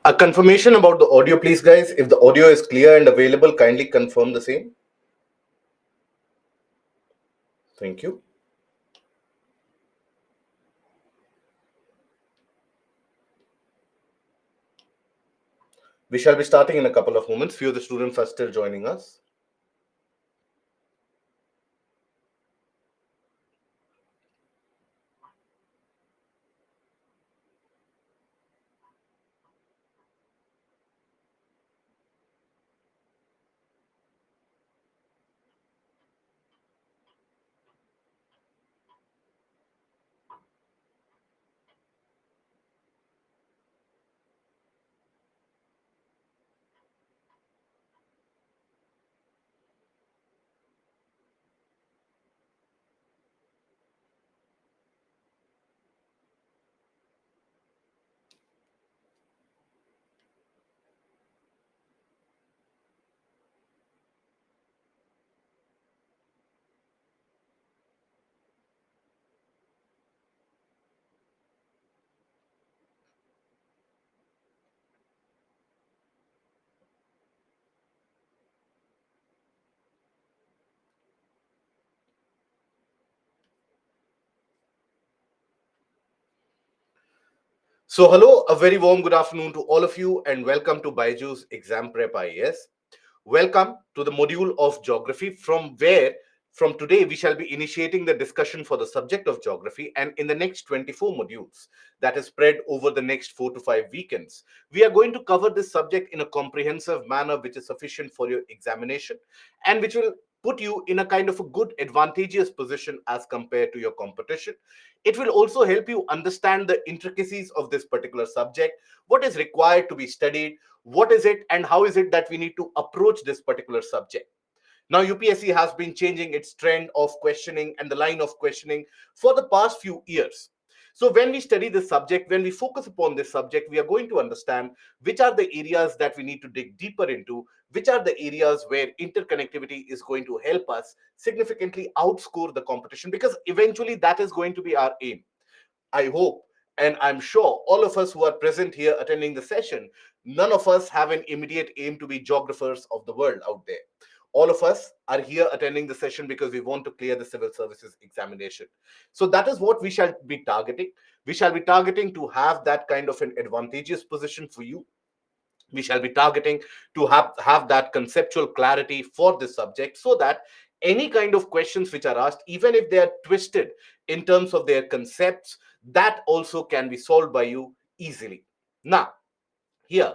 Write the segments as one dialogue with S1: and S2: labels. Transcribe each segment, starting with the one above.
S1: A confirmation about the audio, please, guys. If the audio is clear and available, kindly confirm the same. Thank you. We shall be starting in a couple of moments. Few of the students are still joining us. So, hello, a very warm good afternoon to all of you, and welcome to Baiju's Exam Prep IAS. Welcome to the module of geography, from today we shall be initiating the discussion for the subject of geography, and in the next 24 modules that is spread over the next 4 to 5 weekends, we are going to cover this subject in a comprehensive manner which is sufficient for your examination and which will put you in a kind of a good advantageous position as compared to your competition. It will also help you understand the intricacies of this particular subject, what is required to be studied, what is it and how is it that we need to approach this particular subject. Now, UPSC has been changing its trend of questioning and the line of questioning for the past few years. So when we study this subject, when we focus upon this subject, we are going to understand which are the areas that we need to dig deeper into, which are the areas where interconnectivity is going to help us significantly outscore the competition, because eventually that is going to be our aim. I hope and I'm sure all of us who are present here attending the session, none of us have an immediate aim to be geographers of the world out there. All of us are here attending the session because we want to clear the civil services examination. So that is what we shall be targeting. We shall be targeting to have that kind of an advantageous position for you. We shall be targeting to have that conceptual clarity for this subject, so that any kind of questions which are asked, even if they are twisted in terms of their concepts, that also can be solved by you easily. Now, here,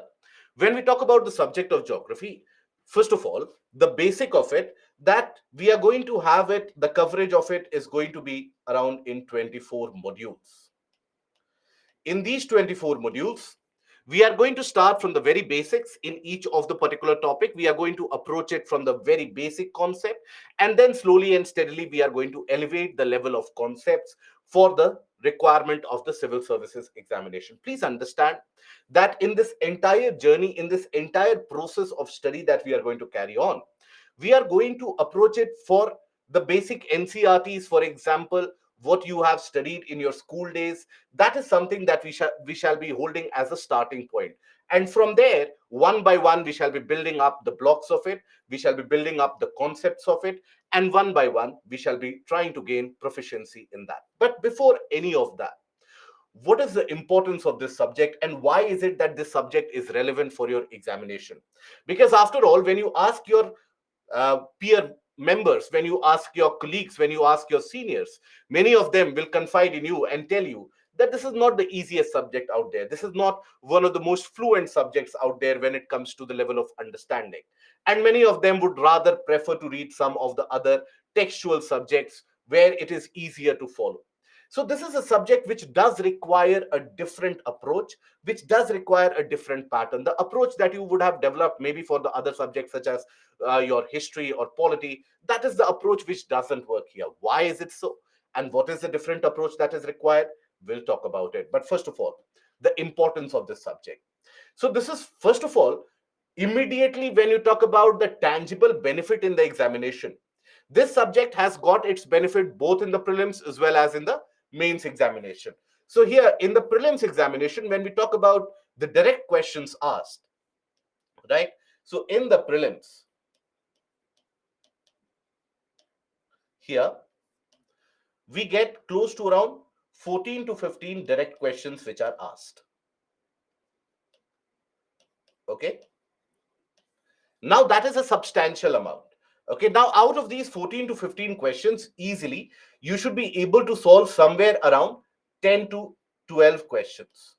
S1: when we talk about the subject of geography, first of all, the basic of it, that we are going to have it, the coverage of it is going to be around in 24 modules. In these 24 modules, we are going to start from the very basics in each of the particular topic. We are going to approach it from the very basic concept, and then slowly and steadily we are going to elevate the level of concepts for the requirement of the civil services examination. Please understand that in this entire journey, in this entire process of study that we are going to carry on, we are going to approach it for the basic NCRTs, for example, what you have studied in your school days. That is something that we shall be holding as a starting point, and from there, one by one, we shall be building up the blocks of it, we shall be building up the concepts of it, and one by one we shall be trying to gain proficiency in that. But before any of that, what is the importance of this subject and why is it that this subject is relevant for your examination? Because after all, when you ask your peer members, when you ask your colleagues, when you ask your seniors, many of them will confide in you and tell you that this is not the easiest subject out there. This is not one of the most fluent subjects out there when it comes to the level of understanding. And many of them would rather prefer to read some of the other textual subjects where it is easier to follow. So this is a subject which does require a different approach, which does require a different pattern. The approach that you would have developed maybe for the other subjects such as your history or polity, that is the approach which doesn't work here. Why is it so? And what is the different approach that is required? We'll talk about it. But first of all, the importance of this subject. So this is, first of all, immediately when you talk about the tangible benefit in the examination, this subject has got its benefit both in the prelims as well as in the mains examination. So here in the prelims examination, when we talk about the direct questions asked, right? So in the prelims, here we get close to around 14 to 15 direct questions which are asked. Okay. Now that is a substantial amount. Okay. Now out of these 14 to 15 questions, easily you should be able to solve somewhere around 10 to 12 questions.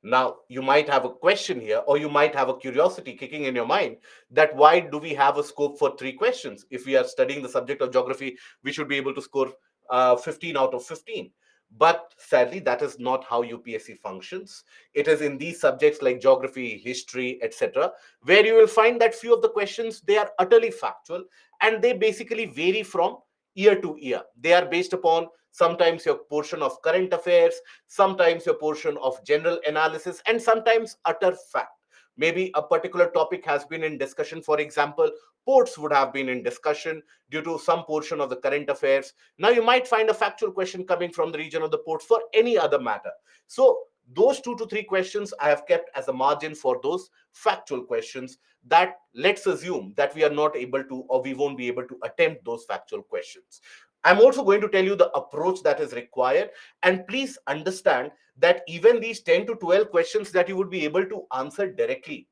S1: Now, you might have a question here, or you might have a curiosity kicking in your mind that why do we have a scope for 3 questions? If we are studying the subject of geography, we should be able to score 15 out of 15. But sadly, that is not how UPSC functions. It is in these subjects like geography, history, etc., where you will find that few of the questions, they are utterly factual, and they basically vary from year to year. They are based upon sometimes your portion of current affairs, sometimes your portion of general analysis, and sometimes utter fact. Maybe a particular topic has been in discussion. For example, ports would have been in discussion due to some portion of the current affairs. Now you might find a factual question coming from the region of the ports for any other matter. So those 2 to 3 questions I have kept as a margin for those factual questions, that let's assume that we are not able to, or we won't be able to attempt those factual questions. I'm also going to tell you the approach that is required. And please understand that even these 10 to 12 questions that you would be able to answer directly,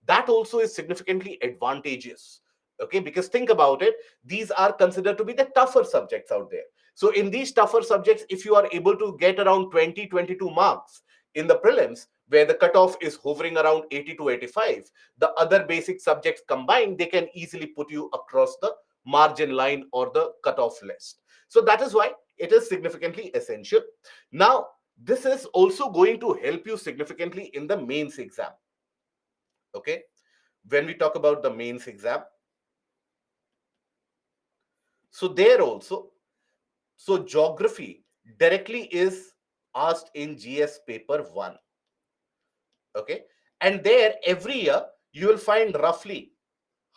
S1: that also is significantly advantageous. Okay, because think about it, these are considered to be the tougher subjects out there. So in these tougher subjects, if you are able to get around 20-22 marks in the prelims, where the cutoff is hovering around 80 to 85, the other basic subjects combined, they can easily put you across the margin line or the cutoff list. So that is why it is significantly essential. Now, this is also going to help you significantly in the mains exam. Okay. When we talk about the mains exam, so there also, so geography directly is asked in GS paper 1. Okay. And there every year you will find roughly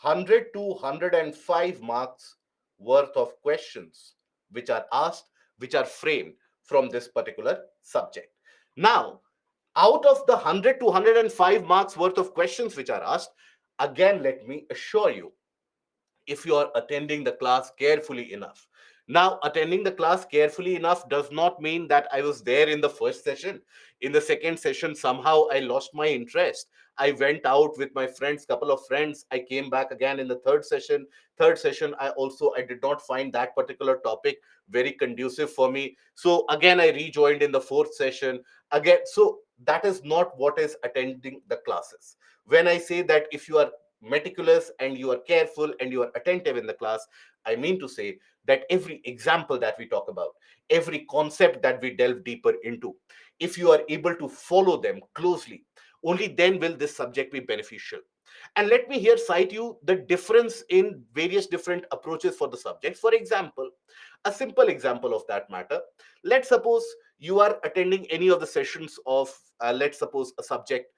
S1: 100 to 105 marks worth of questions which are asked, which are framed from this particular subject. Now, out of the 100 to 105 marks worth of questions which are asked, again, let me assure you, if you are attending the class carefully enough. Now, attending the class carefully enough does not mean that I was there in the first session. In the second session, somehow I lost my interest. I went out with my friends, couple of friends. I came back again in the third session. Third session, I did not find that particular topic very conducive for me. So again, I rejoined in the fourth session. Again, so that is not what is attending the classes. When I say that if you are meticulous and you are careful and you are attentive in the class, I mean to say that every example that we talk about, every concept that we delve deeper into, if you are able to follow them closely, only then will this subject be beneficial. And let me here cite you the difference in various different approaches for the subjects. For example, a simple example of that matter, let's suppose you are attending any of the sessions of, let's suppose, a subject,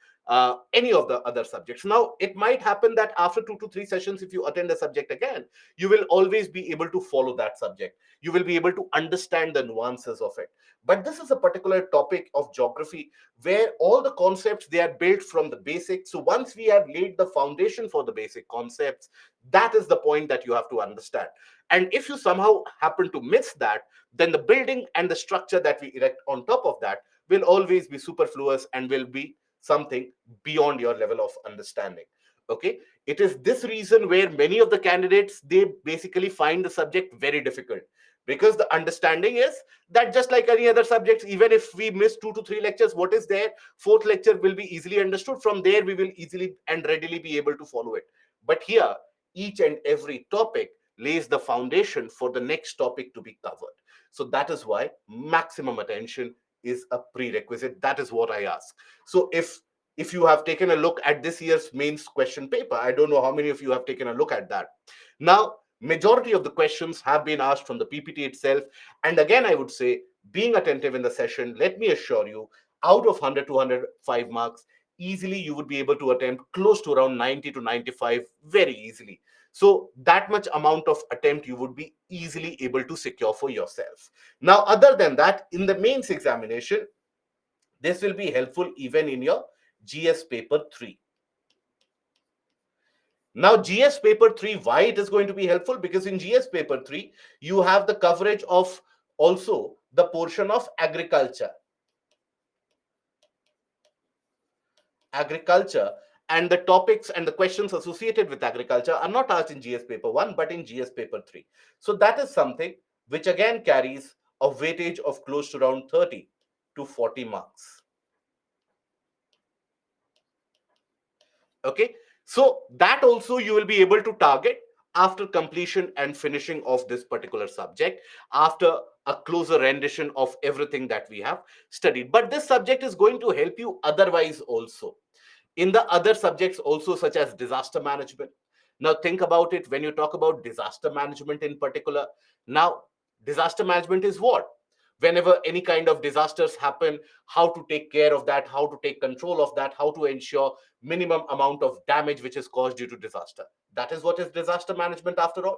S1: any of the other subjects. Now, it might happen that after 2 to 3 sessions, if you attend a subject again, you will always be able to follow that subject. You will be able to understand the nuances of it. But this is a particular topic of geography where all the concepts, they are built from the basics. So once we have laid the foundation for the basic concepts, that is the point that you have to understand. And if you somehow happen to miss that, then the building and the structure that we erect on top of that will always be superfluous and will be something beyond your level of understanding. Okay, it is this reason where many of the candidates, they basically find the subject very difficult, because the understanding is that just like any other subjects, even if we miss 2 to 3 lectures, what is there, fourth lecture will be easily understood. From there we will easily and readily be able to follow it. But here, each and every topic lays the foundation for the next topic to be covered. So that is why maximum attention is a prerequisite. That is what I ask. So if you have taken a look at this year's mains question paper, I don't know how many of you have taken a look at that. Now, majority of the questions have been asked from the PPT itself. And again, I would say, being attentive in the session, let me assure you, out of 100 to 105 marks, easily you would be able to attempt close to around 90 to 95 very easily. So that much amount of attempt you would be easily able to secure for yourself. Now, other than that, in the mains examination, This will be helpful even in your GS paper 3. Now, GS paper 3, why it is going to be helpful? Because in GS paper 3, you have the coverage of also the portion of agriculture. Agriculture and the topics and the questions associated with agriculture are not asked in GS paper 1, but in GS paper 3. So that is something which again carries a weightage of close to around 30 to 40 marks. Okay, so that also you will be able to target after completion and finishing of this particular subject, after a closer rendition of everything that we have studied. But this subject is going to help you otherwise also in the other subjects also, such as disaster management. Now think about it, when you talk about disaster management in particular, now disaster management is what? Whenever any kind of disasters happen, how to take care of that, how to take control of that, how to ensure minimum amount of damage which is caused due to disaster. That is what is disaster management after all.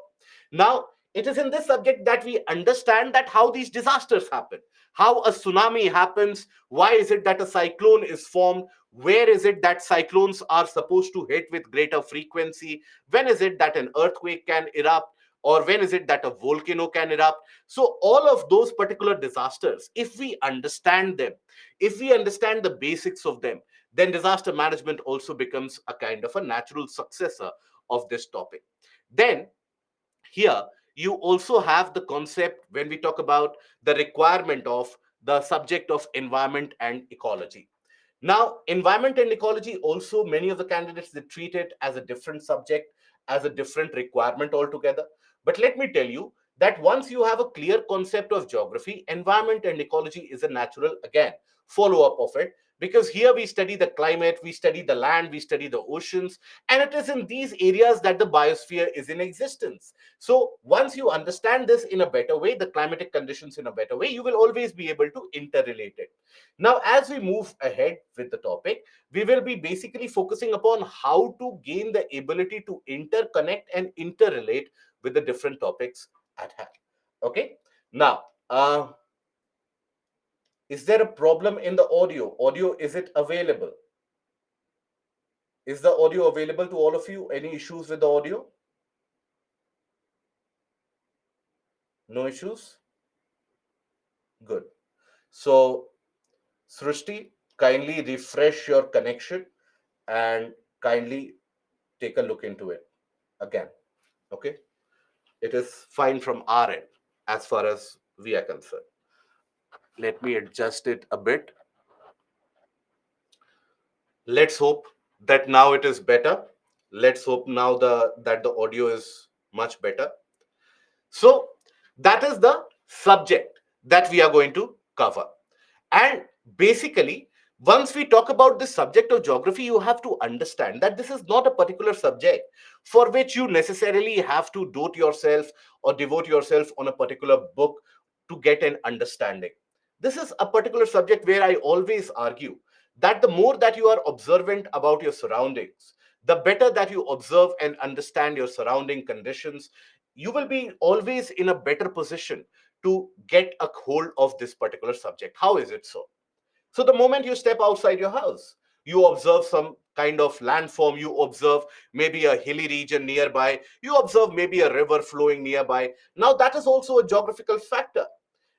S1: Now it is in this subject that we understand that how these disasters happen, how a tsunami happens, why is it that a cyclone is formed, where is it that cyclones are supposed to hit with greater frequency, when is it that an earthquake can erupt, or when is it that a volcano can erupt. So all of those particular disasters, if we understand them, if we understand the basics of them, then disaster management also becomes a kind of a natural successor of this topic. Then here you also have the concept, when we talk about the requirement of the subject of environment and ecology. Now, environment and ecology also, many of the candidates, they treat it as a different subject, as a different requirement altogether. But let me tell you that once you have a clear concept of geography, environment and ecology is a natural, again, follow up of it. Because here we study the climate, we study the land, we study the oceans, and it is in these areas that the biosphere is in existence. So once you understand this in a better way, the climatic conditions in a better way, you will always be able to interrelate it. Now, as we move ahead with the topic, we will be basically focusing upon how to gain the ability to interconnect and interrelate with the different topics at hand. Okay. Now, is there a problem in the audio? Audio, is it available? Is the audio available to all of you? Any issues with the audio? No issues? Good. So, Srishti, kindly refresh your connection and kindly take a look into it again. Okay. It is fine from our end as far as we are concerned. Let me adjust it a bit. Let's hope that now it is better. Let's hope now that the audio is much better. So that is the subject that we are going to cover. And basically, once we talk about this subject of geography, you have to understand that this is not a particular subject for which you necessarily have to dote yourself or devote yourself on a particular book to get an understanding. This is a particular subject where I always argue that the more that you are observant about your surroundings, the better that you observe and understand your surrounding conditions, you will be always in a better position to get a hold of this particular subject. How is it so? So the moment you step outside your house, you observe some kind of landform, you observe maybe a hilly region nearby, you observe maybe a river flowing nearby. Now that is also a geographical factor.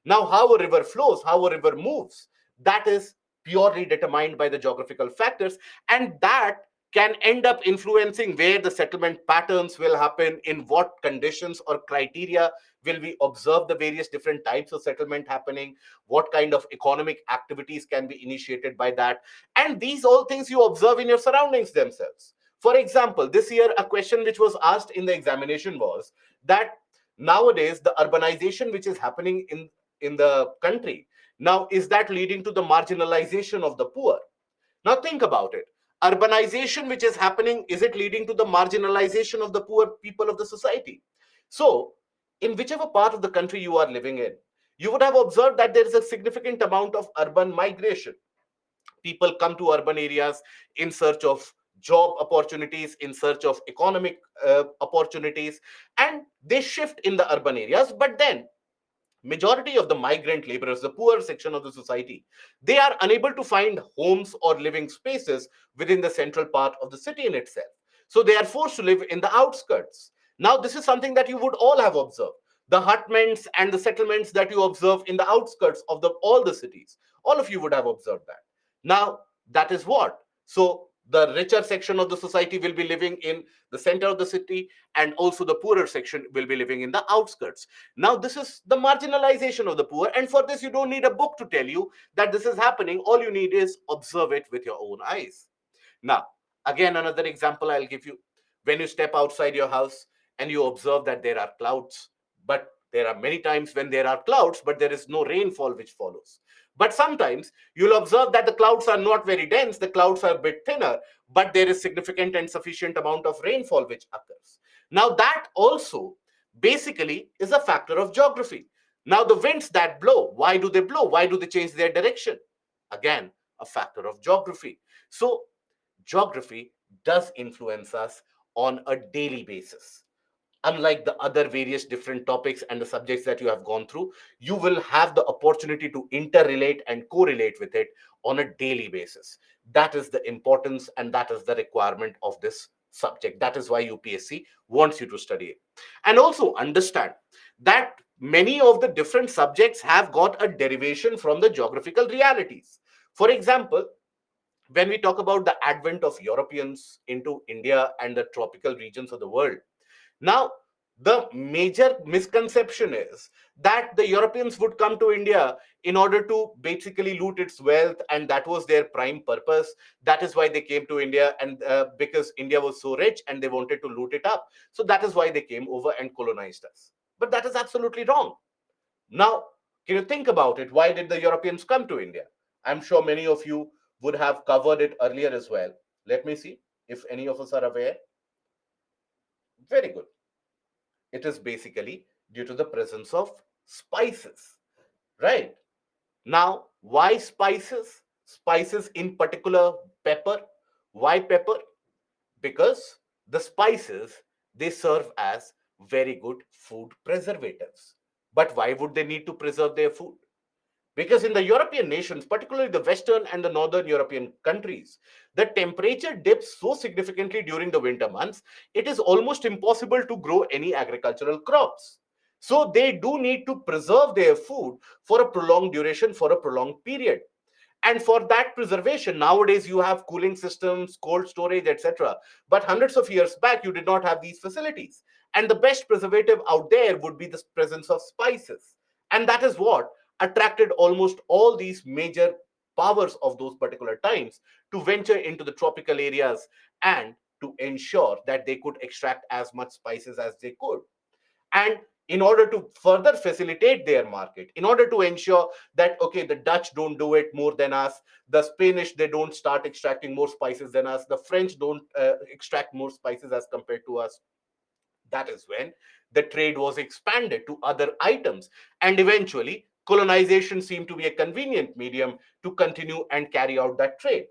S1: Now, how a river flows, how a river moves, that is purely determined by the geographical factors, and that can end up influencing where the settlement patterns will happen, in what conditions or criteria will we observe the various different types of settlement happening, what kind of economic activities can be initiated by that. And these all things you observe in your surroundings themselves. For example, this year, a question which was asked in the examination was that nowadays the urbanization which is happening in the country, now is that leading to the marginalization of the poor? Now think about it. Urbanization which is happening, is it leading to the marginalization of the poor people of the society? So in whichever part of the country you are living in, you would have observed that there is a significant amount of urban migration. People come to urban areas in search of job opportunities, in search of economic opportunities, and they shift in the urban areas. But then majority of the migrant laborers, the poor section of the society, they are unable to find homes or living spaces within the central part of the city in itself. So they are forced to live in the outskirts. Now, this is something that you would all have observed. The hutments and the settlements that you observe in the outskirts of all the cities, all of you would have observed that. Now, that is what? So the richer section of the society will be living in the center of the city, and also the poorer section will be living in the outskirts. Now, this is the marginalization of the poor, and for this, you don't need a book to tell you that this is happening. All you need is observe it with your own eyes. Now, again, another example I'll give you. When you step outside your house and you observe that there are clouds, but there are many times when there are clouds, but there is no rainfall which follows. But sometimes you'll observe that the clouds are not very dense, the clouds are a bit thinner, but there is significant and sufficient amount of rainfall which occurs. Now, that also basically is a factor of geography. Now, the winds that blow, why do they blow? Why do they change their direction? Again, a factor of geography. So, geography does influence us on a daily basis. Unlike the other various different topics and the subjects that you have gone through, you will have the opportunity to interrelate and correlate with it on a daily basis. That is the importance and that is the requirement of this subject. That is why UPSC wants you to study it. And also understand that many of the different subjects have got a derivation from the geographical realities. For example, when we talk about the advent of Europeans into India and the tropical regions of the world, now the major misconception is that the Europeans would come to India in order to basically loot its wealth, and that was their prime purpose. That is why they came to India, and because India was so rich and they wanted to loot it up. So that is why they came over and colonized us. But that is absolutely wrong. Now, can you think about it? Why did the Europeans come to India? I'm sure many of you would have covered it earlier as well. Let me see if any of us are aware. Very good. It is basically due to the presence of spices, right? Now, why spices? Spices in particular, pepper. Why pepper? Because the spices, they serve as very good food preservatives. But why would they need to preserve their food? Because in the European nations, particularly the Western and the Northern European countries, the temperature dips so significantly during the winter months, it is almost impossible to grow any agricultural crops. So they do need to preserve their food for a prolonged duration, for a prolonged period. And for that preservation, nowadays you have cooling systems, cold storage, etc. But hundreds of years back, you did not have these facilities. And the best preservative out there would be the presence of spices. And that is what attracted almost all these major powers of those particular times to venture into the tropical areas and to ensure that they could extract as much spices as they could. And in order to further facilitate their market, in order to ensure that, okay, the Dutch don't do it more than us, the Spanish, they don't start extracting more spices than us, the French don't extract more spices as compared to us, that is when the trade was expanded to other items. And eventually, colonization seemed to be a convenient medium to continue and carry out that trade.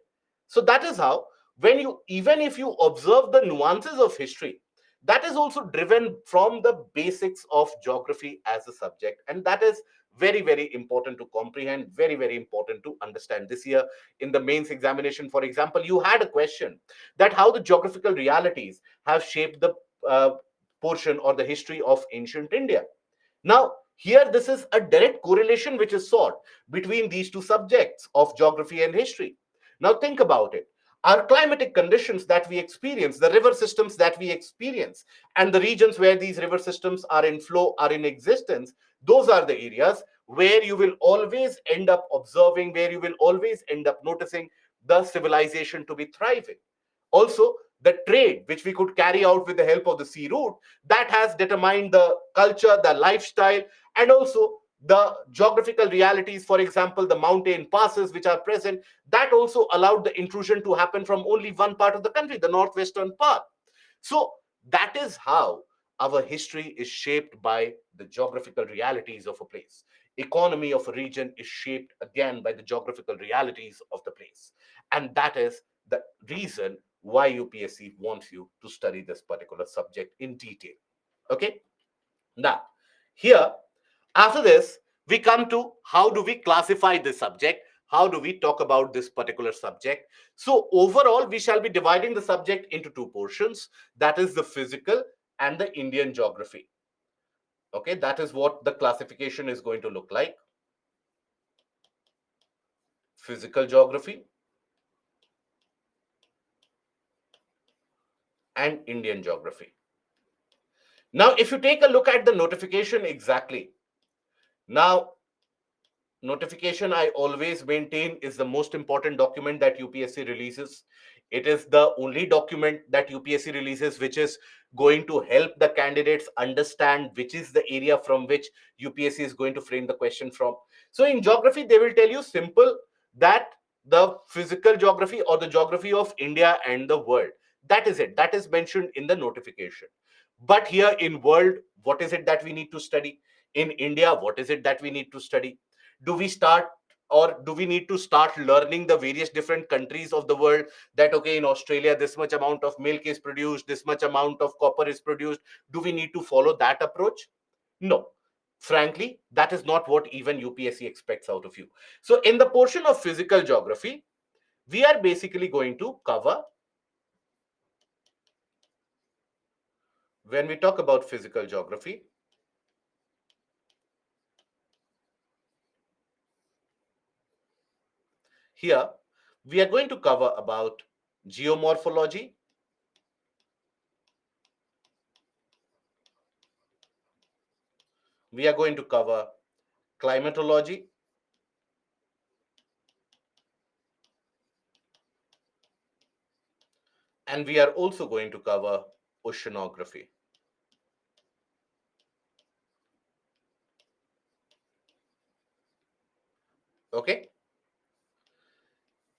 S1: So that is how, when you, even if you observe the nuances of history, that is also driven from the basics of geography as a subject. And that is very, very important to comprehend, very, very important to understand. This year, in the mains examination, for example, you had a question that how the geographical realities have shaped the portion or the history of ancient India. Now, here this is a direct correlation which is sought between these two subjects of geography and history. Now, think about it. Our climatic conditions that we experience, the river systems that we experience, and the regions where these river systems are in flow, are in existence, those are the areas where you will always end up observing, where you will always end up noticing the civilization to be thriving. Also, the trade which we could carry out with the help of the sea route, that has determined the culture, the lifestyle, and also the geographical realities. For example, the mountain passes which are present, that also allowed the intrusion to happen from only one part of the country, the northwestern part. So that is how our history is shaped by the geographical realities of a place. Economy of a region is shaped again by the geographical realities of the place. And that is the reason why UPSC wants you to study this particular subject in detail. Okay? Now, here, after this, we come to how do we classify this subject, how do we talk about this particular subject. So overall we shall be dividing the subject into two portions, that is the physical and the Indian geography. Okay, that is what the classification is going to look like: physical geography and Indian geography. Now if you take a look at the notification exactly, now notification, I always maintain, is the most important document that UPSC releases. It is the only document that UPSC releases which is going to help the candidates understand which is the area from which UPSC is going to frame the question from. So in geography they will tell you simple that the physical geography or the geography of India and the world, that is it, that is mentioned in the notification. But here in world, what is it that we need to study? In India, what is it that we need to study? Do we start, or do we need to start learning the various different countries of the world, that okay, in Australia this much amount of milk is produced, this much amount of copper is produced? Do we need to follow that approach? No, frankly that is not what even UPSC expects out of you. So in the portion of physical geography, we are basically going to cover, when we talk about physical geography, here we are going to cover about geomorphology, we are going to cover climatology, and we are also going to cover oceanography. Okay.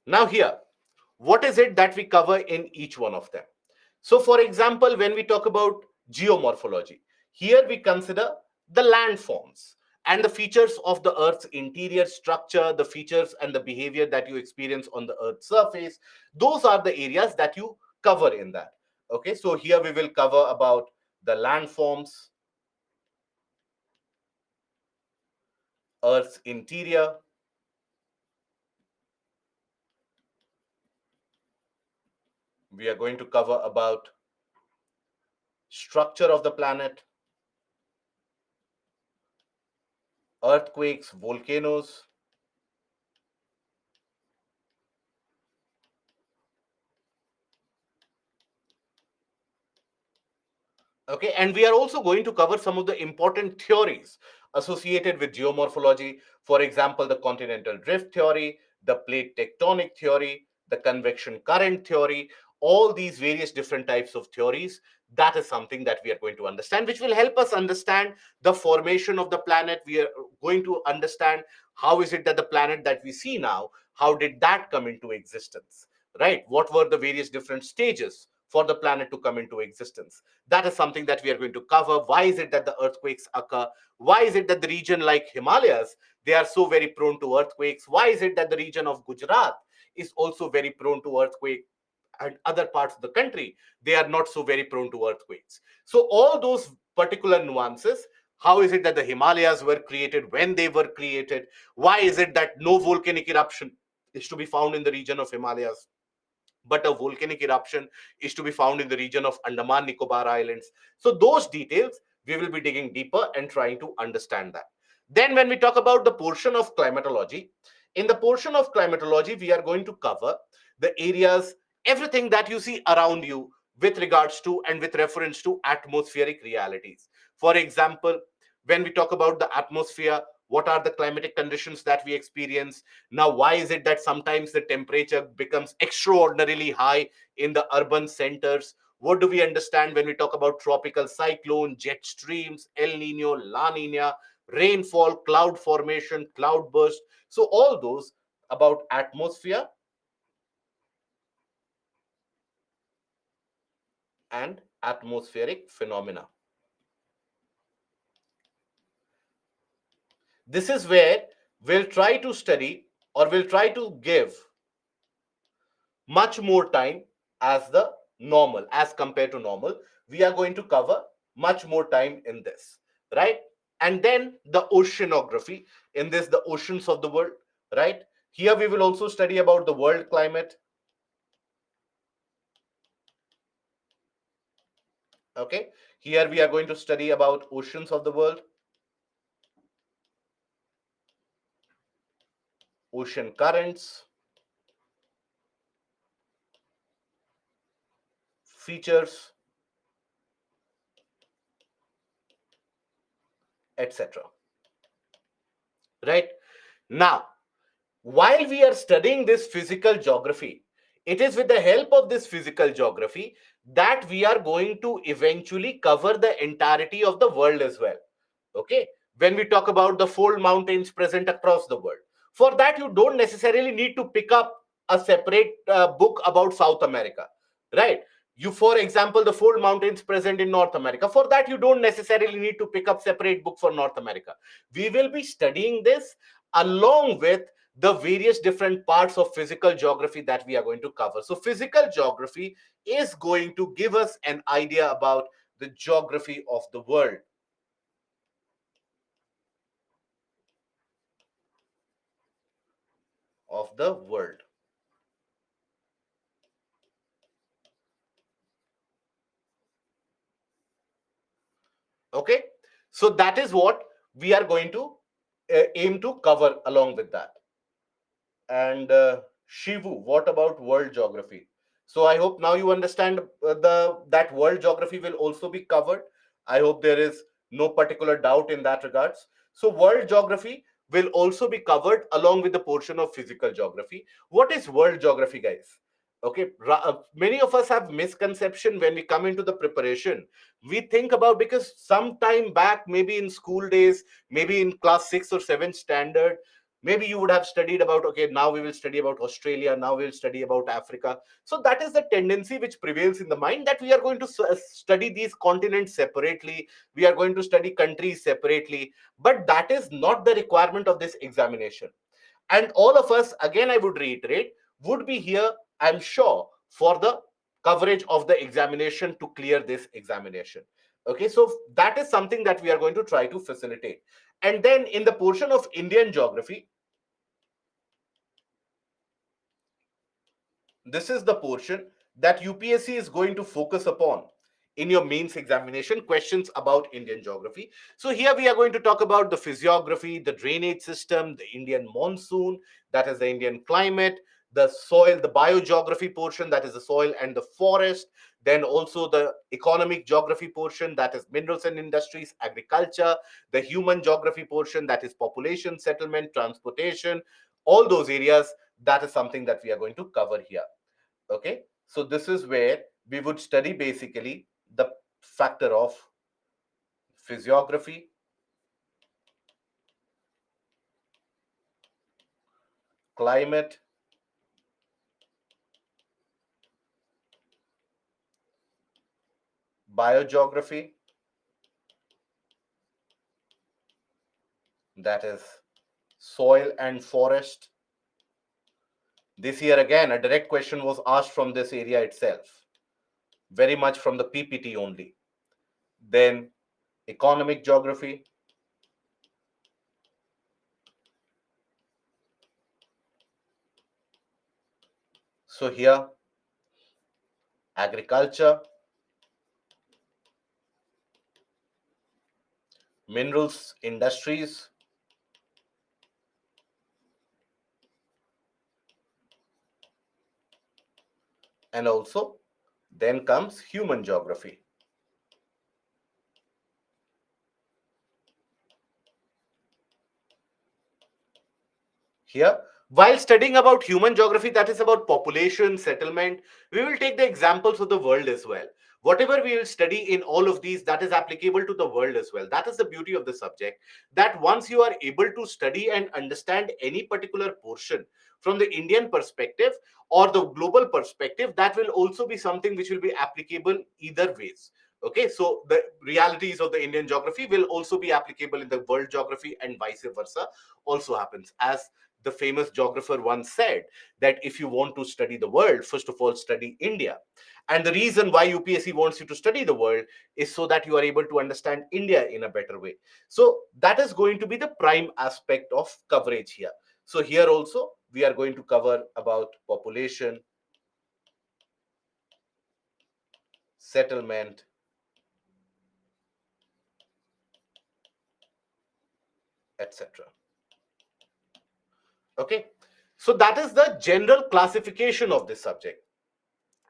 S1: Now here, what is it that we cover in each one of them? So for example, when we talk about geomorphology, here we consider the landforms and the features of the Earth's interior structure, the features and the behavior that you experience on the Earth's surface. Those are the areas that you cover in that. Okay, so here we will cover about the landforms, Earth's interior. We are going to cover about structure of the planet, earthquakes, volcanoes. Okay, and we are also going to cover some of the important theories associated with geomorphology. For example, the continental drift theory, the plate tectonic theory, the convection current theory, all these various different types of theories. That is something that we are going to understand, which will help us understand the formation of the planet. We are going to understand how is it that the planet that we see now, how did that come into existence, right? What were the various different stages for the planet to come into existence? That is something that we are going to cover. Why is it that the earthquakes occur? Why is it that the region like Himalayas, they are so very prone to earthquakes? Why is it that the region of Gujarat is also very prone to earthquake, and other parts of the country, they are not so very prone to earthquakes? So all those particular nuances, how is it that the Himalayas were created, when they were created? Why is it that no volcanic eruption is to be found in the region of Himalayas, but a volcanic eruption is to be found in the region of Andaman Nicobar Islands? So those details we will be digging deeper and trying to understand that. Then when we talk about the portion of climatology, in the portion of climatology, we are going to cover the areas, everything that you see around you with regards to and with reference to atmospheric realities. For example, when we talk about the atmosphere, what are the climatic conditions that we experience? Now, why is it that sometimes the temperature becomes extraordinarily high in the urban centers? What do we understand when we talk about tropical cyclone, jet streams, El Nino, La Nina, rainfall, cloud formation, cloud burst? So all those about atmosphere and atmospheric phenomena. This is where we'll try to study, or we'll try to give much more time as the normal, as compared to normal. We are going to cover much more time in this, right? And then the oceanography, in this the oceans of the world, right? Here we will also study about the world climate. Okay, here we are going to study about oceans of the world, ocean currents, features, etc. Right? Now, while we are studying this physical geography, it is with the help of this physical geography that we are going to eventually cover the entirety of the world as well. Okay, when we talk about the fold mountains present across the world, for that you don't necessarily need to pick up a separate book about South America, right? You, for example, the fold mountains present in North America, for that you don't necessarily need to pick up separate book for North America. We will be studying this along with the various different parts of physical geography that we are going to cover. So physical geography is going to give us an idea about the geography of the world. Of the world. Okay, so that is what we are going to aim to cover along with that. And Shivu, what about world geography? So I hope now you understand the that world geography will also be covered. I hope there is no particular doubt in that regards. So world geography will also be covered along with the portion of physical geography. What is world geography, guys? Okay, many of us have misconception when we come into the preparation. We think about, because some time back, maybe in school days, maybe in class 6 or 7 standard, maybe you would have studied about, okay, now we will study about Australia, now we will study about Africa. So that is the tendency which prevails in the mind, that we are going to study these continents separately, we are going to study countries separately. But that is not the requirement of this examination. And all of us, again I would reiterate, would be here, I'm sure, for the coverage of the examination, to clear this examination. Okay, so that is something that we are going to try to facilitate. And then in the portion of Indian geography, this is the portion that UPSC is going to focus upon in your mains examination, questions about Indian geography. So here we are going to talk about the physiography, the drainage system, the Indian monsoon, that is the Indian climate, the soil, the biogeography portion, that is the soil and the forest, then also the economic geography portion, that is minerals and industries, agriculture, the human geography portion, that is population, settlement, transportation, all those areas. That is something that we are going to cover here. Okay, so this is where we would study basically the factor of physiography, climate, biogeography, that is soil and forest. This year again a direct question was asked from this area itself, very much from the PPT only. Then economic geography, so here agriculture, minerals, industries, and also then comes human geography. Here, while studying about human geography, that is about population, settlement, we will take the examples of the world as well. Whatever we will study in all of these, that is applicable to the world as well. That is the beauty of the subject, that once you are able to study and understand any particular portion from the Indian perspective or the global perspective, that will also be something which will be applicable either ways. Okay, so the realities of the Indian geography will also be applicable in the world geography, and vice versa also happens, as the famous geographer once said that if you want to study the world, first of all, study India. And the reason why UPSC wants you to study the world is so that you are able to understand India in a better way. So that is going to be the prime aspect of coverage here. So here also we are going to cover about population, settlement, etc. Okay, so that is the general classification of this subject.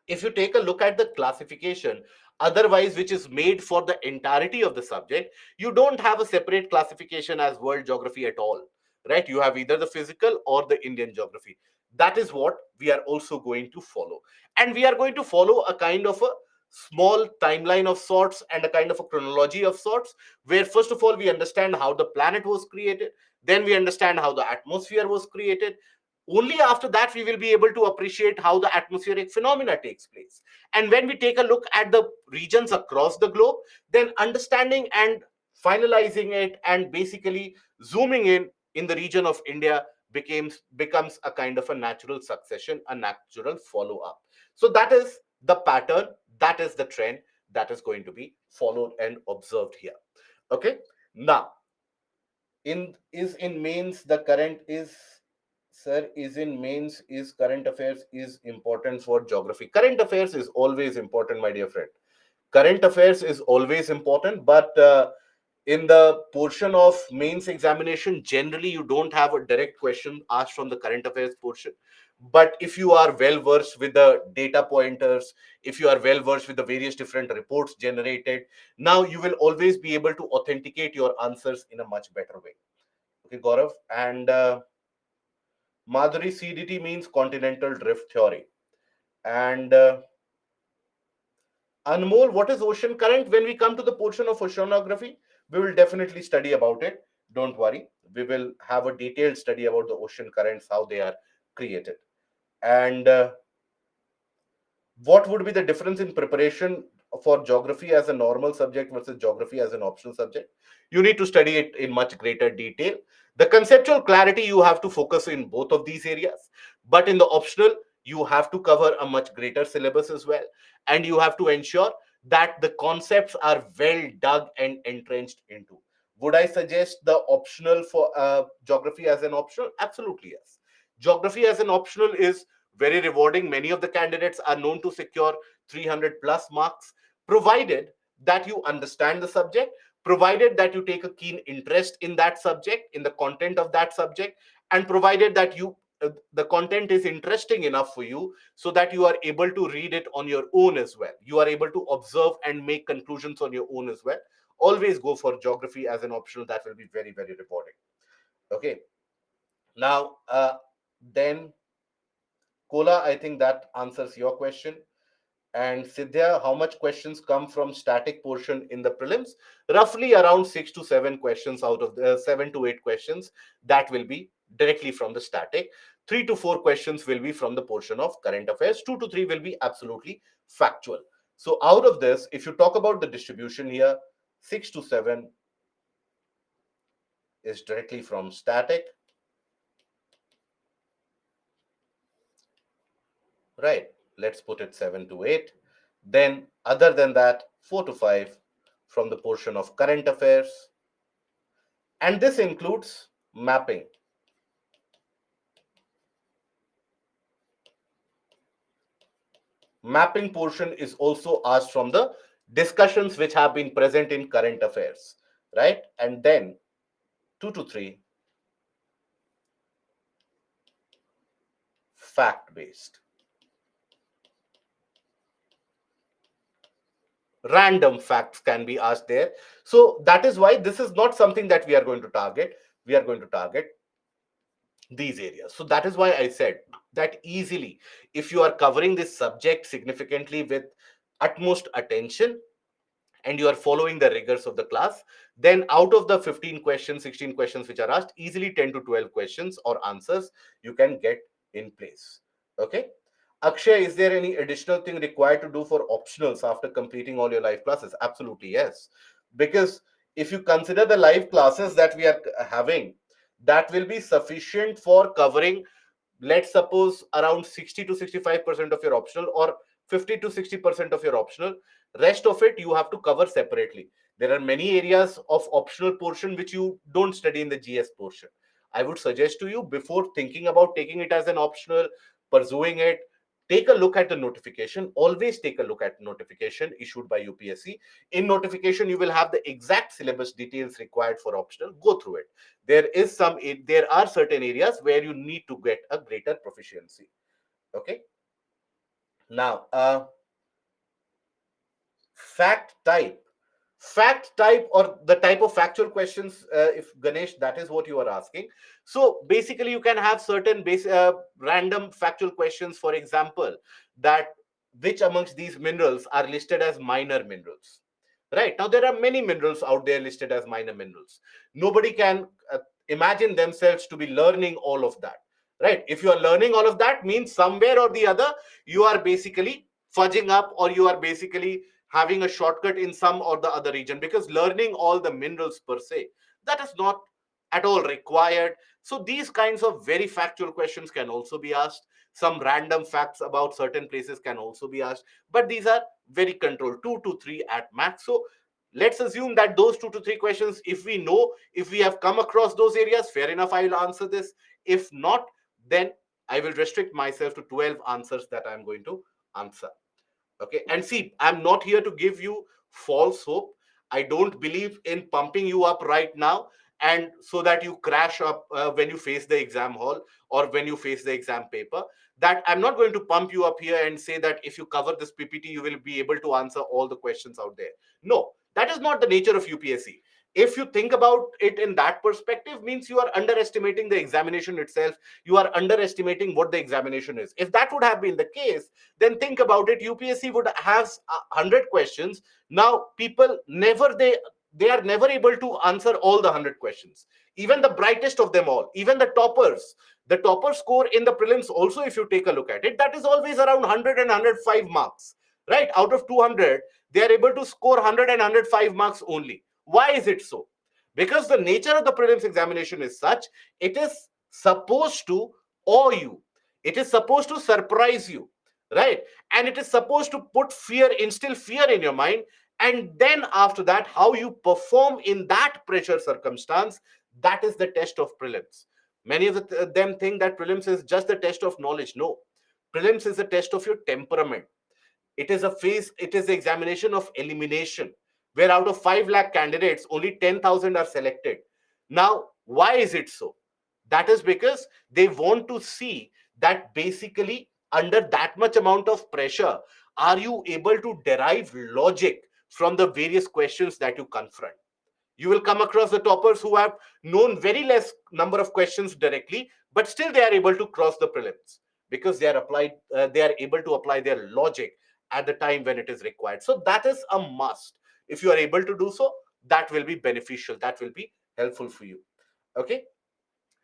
S1: If you take a look at the classification otherwise, which is made for the entirety of the subject, you don't have a separate classification as world geography at all, right? You have either the physical or the Indian geography. That is what we are also going to follow, and we are going to follow a kind of a small timeline of sorts and a kind of a chronology of sorts, where first of all we understand how the planet was created, then we understand how the atmosphere was created. Only after that we will be able to appreciate how the atmospheric phenomena takes place. And when we take a look at the regions across the globe, then understanding and finalizing it and basically zooming in the region of India becomes a kind of a natural succession, a natural follow up. So that is the pattern, that is the trend that is going to be followed and observed here. Okay, now in mains the current is, sir, is in mains is current affairs is important for geography. Current affairs is always important, my dear friend. Current affairs is always important, but in the portion of mains examination, generally you don't have a direct question asked from the current affairs portion. But if you are well versed with the data pointers, if you are well versed with the various different reports generated, now you will always be able to authenticate your answers in a much better way. Okay, Gaurav. And Madhuri, CDT means continental drift theory. And Anmol, what is ocean current? When we come to the portion of oceanography, we will definitely study about it. Don't worry. We will have a detailed study about the ocean currents, how they are created. And what would be the difference in preparation for geography as a normal subject versus geography as an optional subject? You need to study it in much greater detail. The conceptual clarity, you have to focus in both of these areas, but in the optional you have to cover a much greater syllabus as well, and you have to ensure that the concepts are well dug and entrenched into. Would I suggest the optional for geography as an optional? Absolutely yes. Geography as an optional is very rewarding. Many of the candidates are known to secure 300 plus marks, provided that you understand the subject, provided that you take a keen interest in that subject, in the content of that subject, and provided that the content is interesting enough for you so that you are able to read it on your own as well. You are able to observe and make conclusions on your own as well. Always go for geography as an optional. That will be very, very rewarding. Okay. Now, then Kola, I think that answers your question. And Sidhya, how much questions come from static portion in the prelims? Roughly around 6 to 7 questions out of the 7 to 8 questions that will be directly from the static. 3 to 4 questions will be from the portion of current affairs. 2 to 3 will be absolutely factual. So out of this, if you talk about the distribution here, 6 to 7 is directly from static, right? Let's put it 7 to 8. Then other than that, 4 to 5 from the portion of current affairs. And this includes mapping. Mapping portion is also asked from the discussions which have been present in current affairs, right? And then 2 to 3, fact based. Random facts can be asked there. So that is why this is not something that we are going to target. We are going to target these areas. So that is why I said that easily, if you are covering this subject significantly with utmost attention and you are following the rigors of the class, then out of the 15 questions, 16 questions which are asked, easily 10 to 12 questions or answers you can get in place. Okay. Akshay, is there any additional thing required to do for optionals after completing all your live classes? Absolutely yes. Because if you consider the live classes that we are having, that will be sufficient for covering, let's suppose, around 60 to 65% of your optional, or 50 to 60% of your optional. Rest of it you have to cover separately. There are many areas of optional portion which you don't study in the GS portion. I would suggest to you, before thinking about taking it as an optional, pursuing it, take a look at the notification. Always take a look at notification issued by UPSC. In notification you will have the exact syllabus details required for optional. Go through it. There are certain areas where you need to get a greater proficiency. Okay. Now, fact type. Fact type, or the type of factual questions, if Ganesh, that is what you are asking. So basically you can have certain random factual questions. For example, that which amongst these minerals are listed as minor minerals? Right now there are many minerals out there listed as minor minerals. Nobody can imagine themselves to be learning all of that. Right? If you are learning all of that, means somewhere or the other you are basically fudging up, or you are basically having a shortcut in some or the other region, because learning all the minerals per se, that is not at all required. So these kinds of very factual questions can also be asked. Some random facts about certain places can also be asked, but these are very controlled, 2 to 3 at max. So let's assume that those 2 to 3 questions, if we know, if we have come across those areas, fair enough, I will answer this. If not, then I will restrict myself to 12 answers that I'm going to answer. Okay. And see, I'm not here to give you false hope. I don't believe in pumping you up right now, and so that you crash up when you face the exam hall, or when you face the exam paper. That I'm not going to pump you up here and say that if you cover this PPT you will be able to answer all the questions out there. No, that is not the nature of UPSC. If you think about it in that perspective, means you are underestimating the examination itself. You are underestimating what the examination is. If that would have been the case, then think about it. UPSC would have 100 questions. Now people never, they are never able to answer all the 100 questions. Even the brightest of them all, even the toppers, the topper score in the prelims also, if you take a look at it, that is always around 100 and 105 marks. Right? Out of 200, they are able to score 100 and 105 marks only. Why is it so? Because the nature of the prelims examination is such, it is supposed to awe you, it is supposed to surprise you, right? And it is supposed to put fear, instill fear in your mind. And then after that, how you perform in that pressure circumstance, that is the test of prelims. Many of them think that prelims is just the test of knowledge. No, prelims is a test of your temperament. It is a phase, it is the examination of elimination, where out of 5 lakh candidates only 10,000 are selected. Now why is it so? That is because they want to see that basically under that much amount of pressure, are you able to derive logic from the various questions that you confront? You will come across the toppers who have known very less number of questions directly, but still they are able to cross the prelims, because they are able to apply their logic at the time when it is required. So that is a must. If you are able to do so, that will be beneficial, that will be helpful for you. Okay.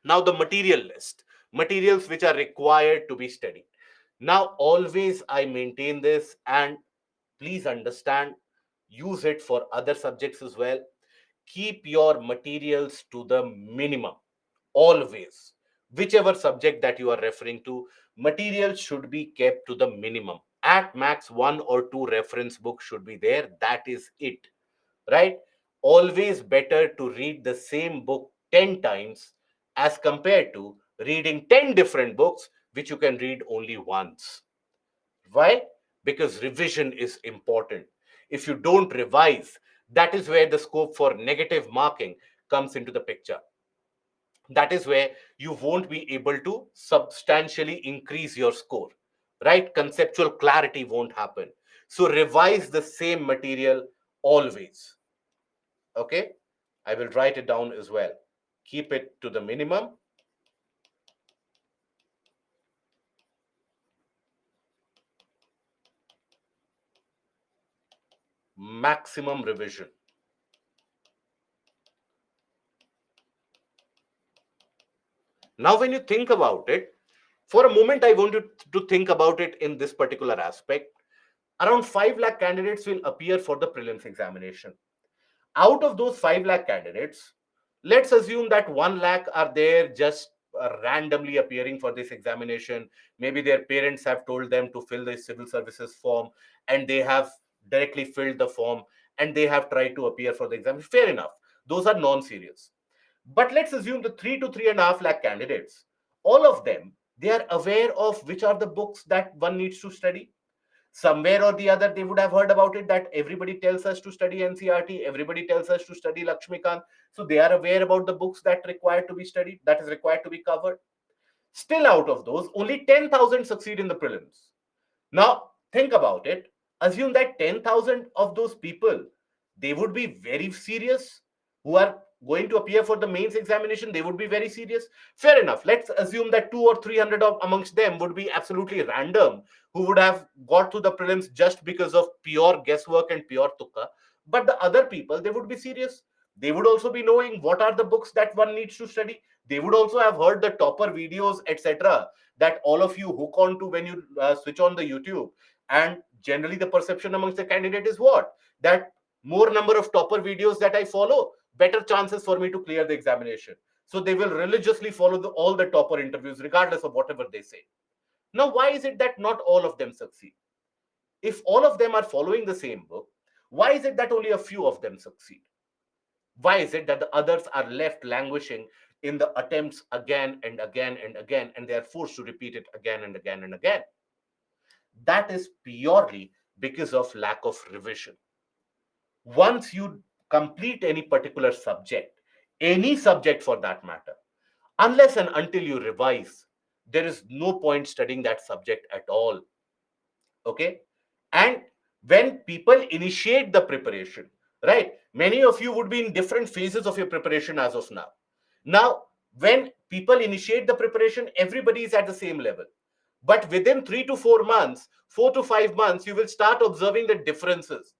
S1: Now the material list, materials which are required to be studied. Now always I maintain this, and please understand, use it for other subjects as well. Keep your materials to the minimum. Always, whichever subject that you are referring to, materials should be kept to the minimum. At max, one or two reference books should be there. That is it. Right? Always better to read the same book 10 times as compared to reading 10 different books which you can read only once. Why? Because revision is important. If you don't revise, that is where the scope for negative marking comes into the picture. That is where you won't be able to substantially increase your score. Right? Conceptual clarity won't happen. So revise the same material always. Okay? I will write it down as well. Keep it to the minimum. Maximum revision. Now, when you think about it, for a moment, I want you to think about it in this particular aspect. Around 5 lakh candidates will appear for the prelims examination. Out of those 5 lakh candidates, Let's assume that 1 lakh are there just randomly appearing for this examination. Maybe their parents have told them to fill the civil services form, and they have directly filled the form, and they have tried to appear for the exam. Fair enough. Those are non-serious. But let's assume the 3 to 3.5 lakh candidates, all of them, they are aware of which are the books that one needs to study. Somewhere or the other, they would have heard about it, that everybody tells us to study NCRT, everybody tells us to study Lakshmikant. So they are aware about the books that required to be studied, that is required to be covered. Still, out of those, only 10,000 succeed in the prelims. Now, think about it. Assume that 10,000 of those people, they would be very serious, who are going to appear for the mains examination, they would be very serious. Fair enough. Let's assume that 2 or 300 of amongst them would be absolutely random, who would have got to the prelims just because of pure guesswork and pure tukka. But the other people, they would be serious. They would also be knowing what are the books that one needs to study. They would also have heard the topper videos, etc., that all of you hook on to when you switch on the YouTube. And generally, the perception amongst the candidate is what? That more number of topper videos that I follow, better chances for me to clear the examination. So they will religiously follow all the topper interviews, regardless of whatever they say. Now, why is it that not all of them succeed? If all of them are following the same book, why is it that only a few of them succeed? Why is it that the others are left languishing in the attempts again and again and again, and they are forced to repeat it again and again and again? That is purely because of lack of revision. Once you complete any particular subject, any subject for that matter, unless and until you revise, there is no point studying that subject at all. Okay. And when people initiate the preparation, right, many of you would be in different phases of your preparation as of now. When people initiate the preparation, everybody is at the same level, but within 3 to 4 months, 4 to 5 months, you will start observing the differences.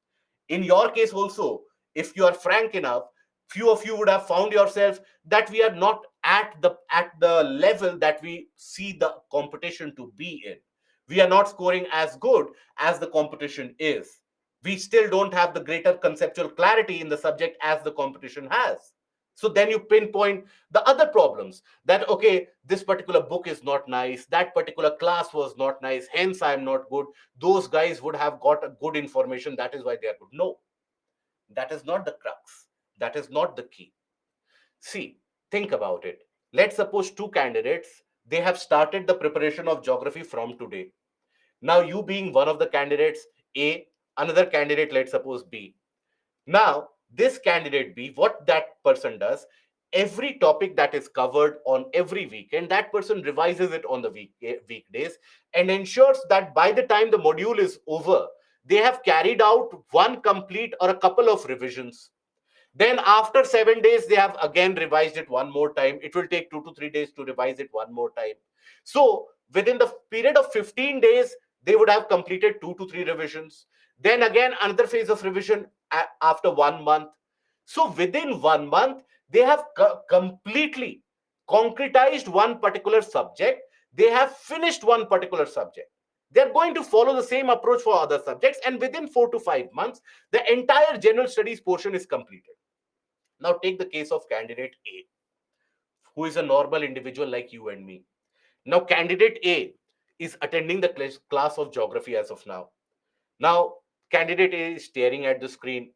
S1: In your case also, if you are frank enough, few of you would have found yourself that we are not at the level that we see the competition to be in. We are not scoring as good as the competition is. We still don't have the greater conceptual clarity in the subject as the competition has. So then you pinpoint the other problems, that okay, this particular book is not nice, that particular class was not nice, hence I am not good. Those guys would have got a good information, that is why they are good. No, that is not the crux. That is not the key. See, think about it. Let's suppose two candidates, they have started the preparation of geography from today. Now, you being one of the candidates A, another candidate, let's suppose B. Now, this candidate B, what that person does, every topic that is covered on every weekend, that person revises it on the weekdays, and ensures that by the time the module is over, they have carried out one complete or a couple of revisions. Then after 7 days, they have again revised it one more time. It will take 2 to 3 days to revise it one more time. So within the period of 15 days, they would have completed 2 to 3 revisions. Then again, another phase of revision after 1 month. So within 1 month, they have completely concretized one particular subject. They have finished one particular subject. They're going to follow the same approach for other subjects. And within 4 to 5 months, the entire general studies portion is completed. Now, take the case of candidate A, who is a normal individual like you and me. Now, candidate A is attending the class of geography as of now. Now, candidate A is staring at the screen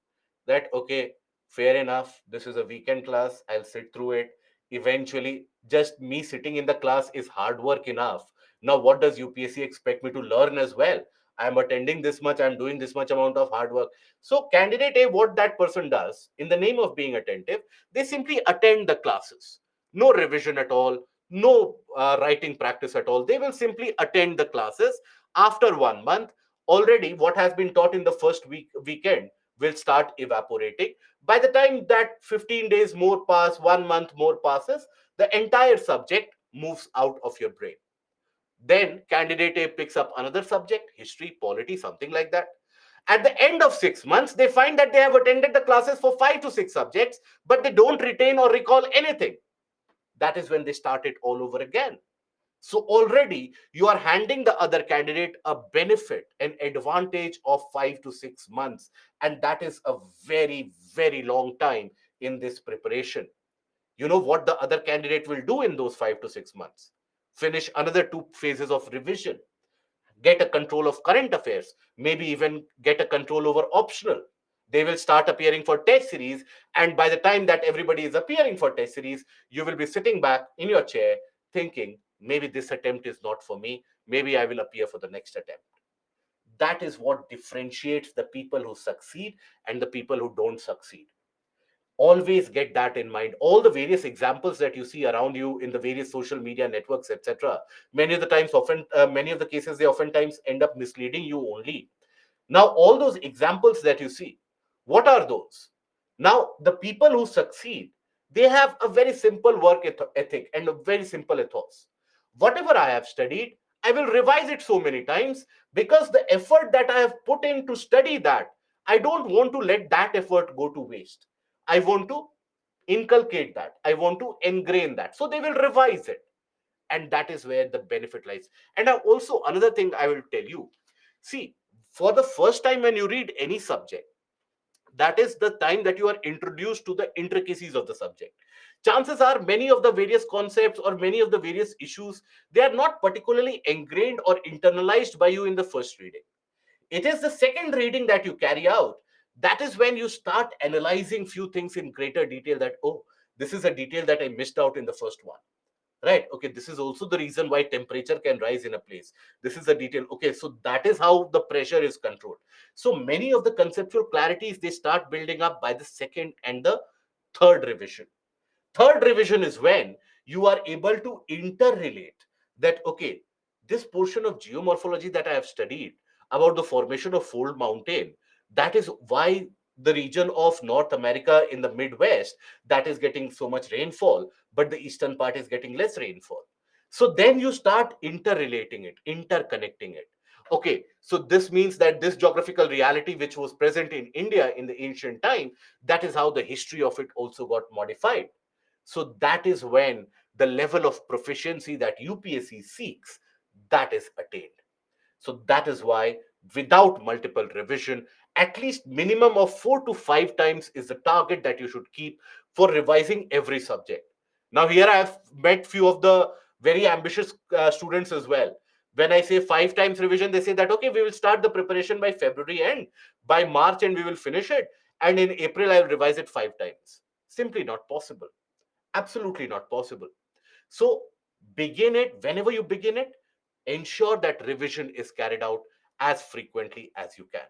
S1: that, okay, fair enough, this is a weekend class, I'll sit through it. Eventually, just me sitting in the class is hard work enough. Now, what does UPSC expect me to learn as well? I'm attending this much, I'm doing this much amount of hard work. So, candidate A, what that person does in the name of being attentive, they simply attend the classes. No revision at all, no writing practice at all. They will simply attend the classes. After 1 month, already what has been taught in the first weekend will start evaporating. By the time that 15 days more pass, 1 month more passes, the entire subject moves out of your brain. Then candidate A picks up another subject, history, polity, something like that. At the end of 6 months, they find that they have attended the classes for 5 to 6 subjects, but they don't retain or recall anything. That is when they start it all over again. So already you are handing the other candidate a benefit, an advantage of 5 to 6 months. And that is a very, very long time in this preparation. You know what the other candidate will do in those 5 to 6 months? Finish another two phases of revision, get a control of current affairs, maybe even get a control over optional. They will start appearing for test series, and by the time that everybody is appearing for test series, you will be sitting back in your chair thinking, maybe this attempt is not for me, maybe I will appear for the next attempt. That is what differentiates the people who succeed and the people who don't succeed. Always get that in mind. All the various examples that you see around you in the various social media networks, etc., many of the cases, they oftentimes end up misleading you only. Now, all those examples that you see, what are those? Now, the people who succeed, they have a very simple work ethic and a very simple ethos. Whatever I have studied, I will revise it so many times, because the effort that I have put in to study that, I don't want to let that effort go to waste. I want to inculcate that. I want to ingrain that. So they will revise it. And that is where the benefit lies. And also, another thing I will tell you, see, for the first time when you read any subject, that is the time that you are introduced to the intricacies of the subject. Chances are many of the various concepts or many of the various issues, they are not particularly ingrained or internalized by you in the first reading. It is the second reading that you carry out, that is when you start analyzing few things in greater detail, that, oh, this is a detail that I missed out in the first one. Right, okay, this is also the reason why temperature can rise in a place. This is a detail. Okay, so that is how the pressure is controlled. So many of the conceptual clarities, they start building up by the second and the third revision. Third revision is when you are able to interrelate that, okay, this portion of geomorphology that I have studied about the formation of fold mountain, that is why the region of North America in the Midwest, that is getting so much rainfall, but the eastern part is getting less rainfall. So then you start interrelating it, interconnecting it. Okay, so this means that this geographical reality which was present in India in the ancient time, that is how the history of it also got modified. So that is when the level of proficiency that UPSC seeks, that is attained. So that is why, without multiple revision, at least minimum of 4 to 5 times is the target that you should keep for revising every subject. Now here I have met few of the very ambitious students as well. When I say 5 times revision, they say that, okay, we will start the preparation by February end, by March and we will finish it, and in April I will revise it 5 times. Simply not possible. Absolutely not possible. So begin it. Whenever you begin it, ensure that revision is carried out as frequently as you can.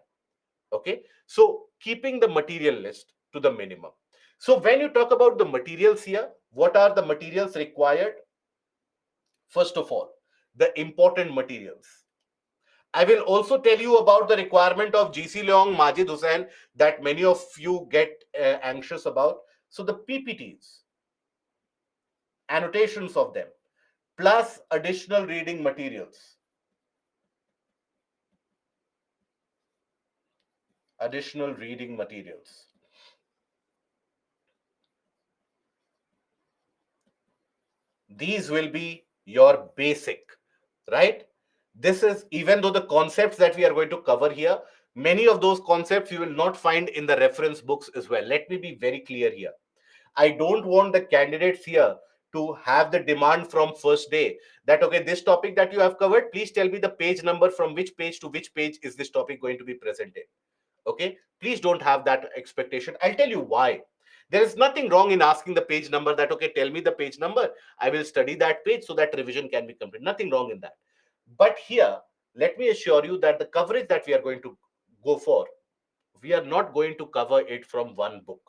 S1: Okay, so keeping the material list to the minimum. So when you talk about the materials here, what are the materials required? First of all, the important materials. I will also tell you about the requirement of GC Leong, Majid Hussain, that many of you get anxious about. So the PPTs, annotations of them, plus additional reading materials. Additional reading materials. These will be your basic, right? This is, even though the concepts that we are going to cover here, many of those concepts you will not find in the reference books as well. Let me be very clear here. I don't want the candidates here to have the demand from first day that, okay, this topic that you have covered, please tell me the page number, from which page to which page is this topic going to be presented. Okay, please don't have that expectation. I'll tell you why. There is nothing wrong in asking the page number, that, okay, tell me the page number, I will study that page so that revision can be complete. Nothing wrong in that. But here, let me assure you that the coverage that we are going to go for, we are not going to cover it from one book.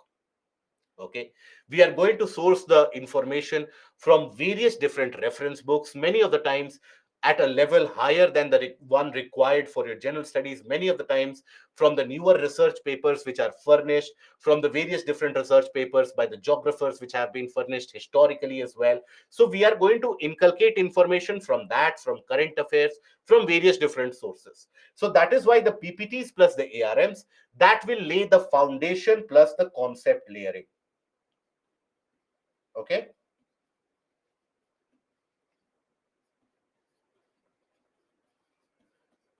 S1: Okay, we are going to source the information from various different reference books, many of the times at a level higher than the one required for your general studies, many of the times from the newer research papers which are furnished, from the various different research papers by the geographers which have been furnished historically as well. So we are going to inculcate information from that, from current affairs, from various different sources. So that is why the PPTs plus the ARMs, that will lay the foundation plus the concept layering. Okay,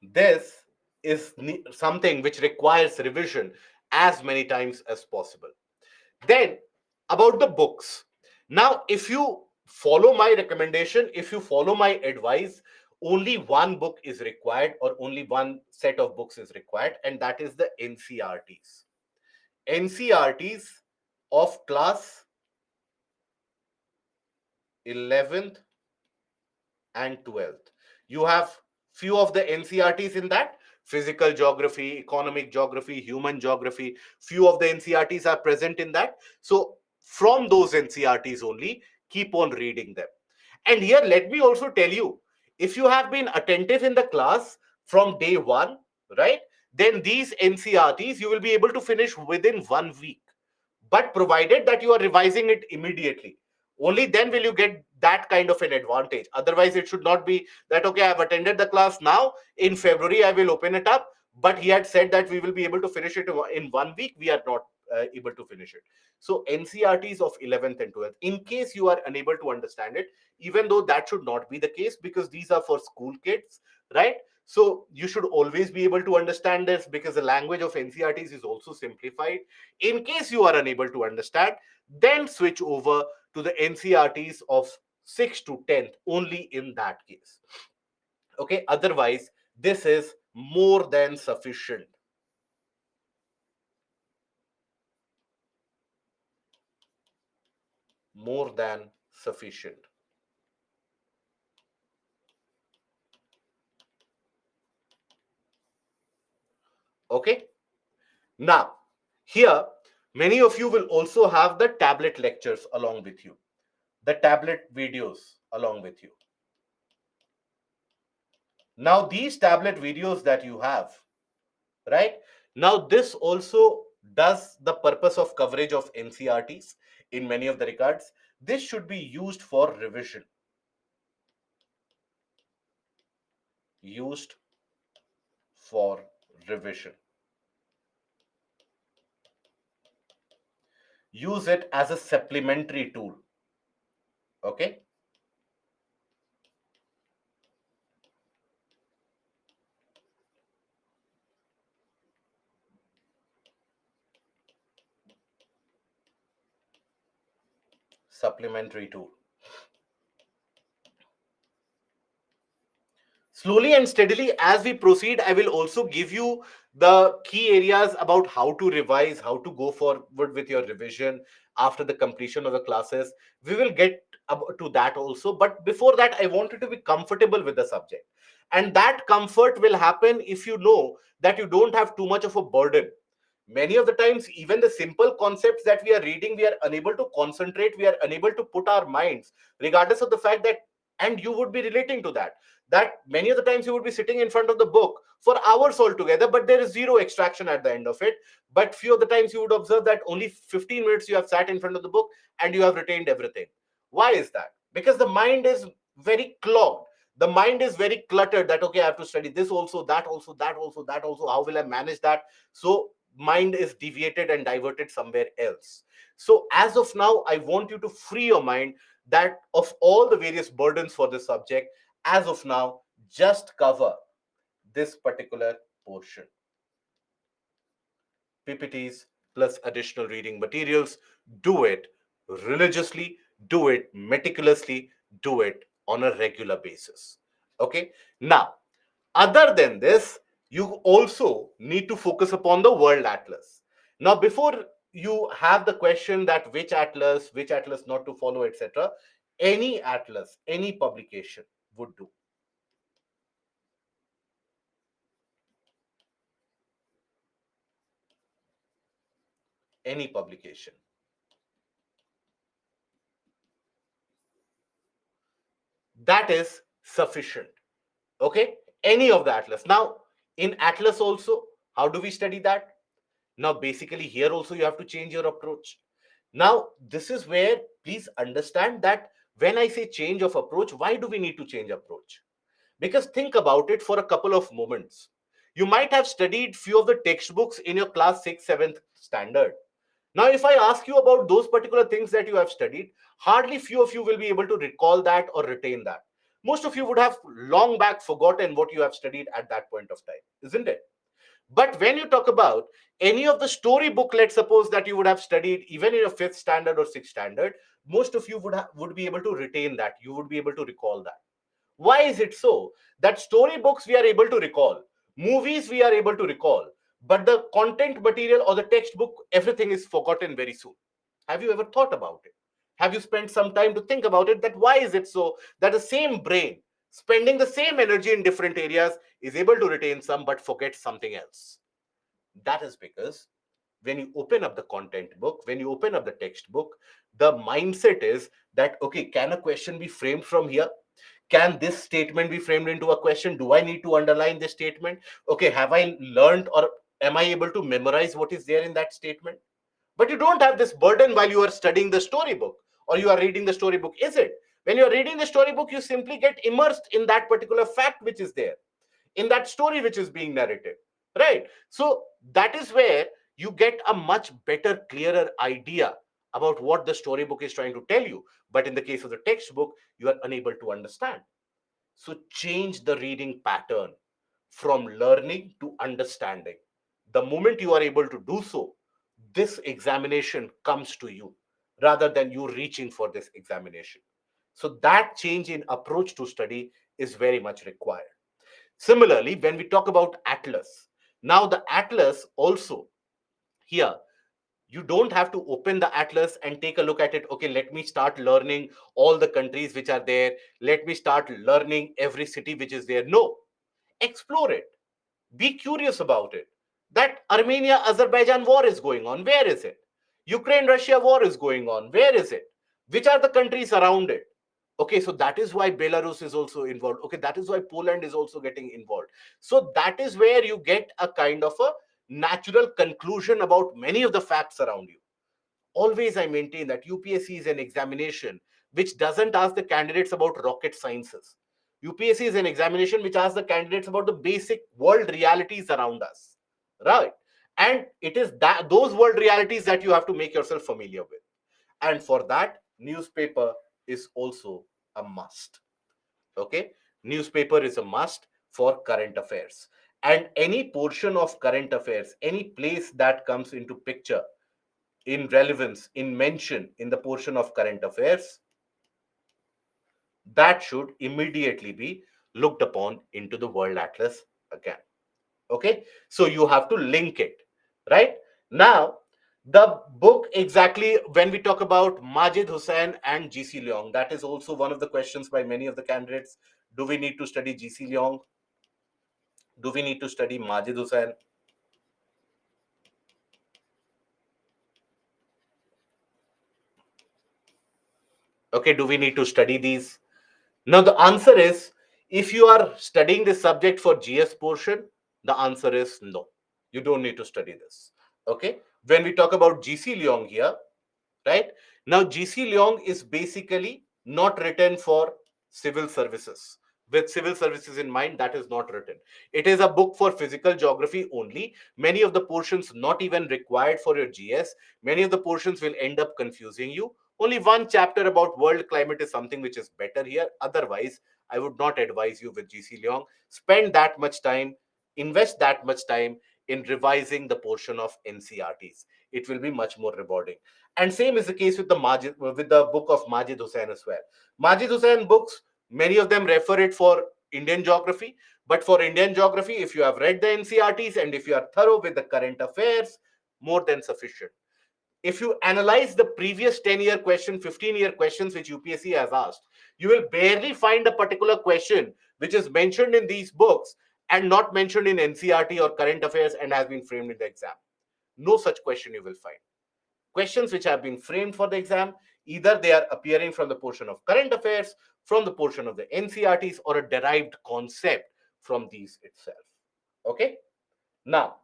S1: this is something which requires revision as many times as possible. Then, about the books. Now, if you follow my recommendation, if you follow my advice, only one book is required, or only one set of books is required, and that is the NCRTs. NCRTs of class 11th and 12th. You have few of the NCRTs in that: physical geography, economic geography, human geography. Few of the NCRTs are present in that. So, from those NCRTs only, keep on reading them. And here, let me also tell you, if you have been attentive in the class from day one, right, then these NCRTs you will be able to finish within 1 week, but provided that you are revising it immediately. Only then will you get that kind of an advantage. Otherwise, it should not be that, okay, I've attended the class now, in February I will open it up, but he had said that we will be able to finish it in 1 week. We are not able to finish it. So NCRTs of 11th and 12th, in case you are unable to understand it, even though that should not be the case, because these are for school kids, right? So you should always be able to understand this, because the language of NCRTs is also simplified. In case you are unable to understand, then switch over to the NCRTs of 6th to 10th, only in that case. Okay, otherwise, this is more than sufficient. More than sufficient. Okay, now here, many of you will also have the tablet lectures along with you, the tablet videos along with you. Now, these tablet videos that you have, right? Now, this also does the purpose of coverage of NCRTs in many of the regards. This should be used for revision. Used for revision. Use it as a supplementary tool. Okay? Supplementary tool. Slowly and steadily, as we proceed, I will also give you the key areas about how to revise, how to go forward with your revision after the completion of the classes. We will get to that also. But before that, I want you to be comfortable with the subject. And that comfort will happen if you know that you don't have too much of a burden. Many of the times, even the simple concepts that we are reading, we are unable to concentrate, we are unable to put our minds, regardless of the fact that, and you would be relating to that, that many of the times you would be sitting in front of the book for hours altogether, but there is zero extraction at the end of it. But few of the times you would observe that only 15 minutes you have sat in front of the book and you have retained everything. Why is that? Because the mind is very clogged. The mind is very cluttered, that, okay, I have to study this also, that also, that also, that also, how will I manage that? So mind is deviated and diverted somewhere else. So as of now, I want you to free your mind, that of all the various burdens for this subject, as of now, just cover this particular portion. PPTs plus additional reading materials. Do it religiously, do it meticulously, do it on a regular basis. Okay. Now, other than this, you also need to focus upon the world atlas. Now, before you have the question that which atlas not to follow, etc., any atlas, any publication would do. Any publication. That is sufficient. Okay, any of the atlas. Now, in atlas also, how do we study that? Now, basically, here also you have to change your approach. Now, this is where, please understand that when I say change of approach, why do we need to change approach? Because think about it for a couple of moments. You might have studied few of the textbooks in your class 6th 7th standard. Now, if I ask you about those particular things that you have studied, hardly few of you will be able to recall that or retain that. Most of you would have long back forgotten what you have studied at that point of time, isn't it? But when you talk about any of the storybook, let's suppose that you would have studied even in your fifth standard or sixth standard, most of you would be able to retain that. You would be able to recall that. Why is it so? That storybooks we are able to recall, movies we are able to recall, but the content material or the textbook, everything is forgotten very soon. Have you ever thought about it? Have you spent some time to think about it? That why is it so that the same brain, spending the same energy in different areas, is able to retain some but forget something else? That is because when you open up the content book, when you open up the textbook, the mindset is that, okay, can a question be framed from here? Can this statement be framed into a question? Do I need to underline this statement? Okay, have I learned or am I able to memorize what is there in that statement? But you don't have this burden while you are studying the storybook or you are reading the storybook, is it? When you are reading the storybook, you simply get immersed in that particular fact which is there, in that story which is being narrated, right? So that is where you get a much better, clearer idea about what the storybook is trying to tell you. But in the case of the textbook, you are unable to understand. So change the reading pattern from learning to understanding. The moment you are able to do so, this examination comes to you rather than you reaching for this examination. So that change in approach to study is very much required. Similarly, when we talk about Atlas, now the Atlas also here, you don't have to open the Atlas and take a look at it. Okay, let me start learning all the countries which are there. Let me start learning every city which is there. No, explore it. Be curious about it. That Armenia Azerbaijan war is going on. Where is it? Ukraine Russia war is going on. Where is it? Which are the countries around it? Okay, so that is why Belarus is also involved. Okay, that is why Poland is also getting involved. So that is where you get a kind of a natural conclusion about many of the facts around you. Always I maintain that UPSC is an examination which doesn't ask the candidates about rocket sciences. UPSC is an examination which asks the candidates about the basic world realities around us, right? And it is that those world realities that you have to make yourself familiar with. And for that, newspaper is also a must. Okay, newspaper is a must for current affairs, and any portion of current affairs, any place that comes into picture in relevance, in mention in the portion of current affairs, that should immediately be looked upon into the world atlas again. Okay, so you have to link it, right? Now the book, exactly, when we talk about Majid Hussain and GC Leong, that is also one of the questions by many of the candidates. Do we need to study GC Leong? Do we need to study Majid Hussain? Okay, do we need to study these? Now, the answer is, if you are studying this subject for GS portion, the answer is no. You don't need to study this. Okay. When we talk about GC Leong here, right? Now, GC Leong is basically not written for civil services. With civil services in mind, that is not written. It is a book for physical geography only. Many of the portions not even required for your GS. Many of the portions will end up confusing you. Only one chapter about world climate is something which is better here. Otherwise, I would not advise you with GC Leong. Spend that much time, invest that much time in revising the portion of NCRTs. It will be much more rewarding. And same is the case with the book of Majid Hussain as well. Majid Hussain books, many of them refer it for Indian geography. But for Indian geography, if you have read the NCRTs and if you are thorough with the current affairs, more than sufficient. If you analyze the previous 10-year question, 15-year questions which UPSC has asked, you will barely find a particular question which is mentioned in these books and not mentioned in NCRT or current affairs and has been framed in the exam. No such question you will find. Questions which have been framed for the exam, either they are appearing from the portion of current affairs, from the portion of the NCRTs, or a derived concept from these itself. Okay. Now,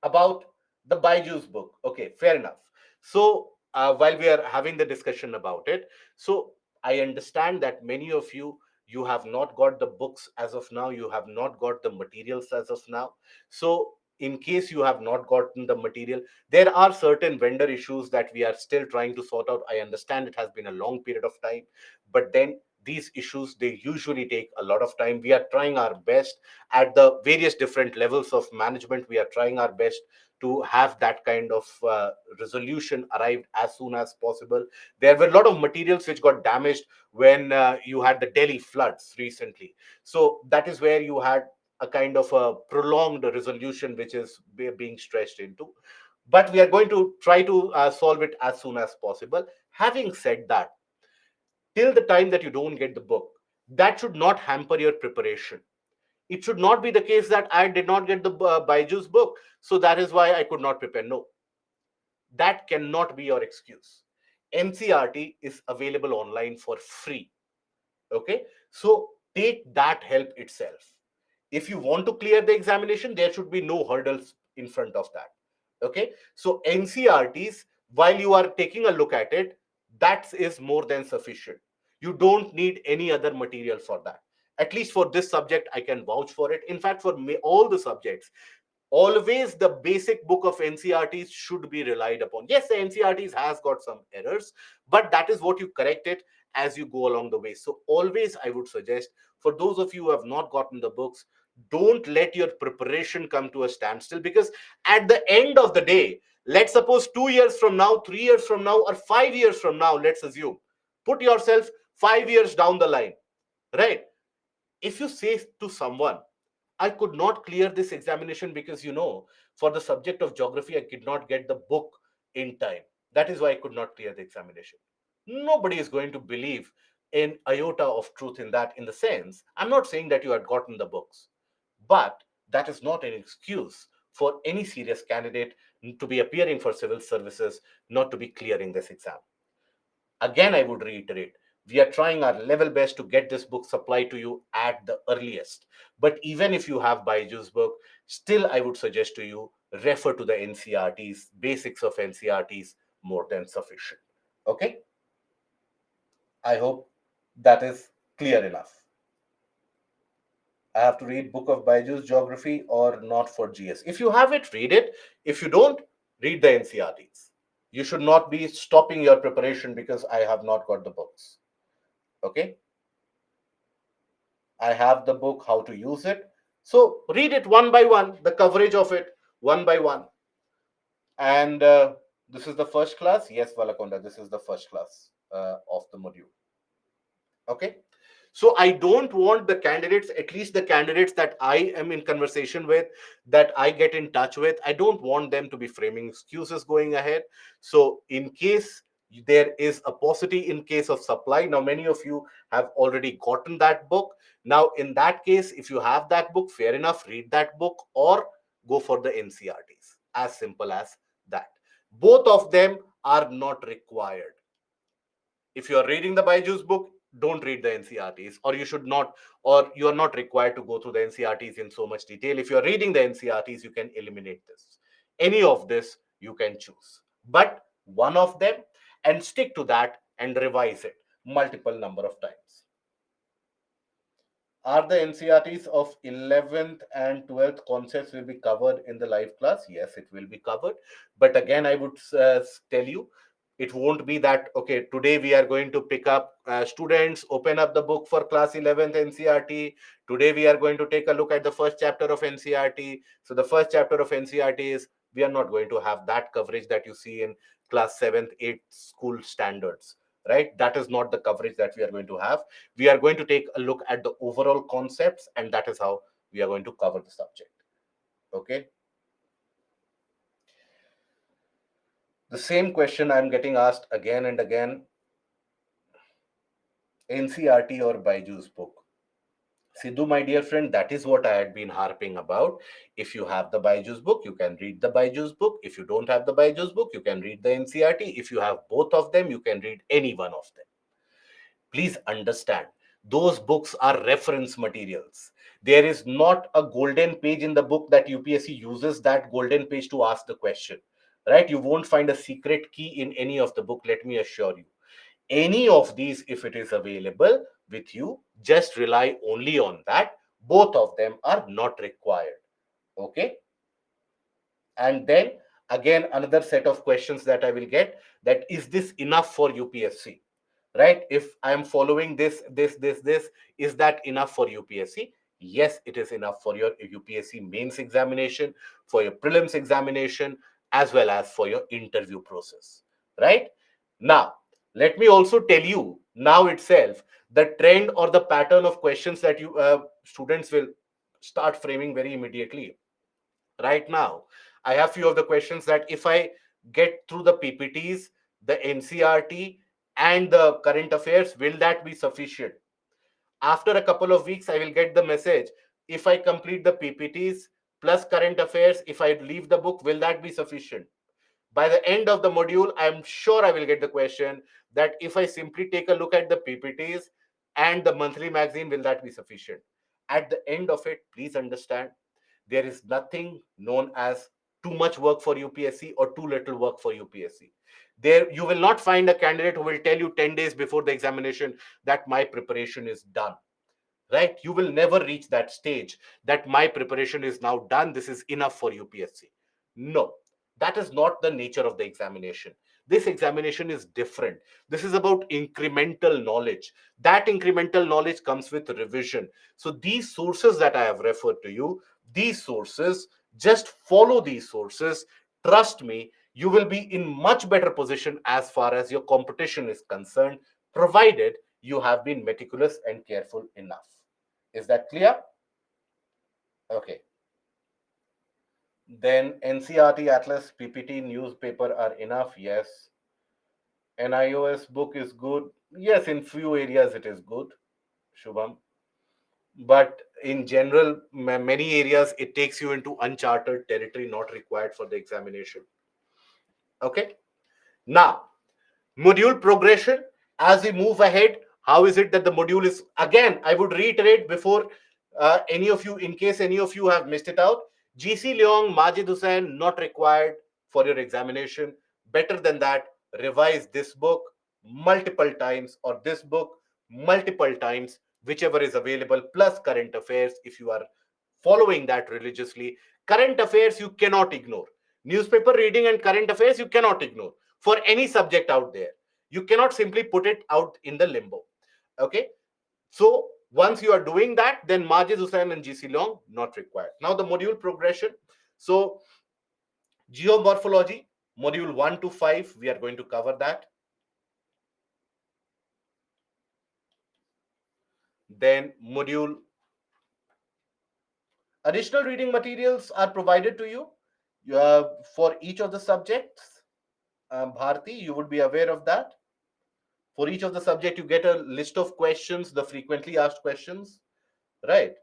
S1: about the Byju's book. Okay, fair enough. So, while we are having the discussion about it, so I understand that many of you have not got the books as of now, you have not got the materials as of now. So, in case you have not gotten the material, there are certain vendor issues that we are still trying to sort out. I understand it has been a long period of time, but then these issues, they usually take a lot of time. We are trying our best at the various different levels of management. We are trying our best to have that kind of resolution arrived as soon as possible. There were a lot of materials which got damaged when you had the Delhi floods recently. So that is where you had a kind of a prolonged resolution which is being stretched into. But we are going to try to solve it as soon as possible. Having said that, till the time that you don't get the book, that should not hamper your preparation. It should not be the case that I did not get the Byju's book, so that is why I could not prepare. No, that cannot be your excuse. NCRT is available online for free. Okay, so take that help itself. If you want to clear the examination, there should be no hurdles in front of that. Okay, so NCRTs, while you are taking a look at it, that is more than sufficient. You don't need any other material for that. At least for this subject, I can vouch for it. In fact, for me, all the subjects, always the basic book of NCRTs should be relied upon. Yes, the NCRTs has got some errors, but that is what you correct it as you go along the way. So always I would suggest, for those of you who have not gotten the books, don't let your preparation come to a standstill, because at the end of the day, let's suppose 2 years from now, 3 years from now, or 5 years from now, let's assume, put yourself 5 years down the line, right? If you say to someone, I could not clear this examination because, for the subject of geography, I could not get the book in time. That is why I could not clear the examination. Nobody is going to believe in iota of truth in that, in the sense, I'm not saying that you had gotten the books, but that is not an excuse for any serious candidate to be appearing for civil services, not to be clearing this exam. Again, I would reiterate, we are trying our level best to get this book supplied to you at the earliest. But even if you have Baiju's book, still I would suggest to you, refer to the NCRTs, basics of NCRTs, more than sufficient. Okay? I hope that is clear enough. I have to read book of Baiju's geography or not for GS? If you have it, read it. If you don't, read the NCRTs. You should not be stopping your preparation because I have not got the books. Okay? I have the book, how to use it. So read it one by one, the coverage of it one by one. And this is the first class. Yes, Valakonda, this is the first class of the module. Okay. So I don't want the candidates, at least the candidates that I am in conversation with, that I get in touch with, I don't want them to be framing excuses going ahead. So in case there is a paucity in case of supply, now many of you have already gotten that book. Now in that case, if you have that book, fair enough, read that book or go for the NCRTs. As simple as that. Both of them are not required. If you are reading the Byju's book, don't read the NCRTs, or you should not, or you are not required to go through the NCRTs in so much detail. If you are reading the NCRTs, you can eliminate this. Any of this you can choose, but one of them, and stick to that and revise it multiple number of times. Are the NCRTs of 11th and 12th concepts will be covered in the live class? Yes, it will be covered. But again, I would tell you, it won't be that, okay, today we are going to pick up students, open up the book for class 11th NCRT. Today we are going to take a look at the first chapter of NCRT. So the first chapter of NCRT is, we are not going to have that coverage that you see in class 7th, 8th school standards, right? That is not the coverage that we are going to have. We are going to take a look at the overall concepts, and that is how we are going to cover the subject. Okay. The same question I'm getting asked again and again: NCRT or Byju's book? Sidhu, my dear friend, that is what I had been harping about. If you have the Byju's book, you can read the Byju's book. If you don't have the Byju's book, you can read the NCRT. If you have both of them, you can read any one of them. Please understand, those books are reference materials. There is not a golden page in the book that UPSC uses that golden page to ask the question, right? You won't find a secret key in any of the book, let me assure you. Any of these, if it is available with you, just rely only on that. Both of them are not required. Okay. And then again, another set of questions that I will get, that is this enough for UPSC? right? If I am following this, is that enough for UPSC? Yes, it is enough for your UPSC mains examination, for your prelims examination, as well as for your interview process, right? Now, let me also tell you now itself the trend or the pattern of questions that you students will start framing very immediately. Right now, I have few of the questions that if I get through the PPTs, the NCRT, and the current affairs, will that be sufficient? After a couple of weeks, I will get the message, if I complete the PPTs plus current affairs, if I leave the book, will that be sufficient? By the end of the module, I'm sure I will get the question that if I simply take a look at the PPTs and the monthly magazine, will that be sufficient? At the end of it, please understand, there is nothing known as too much work for UPSC or too little work for UPSC. There, you will not find a candidate who will tell you 10 days before the examination that my preparation is done, right? You will never reach that stage that my preparation is now done, this is enough for UPSC. No, that is not the nature of the examination. This examination is different. This is about incremental knowledge. That incremental knowledge comes with revision. So these sources that I have referred to you, these sources, just follow these sources. Trust me, you will be in much better position as far as your competition is concerned, provided you have been meticulous and careful enough. Is that clear? Okay. Then NCRT Atlas PPT newspaper are enough. Yes. An iOS book is good. Yes, in few areas it is good, Shubham. But in general, many areas it takes you into uncharted territory, not required for the examination. Okay. Now, module progression, as we move ahead, how is it that the module is, again I would reiterate before any of you, in case any of you have missed it out, GC Leong, Majid Hussain, not required for your examination. Better than that, revise this book multiple times, or this book multiple times, whichever is available, plus current affairs if you are following that religiously. Current affairs you cannot ignore. Newspaper reading and current affairs you cannot ignore for any subject out there. You cannot simply put it out in the limbo. Okay. So once you are doing that, then Majid Hussain and GC Long not required. Now the module progression. So geomorphology, module 1 to 5, we are going to cover that. Then module, additional reading materials are provided to you for each of the subjects. Bharti, you would be aware of that. For each of the subject, you get a list of questions, the frequently asked questions, right?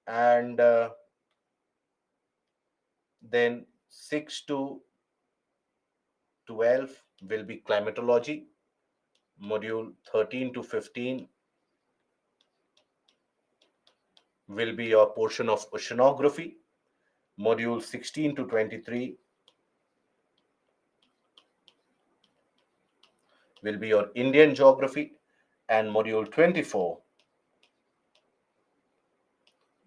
S1: And then 6 to 12 will be climatology. Module 13 to 15 will be your portion of oceanography. Module 16 to 23 will be your Indian geography. And module 24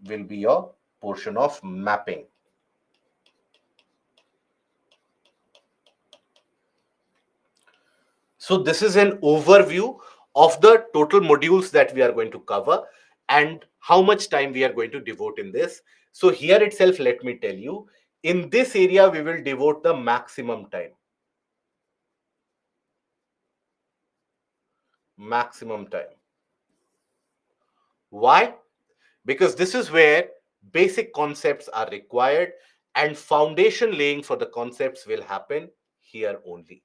S1: will be your portion of mapping. So this is an overview of the total modules that we are going to cover and how much time we are going to devote in this. So here itself, let me tell you, in this area, we will devote the maximum time. Maximum time. Why? Because this is where basic concepts are required and foundation laying for the concepts will happen here only.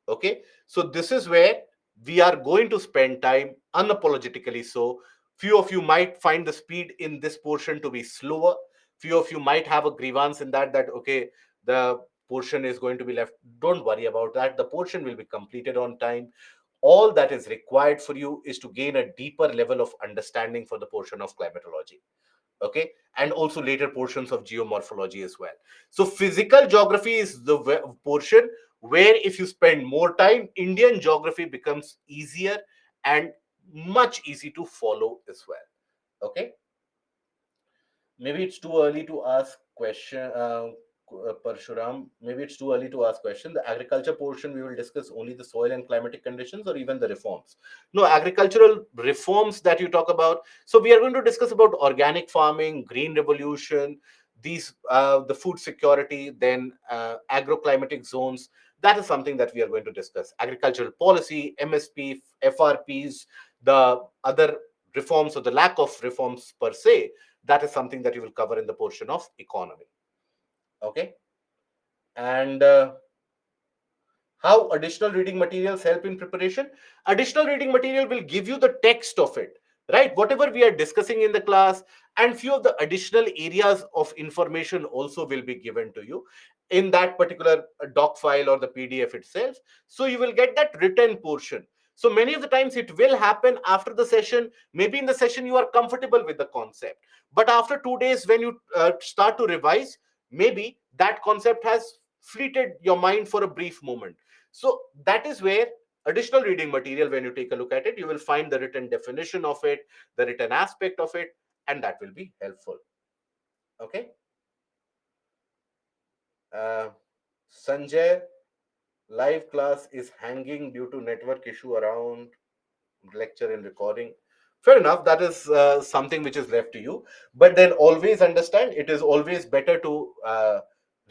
S1: Okay, so this is where we are going to spend time unapologetically. So few of you might find the speed in this portion to be slower. Few of you might have a grievance in that okay, the portion is going to be left. Don't worry about that, the portion will be completed on time. All that is required for you is to gain a deeper level of understanding for the portion of climatology. Okay, and also later portions of geomorphology as well. So physical geography is the portion where if you spend more time, Indian geography becomes easier and much easy to follow as well. Okay, maybe it's too early to ask question. Parshuram, maybe it's too early to ask question. The agriculture portion, we will discuss only the soil and climatic conditions or even the reforms. No, agricultural reforms that you talk about. So we are going to discuss about organic farming, green revolution, these the food security, then agroclimatic zones. That is something that we are going to discuss. Agricultural policy, MSP, FRPs, the other reforms or the lack of reforms per se. That is something that you will cover in the portion of economy. Okay. And how additional reading materials help in preparation? Additional reading material will give you the text of it, right? Whatever we are discussing in the class, and few of the additional areas of information also will be given to you in that particular doc file or the PDF itself. So you will get that written portion. So many of the times it will happen after the session. Maybe in the session you are comfortable with the concept, but after 2 days when you start to revise, maybe that concept has fleeted your mind for a brief moment. So that is where additional reading material, when you take a look at it, you will find the written definition of it, the written aspect of it, and that will be helpful. Okay. uh, Sanjay, live class is hanging due to network issue around lecture and recording. Fair enough, that is something which is left to you, but then always understand it is always better to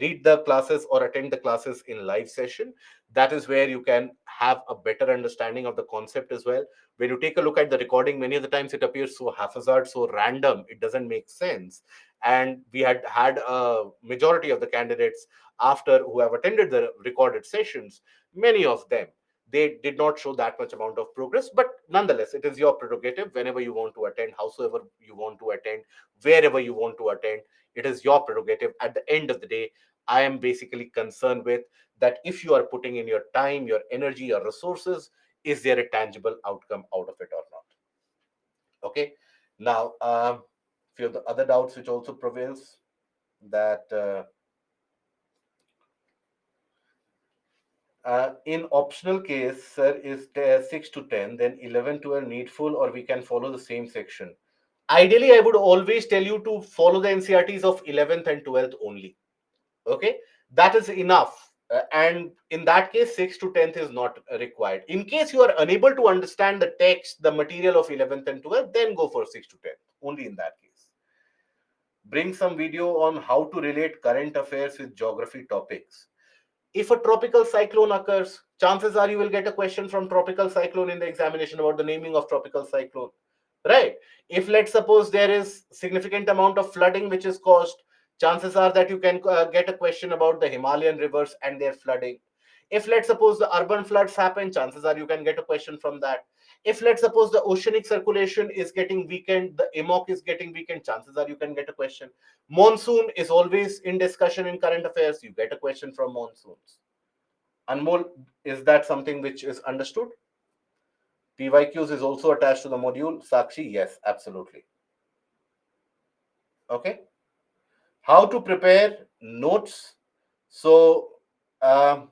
S1: read the classes or attend the classes in live session. That is where you can have a better understanding of the concept as well. When you take a look at the recording, many of the times it appears so haphazard, so random, it doesn't make sense. And we had a majority of the candidates after who have attended the recorded sessions, many of them, they did not show that much amount of progress. But nonetheless, it is your prerogative. Whenever you want to attend, howsoever you want to attend, wherever you want to attend, it is your prerogative. At the end of the day, I am basically concerned with that if you are putting in your time, your energy, your resources, is there a tangible outcome out of it or not? Okay. Now, few of the other doubts which also prevails, that in optional case, sir, is 6 to 10, then 11, 12 needful, or we can follow the same section? Ideally, I would always tell you to follow the NCRTs of 11th and 12th only. Okay, that is enough. And in that case, 6th to 10th is not required. In case you are unable to understand the text, the material of 11th and 12th, then go for 6th to 10th, only in that case. Bring some video on how to relate current affairs with geography topics. If a tropical cyclone occurs, chances are you will get a question from tropical cyclone in the examination about the naming of tropical cyclone, right? If let's suppose there is significant amount of flooding which is caused, chances are that you can get a question about the Himalayan rivers and their flooding. If let's suppose the urban floods happen, chances are you can get a question from that. If let's suppose the oceanic circulation is getting weakened, the EMOC is getting weakened, chances are you can get a question. Monsoon is always in discussion in current affairs, you get a question from monsoons. Anmol, is that something which is understood? PYQs is also attached to the module. Sakshi, yes, absolutely. Okay. How to prepare notes? So, um,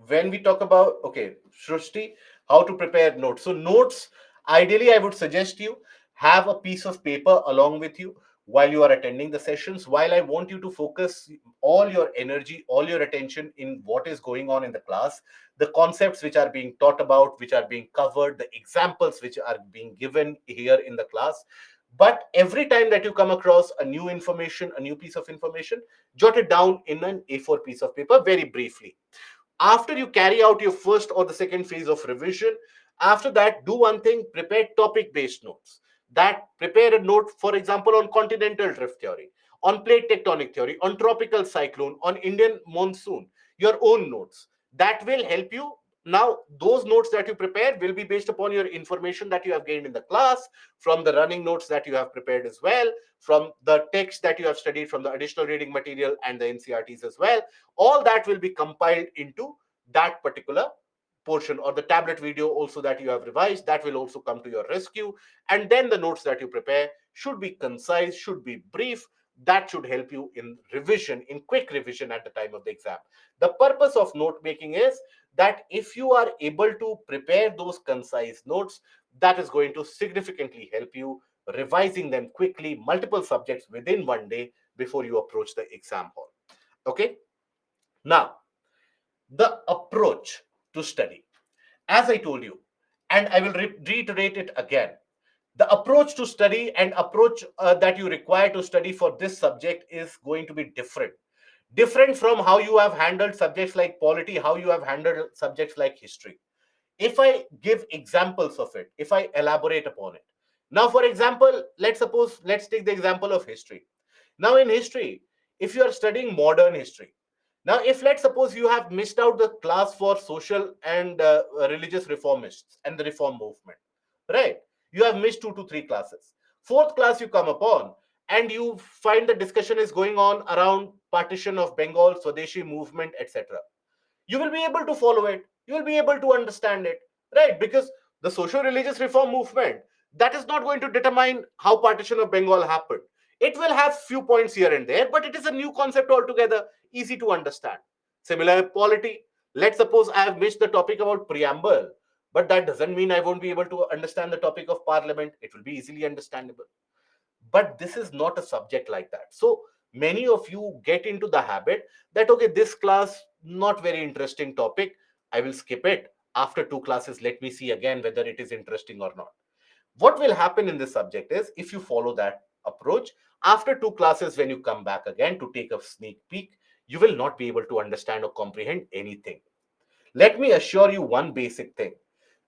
S1: when we talk about, okay, Shrushti, how to prepare notes. So notes, ideally I would suggest you have a piece of paper along with you while you are attending the sessions. While I want you to focus all your energy, all your attention in what is going on in the class, the concepts which are being taught about, which are being covered, the examples which are being given here in the class. But every time that you come across a new information, a new piece of information, jot it down in an A4 piece of paper very briefly. After you carry out your first or the second phase of revision, after that, do one thing: prepare topic based notes. That prepare a note, for example, on continental drift theory, on plate tectonic theory, on tropical cyclone, on Indian monsoon, your own notes. That will help you. Now those notes that you prepare will be based upon your information that you have gained in the class, from the running notes that you have prepared as well, from the text that you have studied, from the additional reading material and the NCRTs as well. All that will be compiled into that particular portion, or the tablet video also that you have revised, that will also come to your rescue. And then the notes that you prepare should be concise, should be brief. That should help you in revision, in quick revision at the time of the exam. The purpose of note making is that if you are able to prepare those concise notes, that is going to significantly help you revising them quickly, multiple subjects within one day. before you approach the exam hall. Okay. Now, the approach to study, as I told you, and I will reiterate it again. The approach to study and approach that you require to study for this subject is going to be different from how you have handled subjects like polity, how you have handled subjects like history. If I give examples of it, if I elaborate upon it. Now, for example, let's take the example of history. Now, in history, if you are studying modern history, now if let's suppose you have missed out the class for social and religious reformists and the reform movement, right? You have missed 2 to 3 classes. Fourth class you come upon, and you find the discussion is going on around partition of Bengal, Swadeshi movement, etc. You will be able to follow it, you will be able to understand it, right? Because the social religious reform movement, that is not going to determine how partition of Bengal happened. It will have few points here and there, but it is a new concept altogether, easy to understand. Similar polity, let's suppose I have missed the topic about preamble, but that doesn't mean I won't be able to understand the topic of parliament. It will be easily understandable. But this is not a subject like that. So many of you get into the habit that, okay, this class not very interesting topic, I will skip it. After 2 classes, let me see again whether it is interesting or not. What will happen in this subject is, if you follow that approach, after 2 classes, when you come back again to take a sneak peek, you will not be able to understand or comprehend anything. Let me assure you one basic thing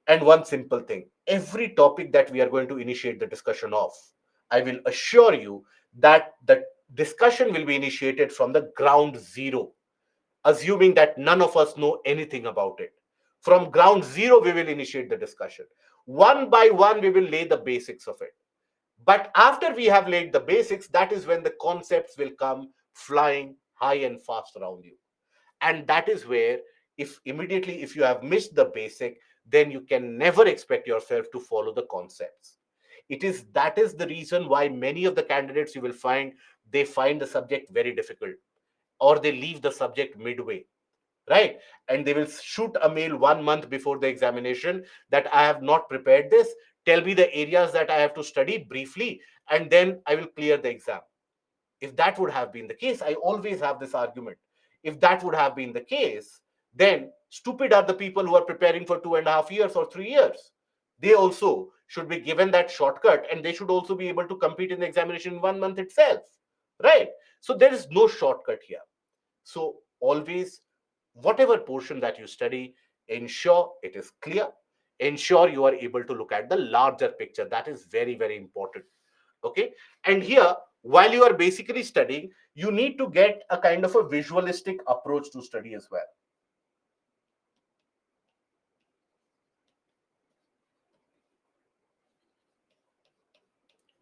S1: and one simple thing. Every topic that we are going to initiate the discussion of, I will assure you that the discussion will be initiated from the ground zero, assuming that none of us know anything about it. From ground zero, we will initiate the discussion. One by one, we will lay the basics of it. But after we have laid the basics, that is when the concepts will come flying high and fast around you. And that is where, if you have missed the basic, then you can never expect yourself to follow the concepts. That is the reason why many of the candidates, you will find, they find the subject very difficult, or they leave the subject midway, right? And they will shoot a mail 1 month before the examination that I have not prepared this, tell me the areas that I have to study briefly, and then I will clear the exam. If that would have been the case, I always have this argument. If that would have been the case, then stupid are the people who are preparing for 2.5 years or 3 years. They also should be given that shortcut, and they should also be able to compete in the examination in 1 month itself, right? So there is no shortcut here. So always, whatever portion that you study, ensure it is clear, ensure you are able to look at the larger picture. That is very, very important. Okay. And here, while you are basically studying, you need to get a kind of a visualistic approach to study as well.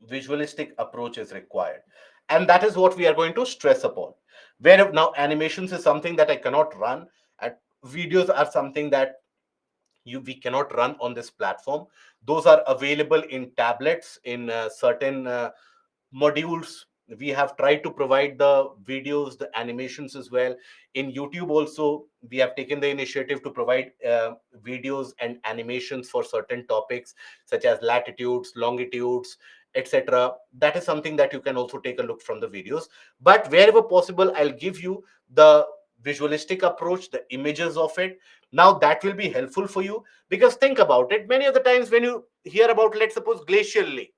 S1: Visualistic approach is required, and that is what we are going to stress upon. Where now animations is something that I cannot run, and videos are something that we cannot run on this platform. Those are available in tablets, in certain modules. We have tried to provide the videos, the animations as well. In YouTube also, we have taken the initiative to provide videos and animations for certain topics, such as latitudes, longitudes, etc. That is something that you can also take a look from the videos. But wherever possible, I'll give you the visualistic approach, the images of it. Now that will be helpful for you, because think about it, many of the times when you hear about, let's suppose, glacial lake,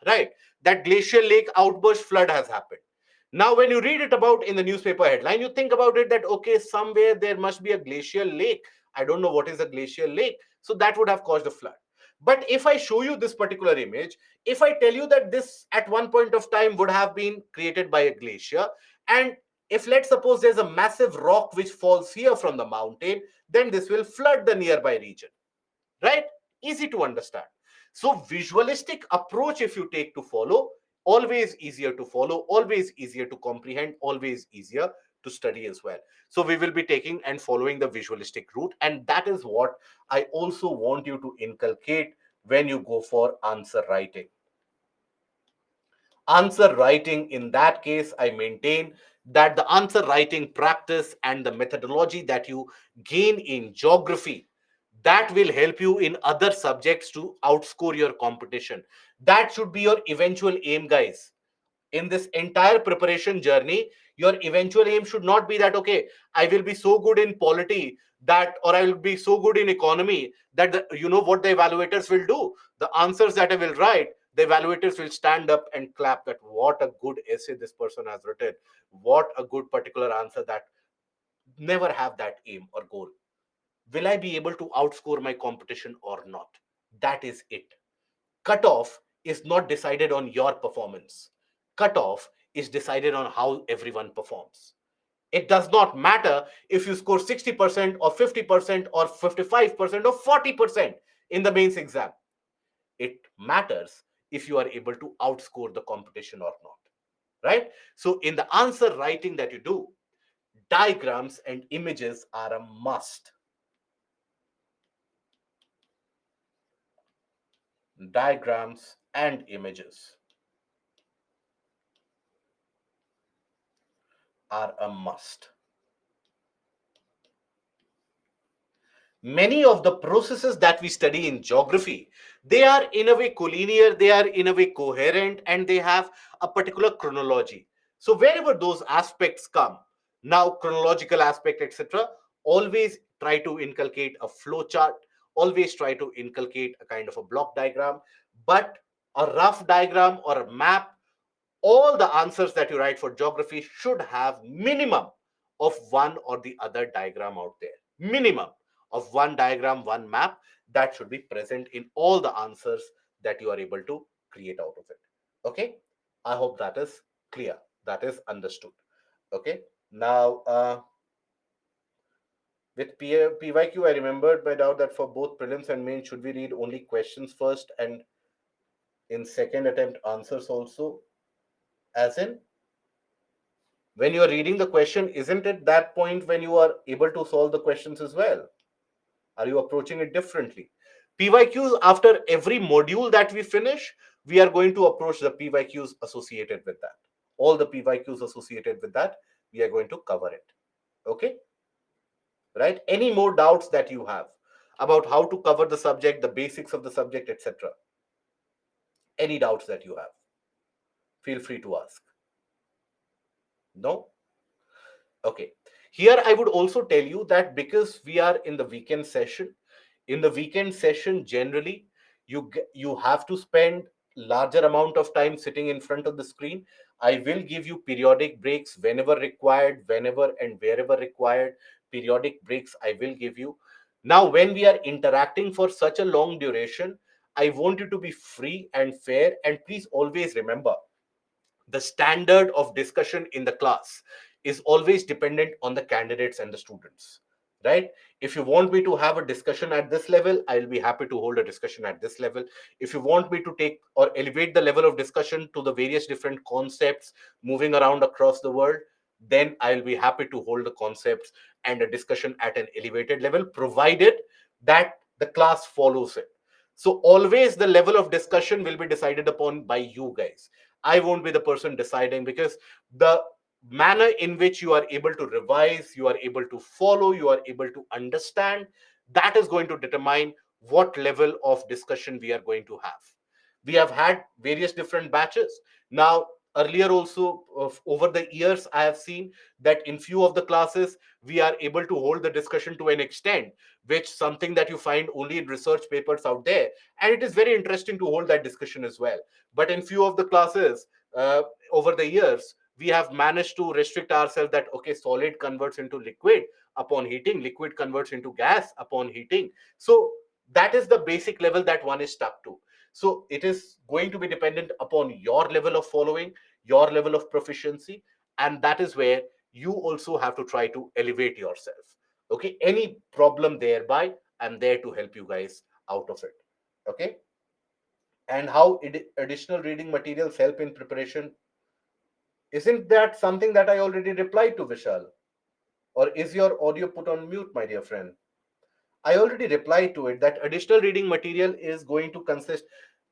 S1: right? That glacial lake outburst flood has happened. Now when you read it about in the newspaper headline, you think about it that, okay, somewhere there must be a glacial lake. I don't know what is a glacial lake, so that would have caused a flood. But if I show you this particular image, if I tell you that this at one point of time would have been created by a glacier, and if let's suppose there's a massive rock which falls here from the mountain, then this will flood the nearby region, right? Easy to understand. So visualistic approach, if you take to follow, always easier to follow, always easier to comprehend, always easier to study as well. So we will be taking and following the visualistic route, and that is what I also want you to inculcate when you go for answer writing. Answer writing, in that case, I maintain that the answer writing practice and the methodology that you gain in geography, that will help you in other subjects to outscore your competition. That should be your eventual aim, guys. in this entire preparation journey, your eventual aim should not be that, okay, I will be so good in polity that, or I will be so good in economy that you know what the evaluators will do? The answers that I will write, the evaluators will stand up and clap that what a good essay this person has written, what a good particular answer. That never have that aim or goal. Will I be able to outscore my competition or not? That is it. Cutoff is not decided on your performance. Cutoff is decided on how everyone performs. It does not matter if you score 60% or 50% or 55% or 40% in the mains exam. It matters if you are able to outscore the competition or not. Right? So, in the answer writing that you do, diagrams and images are a must. Diagrams and images are a must. Many of the processes that we study in geography, they are in a way collinear, they are in a way coherent, and they have a particular chronology. So wherever those aspects come, now chronological aspect, etc., always try to inculcate a flow chart, always try to inculcate a kind of a block diagram, but a rough diagram or a map, all the answers that you write for geography should have minimum of one or the other diagram out there. Minimum of one diagram, one map that should be present in all the answers that you are able to create out of it. Okay, I hope that is clear, that is understood. Okay, now with PYQ, I remembered by doubt that for both prelims and main, should we read only questions first and in second attempt answers also? As in, when you are reading the question, isn't it that point when you are able to solve the questions as well? Are you approaching it differently? PYQs, after every module that we finish, we are going to approach the PYQs associated with that. All the PYQs associated with that, we are going to cover it. Okay? Right? Any more doubts that you have about how to cover the subject, the basics of the subject, etc.? Any doubts that you have, feel free to ask. No? Okay. Here, I would also tell you that because we are in the weekend session, generally, you have to spend larger amount of time sitting in front of the screen. I will give you periodic breaks whenever required, whenever and wherever required. Periodic breaks I will give you. Now, when we are interacting for such a long duration, I want you to be free and fair, and please always remember the standard of discussion in the class is always dependent on the candidates and the students, right? If you want me to have a discussion at this level, I'll be happy to hold a discussion at this level. If you want me to take or elevate the level of discussion to the various different concepts moving around across the world, then I'll be happy to hold the concepts and a discussion at an elevated level, provided that the class follows it. So always the level of discussion will be decided upon by you guys. I won't be the person deciding, because the manner in which you are able to revise, you are able to follow, you are able to understand, that is going to determine what level of discussion we are going to have. We have had various different batches. Now, earlier also, over the years, I have seen that in few of the classes, we are able to hold the discussion to an extent, which something that you find only in research papers out there. And it is very interesting to hold that discussion as well. But in few of the classes, uh, over the years, we have managed to restrict ourselves that, okay, solid converts into liquid upon heating, liquid converts into gas upon heating. So that is the basic level that one is stuck to. So it is going to be dependent upon your level of following, your level of proficiency, and that is where you also have to try to elevate yourself. Okay, any problem thereby, I'm there to help you guys out of it. Okay, and how additional reading materials help in preparation, isn't that something that I already replied to, Vishal? Or is your audio put on mute, my dear friend? I already replied to it that additional reading material is going to consist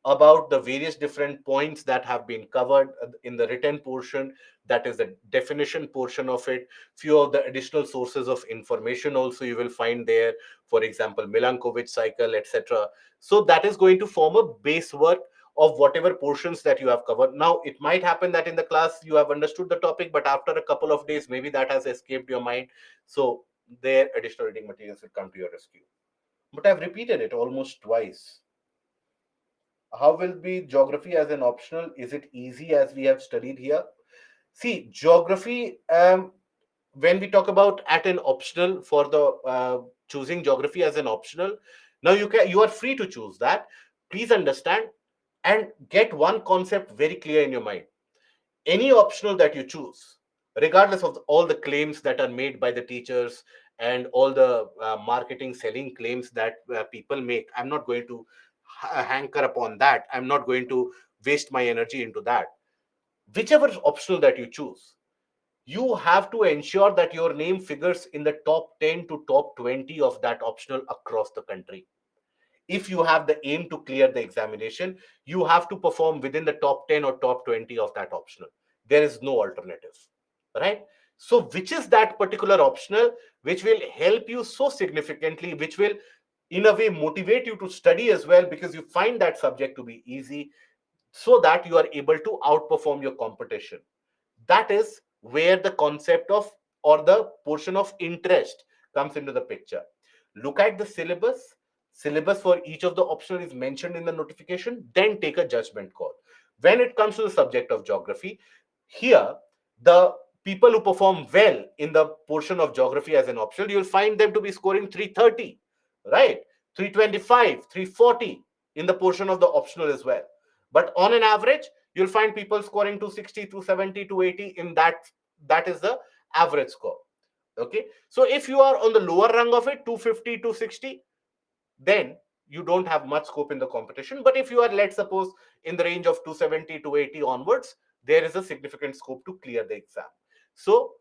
S1: about the various different points that have been covered in the written portion, that is the definition portion of it. Few of the additional sources of information also you will find there, for example, Milankovitch cycle, etc. So that is going to form a base work of whatever portions that you have covered. Now, it might happen that in the class you have understood the topic, but after a couple of days, maybe that has escaped your mind. So, their additional reading materials will come to your rescue. But I've repeated it almost twice. How will be geography as an optional? Is it easy as we have studied here? See, geography, when we talk about at an optional for the choosing geography as an optional, now you are free to choose that. Please understand and get one concept very clear in your mind. Any optional that you choose, regardless of all the claims that are made by the teachers and all the marketing selling claims that people make, I'm not going to hanker upon that. I'm not going to waste my energy into that. Whichever optional that you choose, you have to ensure that your name figures in the top 10 to top 20 of that optional across the country. If you have the aim to clear the examination, you have to perform within the top 10 or top 20 of that optional. There is no alternative, right? So which is that particular optional which will help you so significantly, which will in a way motivate you to study as well, because you find that subject to be easy, so that you are able to outperform your competition. That is where the concept of or the portion of interest comes into the picture. Look at the syllabus for each of the optional is mentioned in the notification, then take a judgment call. When it comes to the subject of geography, here the people who perform well in the portion of geography as an optional, you'll find them to be scoring 330, right? 325, 340 in the portion of the optional as well. But on an average, you'll find people scoring 260, 270, 280 in that is the average score. Okay, so if you are on the lower rung of it, 250, 260, then you don't have much scope in the competition. But if you are, let's suppose, in the range of 270 to 80 onwards, there is a significant scope to clear the exam. So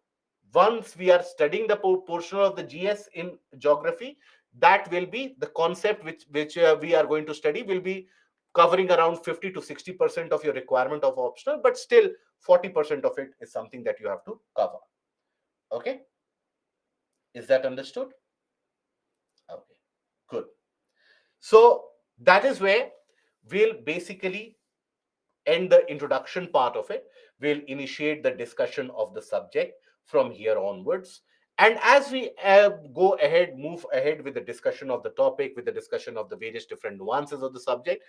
S1: once we are studying the portion of the GS in geography, that will be the concept which we are going to study will be covering around 50 to 60% of your requirement of optional, but still 40% of it is something that you have to cover. Okay, is that understood? Okay, good. So that is where we'll basically end the introduction part of it. We'll initiate the discussion of the subject from here onwards. And as we go ahead, move ahead with the discussion of the topic, with the discussion of the various different nuances of the subject,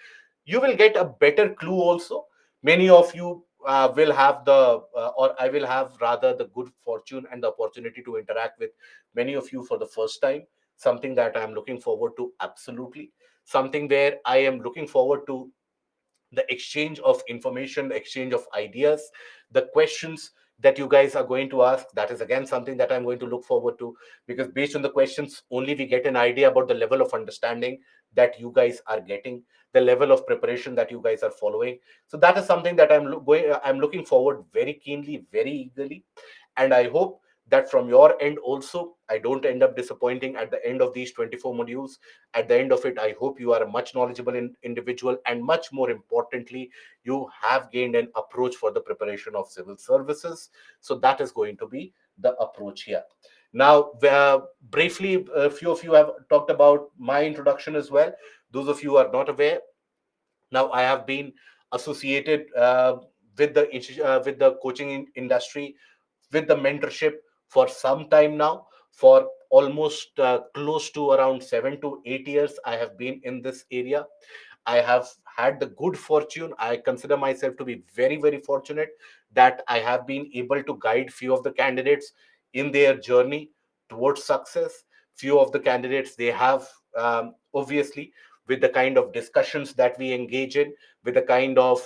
S1: you will get a better clue also. Many of you will have or I will have rather the good fortune and the opportunity to interact with many of you for the first time. Something that I am looking forward to, absolutely. Something where I am looking forward to the exchange of information, the exchange of ideas, the questions that you guys are going to ask. That is again something that I'm going to look forward to, because based on the questions, only we get an idea about the level of understanding that you guys are getting, the level of preparation that you guys are following. So that is something that I'm looking forward very keenly, very eagerly. And I hope that from your end also, I don't end up disappointing at the end of these 24 modules. At the end of it, I hope you are a much knowledgeable individual, and much more importantly, you have gained an approach for the preparation of civil services. So that is going to be the approach here. Now, briefly, a few of you have talked about my introduction as well. Those of you who are not aware, now I have been associated with the coaching industry, with the mentorship for some time now. For almost close to around 7 to 8 years, I have been in this area. I have had the good fortune. I consider myself to be very, very fortunate that I have been able to guide few of the candidates in their journey towards success. Few of the candidates, they have obviously, with the kind of discussions that we engage in, with the kind of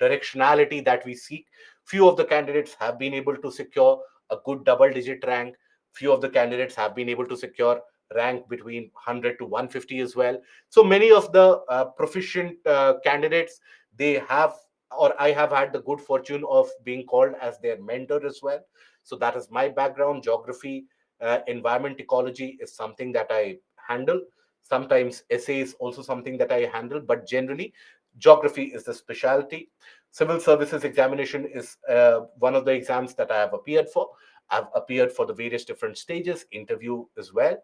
S1: directionality that we seek, few of the candidates have been able to secure a good double digit rank. Few of the candidates have been able to secure rank between 100 to 150 as well. So many of the proficient candidates, they have, or I have had the good fortune of being called as their mentor as well. So that is my background. Geography, environment ecology is something that I handle. Sometimes essay is also something that I handle, but generally geography is the specialty. Civil services examination is one of the exams that I have appeared for. I've appeared for the various different stages, interview as well.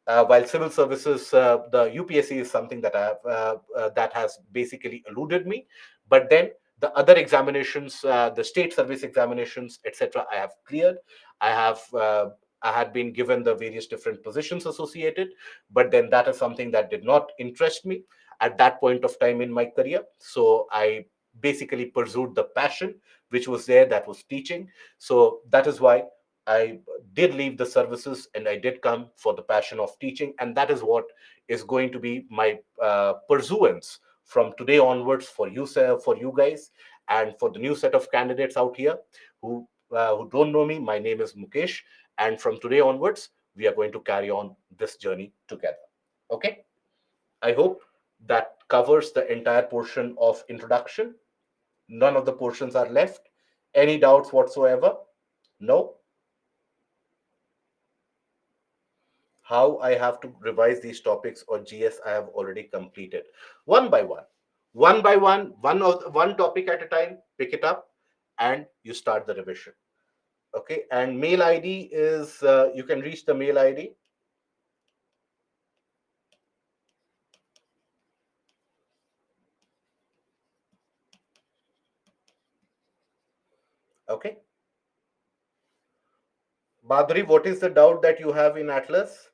S1: while civil services, the UPSC is something that I have that has basically eluded me. But then the other examinations, the state service examinations, etc., I have cleared. I have. I had been given the various different positions associated, but then that is something that did not interest me at that point of time in my career. So I basically pursued the passion which was there, that was teaching. So that is why I did leave the services and I did come for the passion of teaching. And that is what is going to be my pursuance from today onwards for you, sir, for you guys, and for the new set of candidates out here who don't know me. My name is Mukesh, and from today onwards, we are going to carry on this journey together. Okay. I hope that covers the entire portion of introduction. None of the portions are left. Any doubts whatsoever? No. How I have to revise these topics or GS I have already completed. One by one. One by one topic at a time, pick it up and you start the revision. Okay. And mail ID is you can reach the mail ID. Okay. Badri, what is the doubt that you have in Atlas?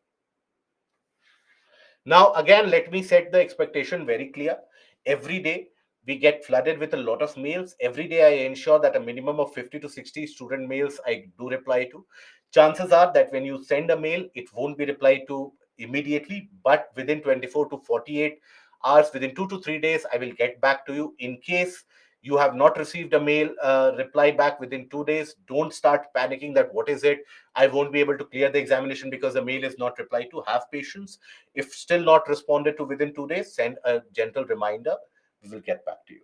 S1: Now, again, let me set the expectation very clear. Every day, we get flooded with a lot of mails. Every day, I ensure that a minimum of 50 to 60 student mails I do reply to. Chances are that when you send a mail, it won't be replied to immediately, but within 24 to 48 hours, within 2 to 3 days, I will get back to you. In case you have not received a mail reply back within 2 days, don't start panicking that what is it? I won't be able to clear the examination because the mail is not replied to. Have patience. If still not responded to within 2 days, send a gentle reminder. We will get back to you.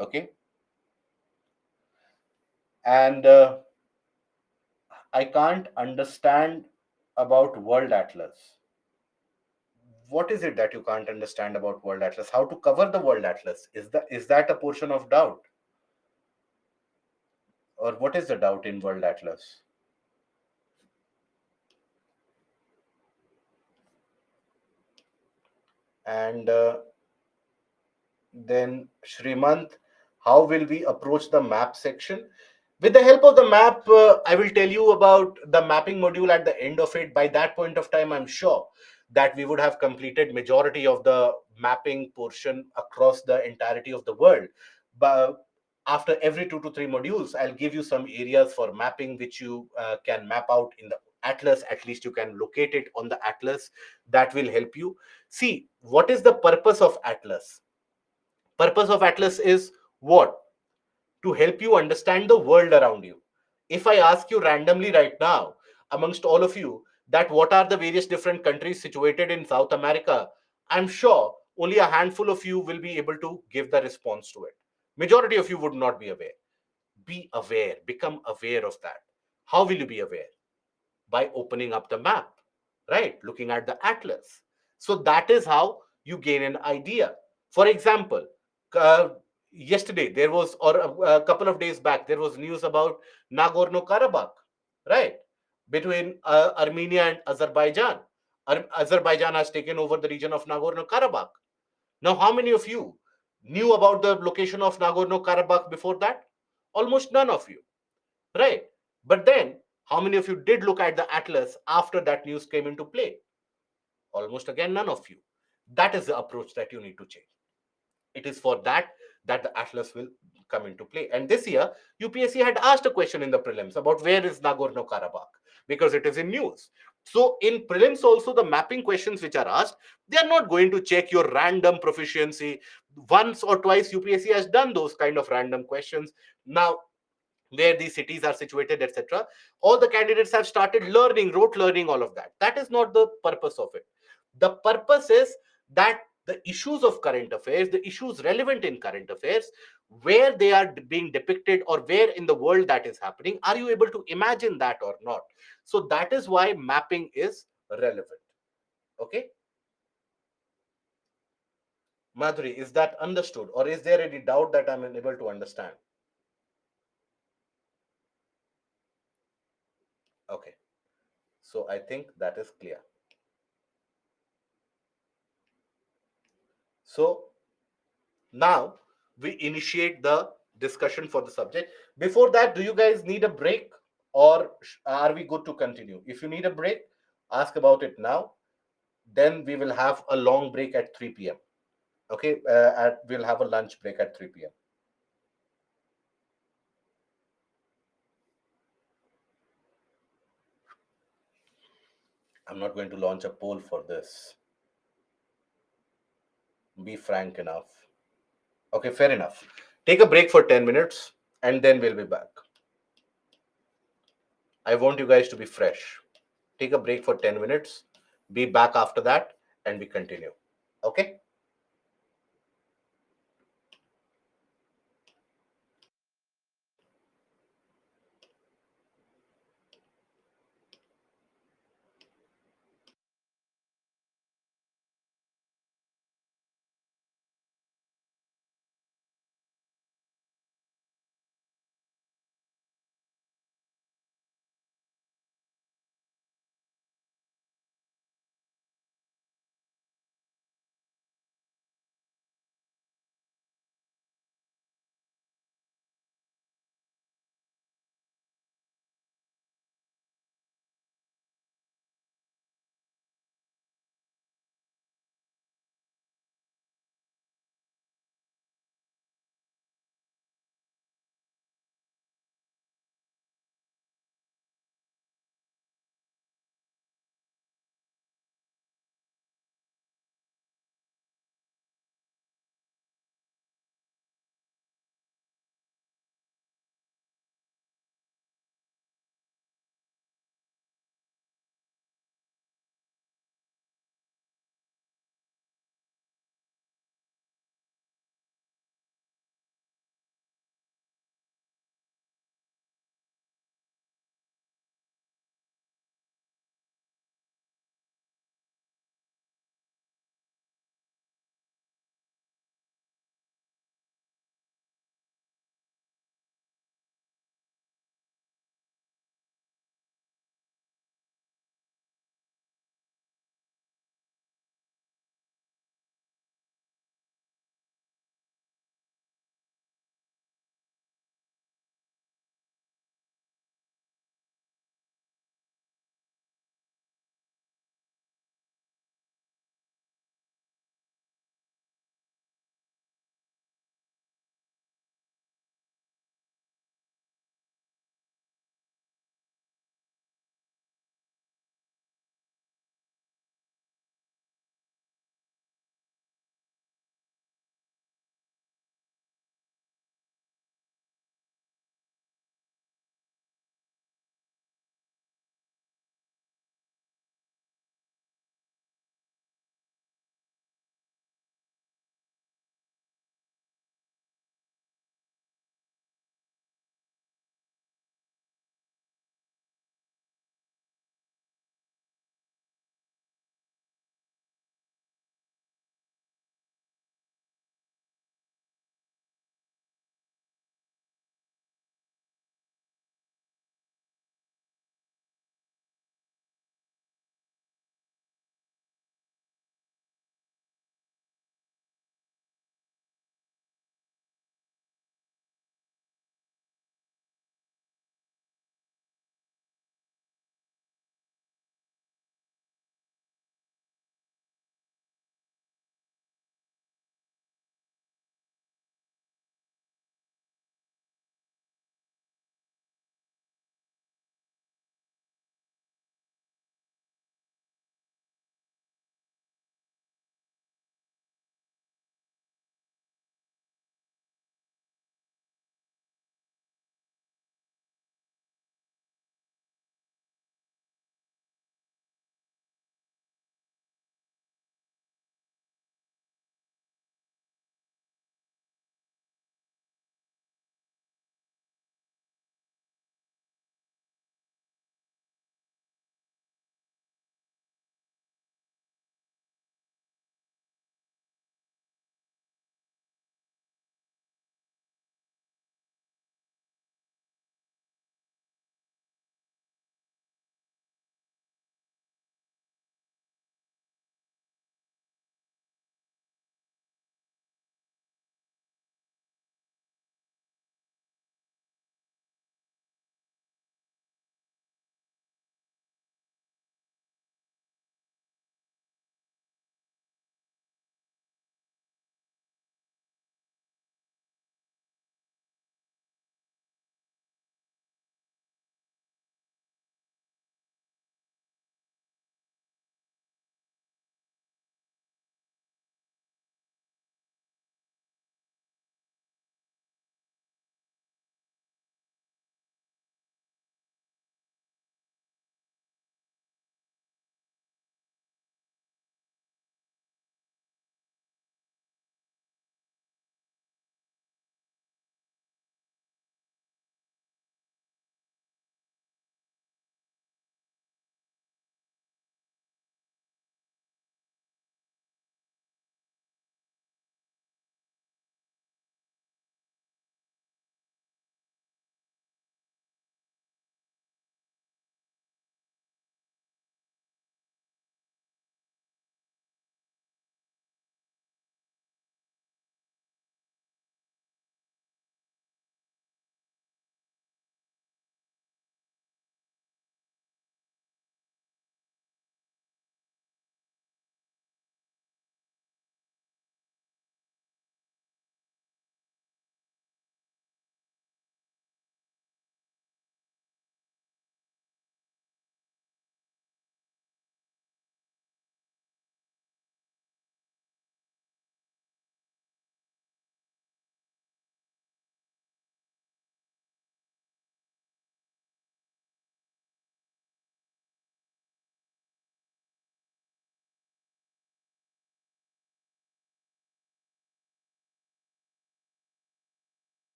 S1: Okay. And I can't understand about World Atlas. What is it that you can't understand about World Atlas? How to cover the World Atlas? Is that a portion of doubt? Or what is the doubt in World Atlas? And then, Shrimant, how will we approach the map section? With the help of the map, I will tell you about the mapping module at the end of it. By that point of time, I'm sure that we would have completed majority of the mapping portion across the entirety of the world. But after every 2 to 3 modules, I'll give you some areas for mapping which you can map out in the atlas. At least you can locate it on the atlas. That will help you. See, what is the purpose of atlas? Purpose of atlas is what? To help you understand the world around you. If I ask you randomly right now, amongst all of you, that what are the various different countries situated in South America, I'm sure only a handful of you will be able to give the response to it. Majority of you would not be aware. Be aware, become aware of that. How will you be aware? By opening up the map, right? Looking at the atlas. So that is how you gain an idea. For example, uh, yesterday there was, or a couple of days back, there was news about Nagorno Karabakh, right? Between Armenia and Azerbaijan. Azerbaijan has taken over the region of Nagorno Karabakh. Now, how many of you knew about the location of Nagorno Karabakh before that? Almost none of you, right? But then, how many of you did look at the atlas after that news came into play? Almost again, none of you. That is the approach that you need to change. It is for that that the atlas will come into play. And this year, UPSC had asked a question in the prelims about where is Nagorno Karabakh, because it is in news. So in prelims also, the mapping questions which are asked, they are not going to check your random proficiency. Once or twice UPSC has done those kind of random questions. Now, where these cities are situated, etc., all the candidates have started learning, rote learning, all of that. That is not the purpose of it. The purpose is that the issues of current affairs, the issues relevant in current affairs, where they are being depicted or where in the world that is happening, are you able to imagine that or not? So that is why mapping is relevant. Okay. Madhuri, is that understood, or is there any doubt that I'm unable to understand? Okay, so I think that is clear. So now we initiate the discussion for the subject. Before that, do you guys need a break, or are we good to continue? If you need a break, ask about it now. Then we will have a long break at 3 p.m. Okay, we'll have a lunch break at 3 p.m. I'm not going to launch a poll for this. Be frank enough. Okay, fair enough. Take a break for 10 minutes and then we'll be back. I want you guys to be fresh. Take a break for 10 minutes, be back after that, and we continue. Okay?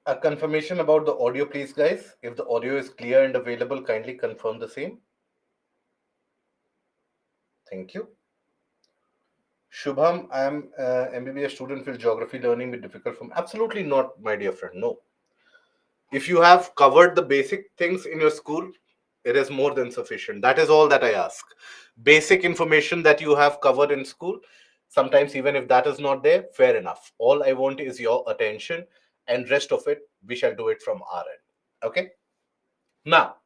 S1: A confirmation about the audio, please, guys. If the audio is clear and available, kindly confirm the same. Thank you. Shubham, I am MBBS student. Will geography learning be difficult from? Absolutely not, my dear friend. No. If you have covered the basic things in your school, it is more than sufficient. That is all that I ask. Basic information that you have covered in school, sometimes even if that is not there, fair enough. All I want is your attention, and rest of it, we shall do it from our end. Okay? Now,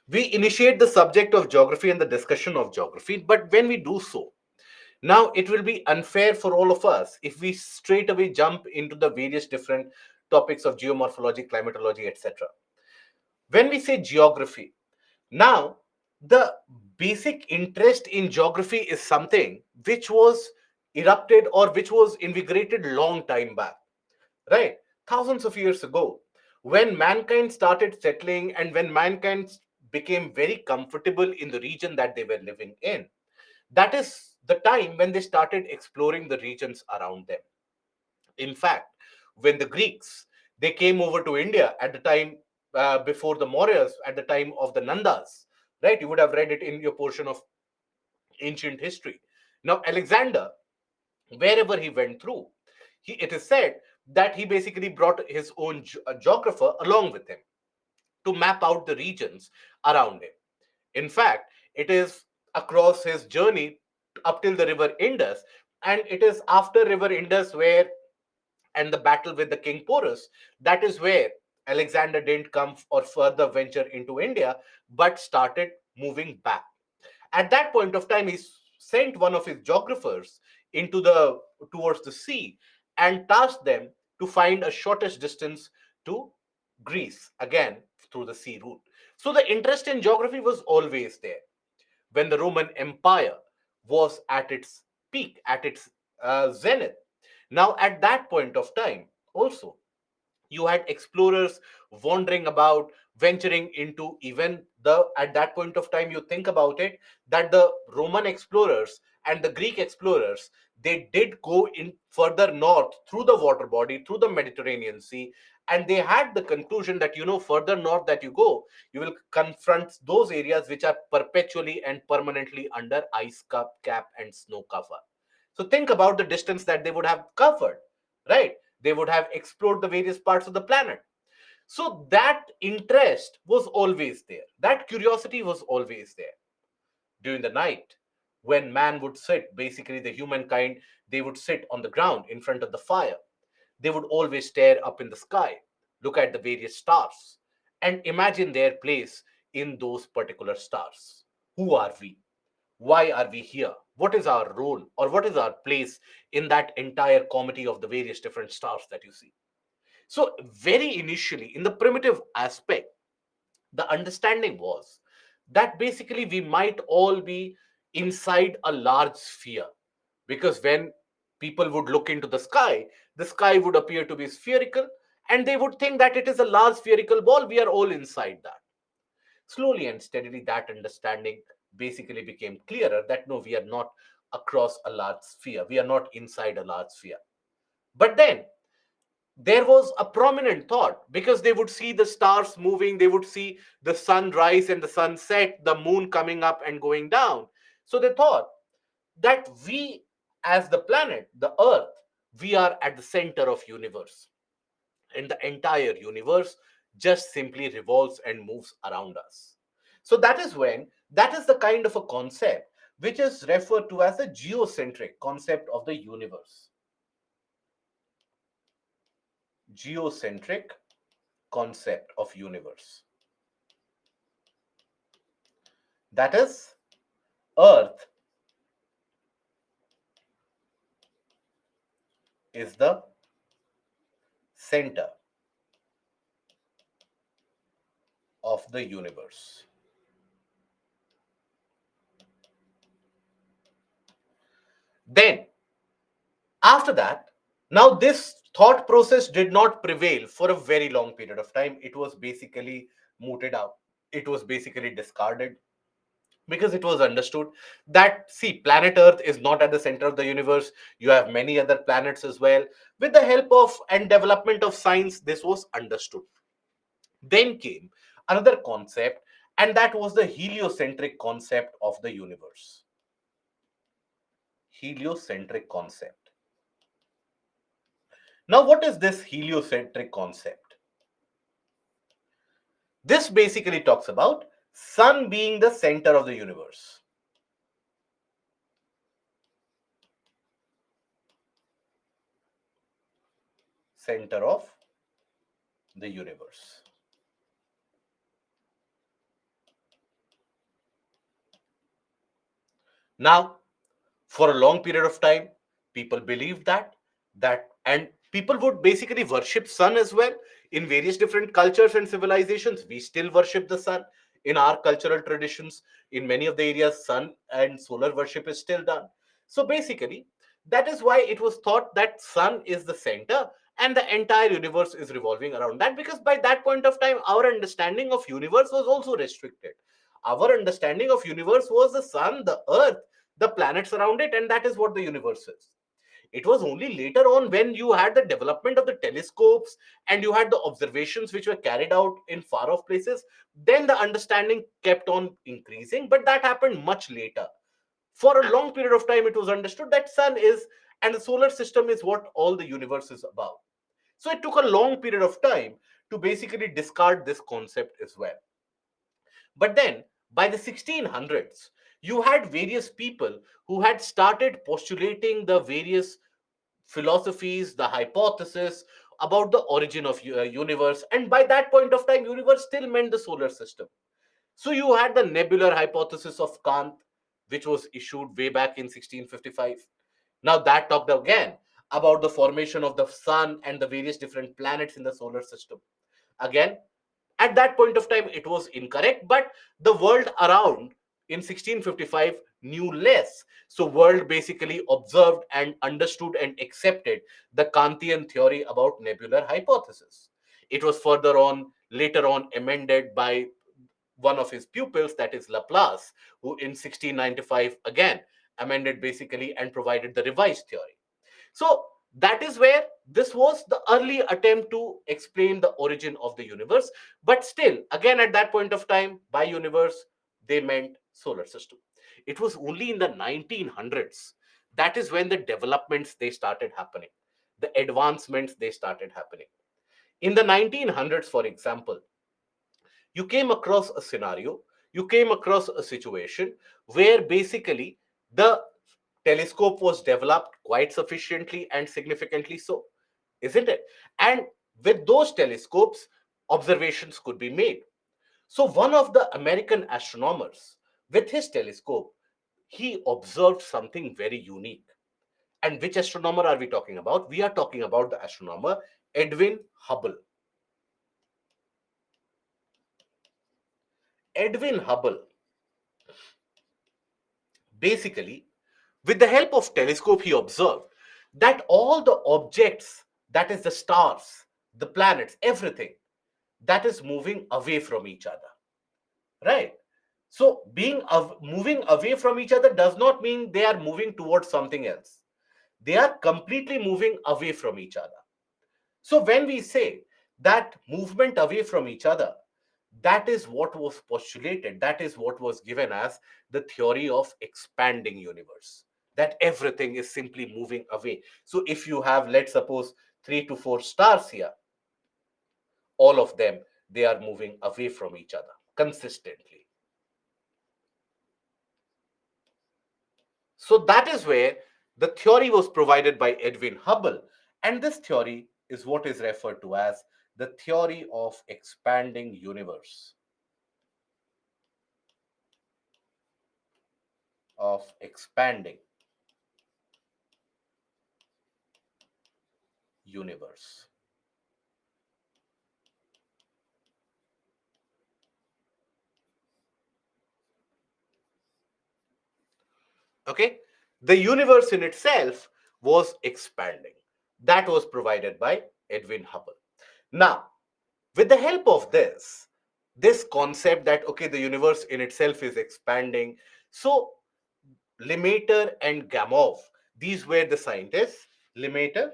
S1: we initiate the subject of geography and the discussion of geography, but when we do so, now it will be unfair for all of us if we straight away jump into the various different topics of geomorphology, climatology, etc. When we say geography, now the basic interest in geography is something which was erupted or which was invigorated long time back, right? Thousands of years ago, when mankind started settling and when mankind became very comfortable in the region that they were living in, that is the time when they started exploring the regions around them. In fact, when the Greeks, they came over to India at the time, before the Mauryas, at the time of the Nandas, right? You would have read it in your portion of ancient history. Now, Alexander, wherever he went through, it is said that he basically brought his own geographer along with him to map out the regions around him. In fact, it is across his journey up till the river Indus, and it is after river Indus where, and the battle with the king Porus, that is where Alexander didn't come or further venture into India, but started moving back. At that point of time, he sent one of his geographers into the towards the sea and tasked them to find a shortest distance to Greece, again through the sea route. So the interest in geography was always there. When the Roman Empire was at its peak, at its zenith. Now, at that point of time, also, you had explorers wandering about, venturing into even the, at that point of time, you think about it, that the Roman explorers and the Greek explorers, they did go in further north through the water body, through the Mediterranean Sea, and they had the conclusion that, further north that you go, you will confront those areas which are perpetually and permanently under ice cap and snow cover. So think about the distance that they would have covered, right? They would have explored the various parts of the planet. So that interest was always there. That curiosity was always there. During the night, when man would sit, basically the humankind, they would sit on the ground in front of the fire. They would always stare up in the sky, look at the various stars, and imagine their place in those particular stars. Who are we? Why are we here? What is our role or what is our place in that entire comedy of the various different stars that you see? So, very initially, in the primitive aspect, the understanding was that basically we might all be inside a large sphere, because when people would look into the sky would appear to be spherical, and they would think that it is a large spherical ball. We are all inside that. Slowly and steadily, that understanding basically became clearer that no, we are not across a large sphere, we are not inside a large sphere. But then there was a prominent thought, because they would see the stars moving, they would see the sun rise and the sun set, the moon coming up and going down. So they thought that we, as the planet, the earth, we are at the center of universe, and the entire universe just simply revolves and moves around us. So that is the kind of a concept which is referred to as the geocentric concept of the universe. Geocentric concept of universe. That is, earth is the center of the universe. Then, after that, now this thought process did not prevail for a very long period of time. It was basically mooted out, it was basically discarded. because it was understood that, see, planet Earth is not at the center of the universe. You have many other planets as well. With the help of and development of science, this was understood. Then came another concept, and that was the heliocentric concept of the universe. Heliocentric concept. Now, what is this heliocentric concept? This basically talks about sun being the center of the universe. Center of the universe. Now, for a long period of time, people believed that and people would basically worship sun as well. In various different cultures and civilizations, we still worship the sun. In our cultural traditions, in many of the areas, sun and solar worship is still done. So basically, that is why it was thought that sun is the center and the entire universe is revolving around that, because by that point of time our understanding of universe was also restricted. Our understanding of universe was the sun, the earth, the planets around it, and that is what the universe is. It was only later on, when you had the development of the telescopes and you had the observations which were carried out in far off places, then the understanding kept on increasing, but that happened much later. For a long period of time, it was understood that sun is and the solar system is what all the universe is about. So it took a long period of time to basically discard this concept as well. But then, by the 1600s, you had various people who had started postulating the various philosophies, the hypothesis about the origin of universe. And by that point of time, universe still meant the solar system. So you had the nebular hypothesis of Kant, which was issued way back in 1655. Now that talked again about the formation of the sun and the various different planets in the solar system. Again, at that point of time, it was incorrect, but the world around in 1655 knew less. So world basically observed and understood and accepted the Kantian theory about nebular hypothesis. It was further on, later on, amended by one of his pupils, that is Laplace, who in 1695 again amended basically and provided the revised theory. So that is where this was the early attempt to explain the origin of the universe. But still, again, at that point of time, by universe, they meant solar system. It was only in the 1900s, that is when the developments they started happening, the advancements they started happening. In the 1900s, for example, you came across a scenario, you came across a situation where basically the telescope was developed quite sufficiently and significantly so, isn't it? And with those telescopes, observations could be made. So, one of the American astronomers, with his telescope, he observed something very unique. And which astronomer are we talking about? We are talking about the astronomer Edwin Hubble. Edwin Hubble, basically, with the help of telescope, he observed that all the objects, that is the stars, the planets, everything, that is moving away from each other, right? So moving away from each other does not mean they are moving towards something else. They are completely moving away from each other. So when we say that movement away from each other, that is what was postulated, that is what was given as the theory of expanding universe, that everything is simply moving away. So if you have, let's suppose, 3 to 4 stars here, all of them, they are moving away from each other consistently. So that is where the theory was provided by Edwin Hubble, and this theory is what is referred to as the theory of expanding universe. Of expanding universe. Okay, the universe in itself was expanding. That was provided by Edwin Hubble. Now, with the help of this, this concept that, okay, the universe in itself is expanding. So Lemaitre and Gamow, these were the scientists, Lemaitre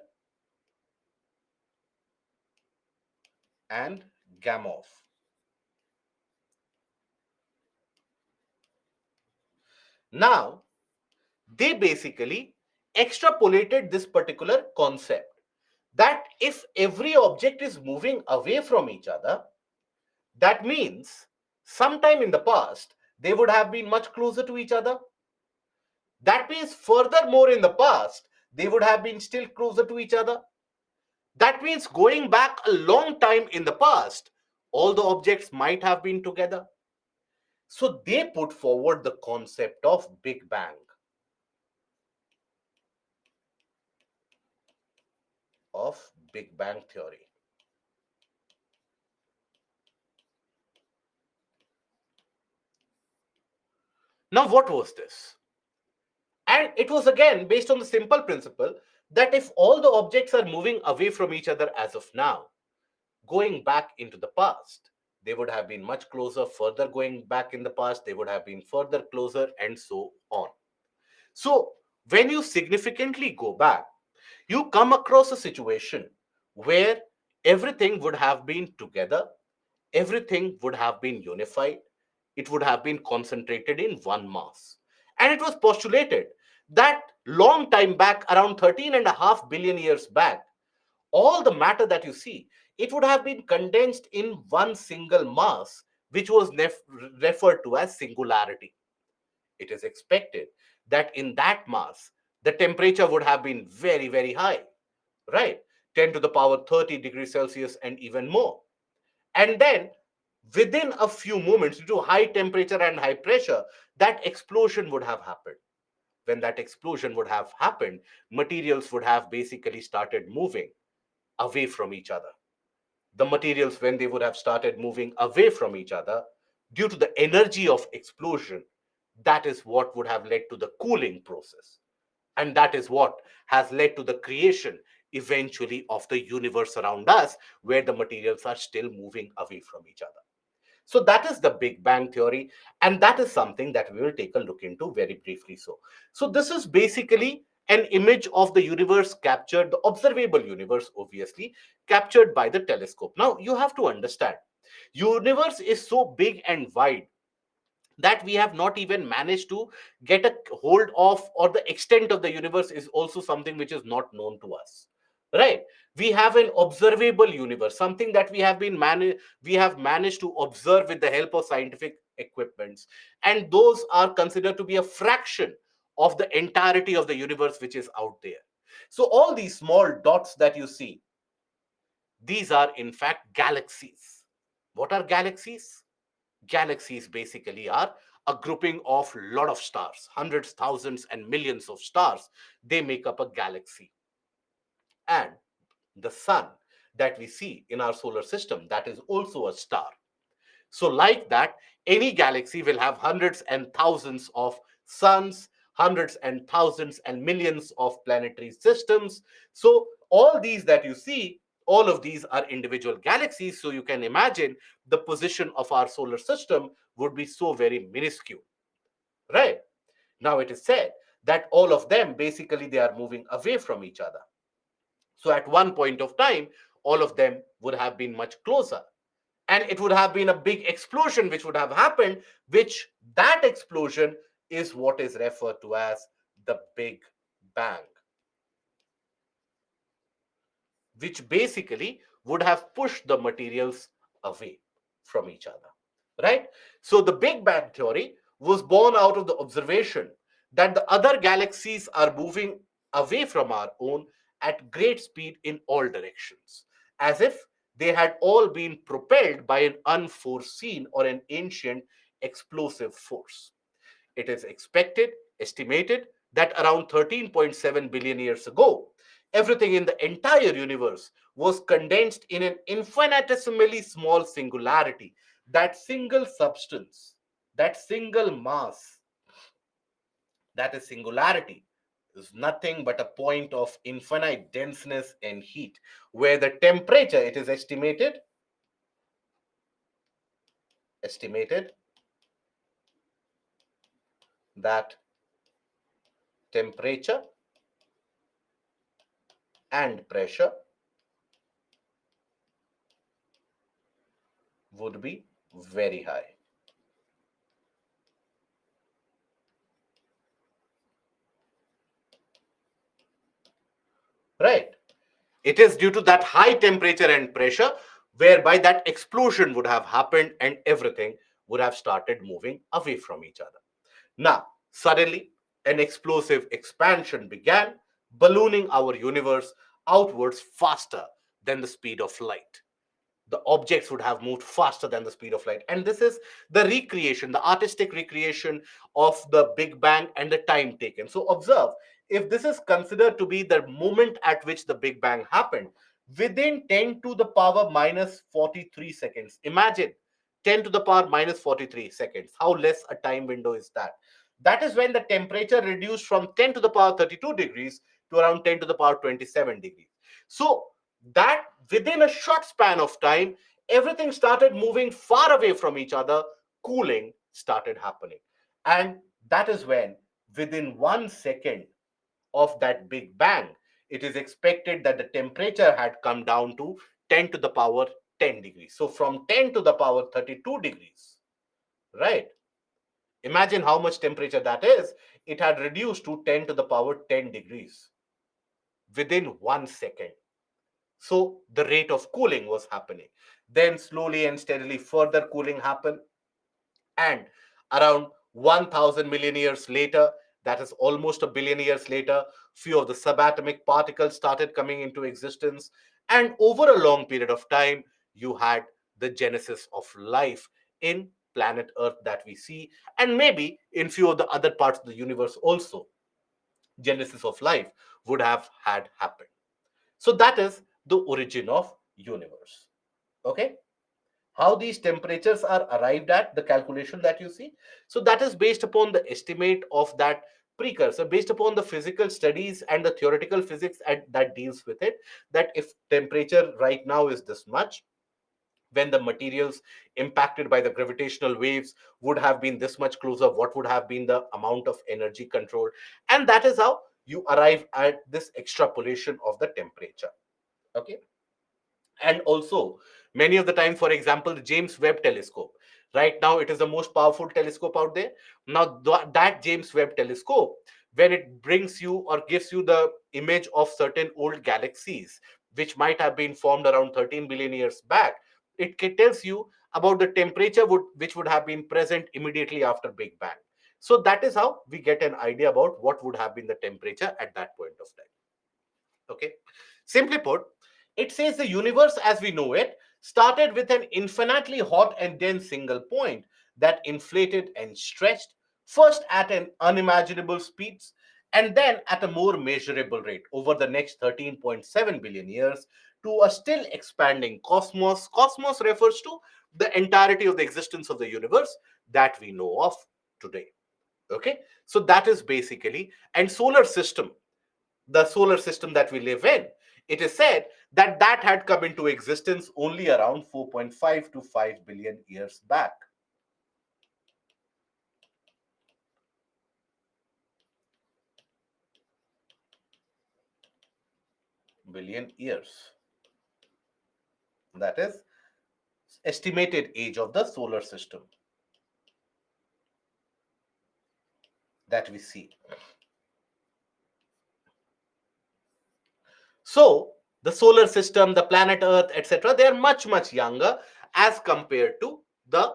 S1: and Gamow. Now, they basically extrapolated this particular concept that if every object is moving away from each other, that means sometime in the past they would have been much closer to each other. That means furthermore in the past they would have been still closer to each other. That means going back a long time in the past, all the objects might have been together. So they put forward the concept of Big Bang, of Big Bang theory. Now, what was this? And it was again based on the simple principle that if all the objects are moving away from each other as of now, going back into the past, they would have been much closer. Further going back in the past, they would have been further closer, and so on. So, when you significantly go back, you come across a situation where everything would have been together, everything would have been unified, it would have been concentrated in one mass. And it was postulated that long time back, around 13.5 billion years back, all the matter that you see, it would have been condensed in one single mass, which was referred to as singularity. It is expected that in that mass, the temperature would have been very, very high, right? 10 to the power 30 degrees Celsius and even more. And then within a few moments, due to high temperature and high pressure, that explosion would have happened. When that explosion would have happened, materials would have basically started moving away from each other. The materials, when they would have started moving away from each other due to the energy of explosion, that is what would have led to the cooling process. And that is what has led to the creation eventually of the universe around us, where the materials are still moving away from each other. So that is the Big Bang theory, and that is something that we will take a look into very briefly. So this is basically an image of the universe captured, the observable universe, obviously captured by the telescope. Now you have to understand, universe is so big and wide that we have not even managed to get a hold of, or the extent of the universe is also something which is not known to us, right? We have an observable universe, something that we have managed to observe with the help of scientific equipments, and those are considered to be a fraction of the entirety of the universe which is out there. So all these small dots that you see, these are in fact galaxies. What are galaxies? Galaxies basically are a grouping of lot of stars, hundreds, thousands, and millions of stars. They make up a galaxy. And the sun that we see in our solar system, that is also a star. So, like that, any galaxy will have hundreds and thousands of suns, hundreds and thousands and millions of planetary systems. So, all these that you see, all of these are individual galaxies. So, you can imagine the position of our solar system would be so very minuscule, right? Now, it is said that all of them basically they are moving away from each other. So, at one point of time, all of them would have been much closer, and it would have been a big explosion which would have happened, which that explosion is what is referred to as the Big Bang, which basically would have pushed the materials away from each other, right? So the Big Bang theory was born out of the observation that the other galaxies are moving away from our own at great speed in all directions, as if they had all been propelled by an unforeseen or an ancient explosive force. It is estimated that around 13.7 billion years ago, everything in the entire universe was condensed in an infinitesimally small singularity. That single substance, that single mass, that is singularity, is nothing but a point of infinite denseness and heat, where the temperature, it is estimated, estimated that temperature and pressure would be very high. Right. It is due to that high temperature and pressure whereby that explosion would have happened and everything would have started moving away from each other. Now, suddenly, an explosive expansion began, ballooning our universe outwards faster than the speed of light. The objects would have moved faster than the speed of light. And this is the recreation, the artistic recreation of the Big Bang and the time taken. So observe, if this is considered to be the moment at which the Big Bang happened, within 10 to the power minus 43 seconds, imagine 10 to the power minus 43 seconds, how less a time window is that? That is when the temperature reduced from 10 to the power 32 degrees to around 10 to the power 27 degrees. So that within a short span of time, everything started moving far away from each other, cooling started happening. And that is when, within 1 second of that Big Bang, it is expected that the temperature had come down to 10 to the power 10 degrees. So from 10 to the power 32 degrees, right? Imagine how much temperature that is. It had reduced to 10 to the power 10 degrees within 1 second. So the rate of cooling was happening. Then slowly and steadily further cooling happened. And around 1000 million years later, that is almost a billion years later, few of the subatomic particles started coming into existence. And over a long period of time, you had the genesis of life in planet Earth that we see, and maybe in few of the other parts of the universe also, genesis of life would have had happened. So that is the origin of universe. Okay, how these temperatures are arrived at, the calculation that you see, so that is based upon the estimate of that precursor, based upon the physical studies and the theoretical physics that deals with it, that if temperature right now is this much, when the materials impacted by the gravitational waves would have been this much closer, what would have been the amount of energy control, and that is how you arrive at this extrapolation of the temperature. Okay, and also many of the time, for example, the James Webb telescope, right now it is the most powerful telescope out there. Now that James Webb telescope, when it brings you or gives you the image of certain old galaxies which might have been formed around 13 billion years back, it tells you about the temperature which would have been present immediately after Big Bang. So that is how we get an idea about what would have been the temperature at that point of time. Okay. Simply put, it says the universe as we know it started with an infinitely hot and dense single point that inflated and stretched, first at an unimaginable speeds and then at a more measurable rate over the next 13.7 billion years to a still expanding cosmos. Cosmos refers to the entirety of the existence of the universe that we know of today. Okay, so that is basically, and solar system, the solar system that we live in, it is said that that had come into existence only around 4.5 to 5 billion years back. Billion years. That is estimated age of the solar system that we see. So the solar system, the planet Earth, etc., they are much, much younger as compared to the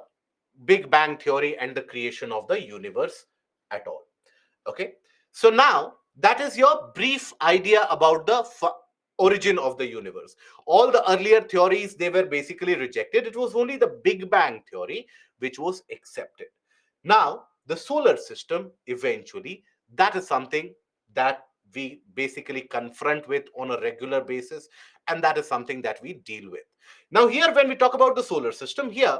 S1: Big Bang theory and the creation of the universe at all. Okay, so now that is your brief idea about the origin of the universe. All the earlier theories, they were basically rejected. It was only the Big Bang theory which was accepted. Now the solar system, eventually, that is something that we basically confront with on a regular basis, and that is something that we deal with. Now here, when we talk about the solar system, here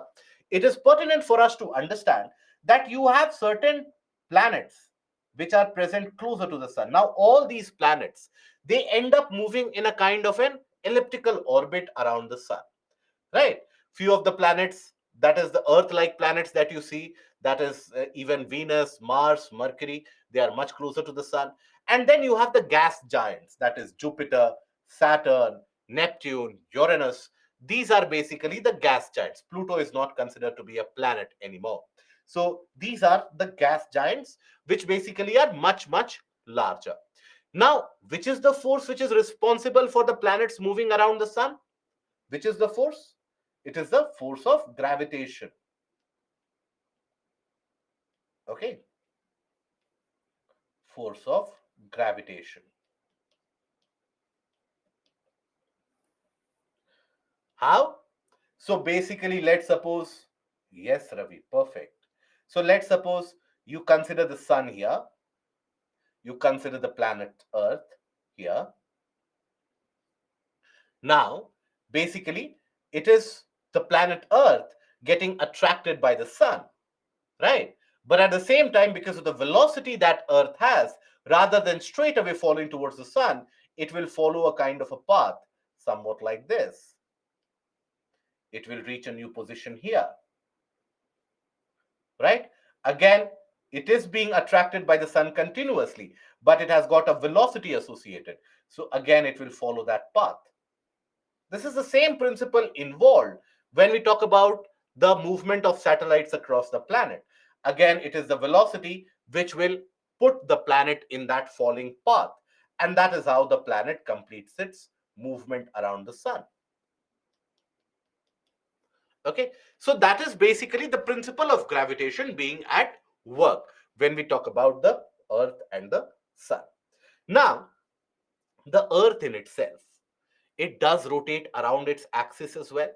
S1: it is pertinent for us to understand that you have certain planets which are present closer to the sun. Now all these planets, they end up moving in a kind of an elliptical orbit around the sun, right? Few of the planets, that is the Earth-like planets that you see, that is even Venus, Mars, Mercury. They are much closer to the sun. And then you have the gas giants, that is Jupiter, Saturn, Neptune, Uranus. These are basically the gas giants. Pluto is not considered to be a planet anymore. So these are the gas giants, which basically are much, much larger. Now, which is the force which is responsible for the planets moving around the sun? Which is the force? It is the force of gravitation. Okay, force of gravitation. How? So basically, let's suppose, yes, Ravi, perfect. So let's suppose you consider the sun here, you consider the planet Earth here. Now, basically, it is the planet Earth getting attracted by the sun, right? But at the same time, because of the velocity that Earth has, rather than straight away falling towards the sun, it will follow a kind of a path, somewhat like this. It will reach a new position here, right? Again, it is being attracted by the sun continuously, but it has got a velocity associated. So again, it will follow that path. This is the same principle involved when we talk about the movement of satellites across the planet. Again, it is the velocity which will put the planet in that falling path. And that is how the planet completes its movement around the sun. Okay, so that is basically the principle of gravitation being at work when we talk about the Earth and the sun. Now, the Earth in itself, it does rotate around its axis as well,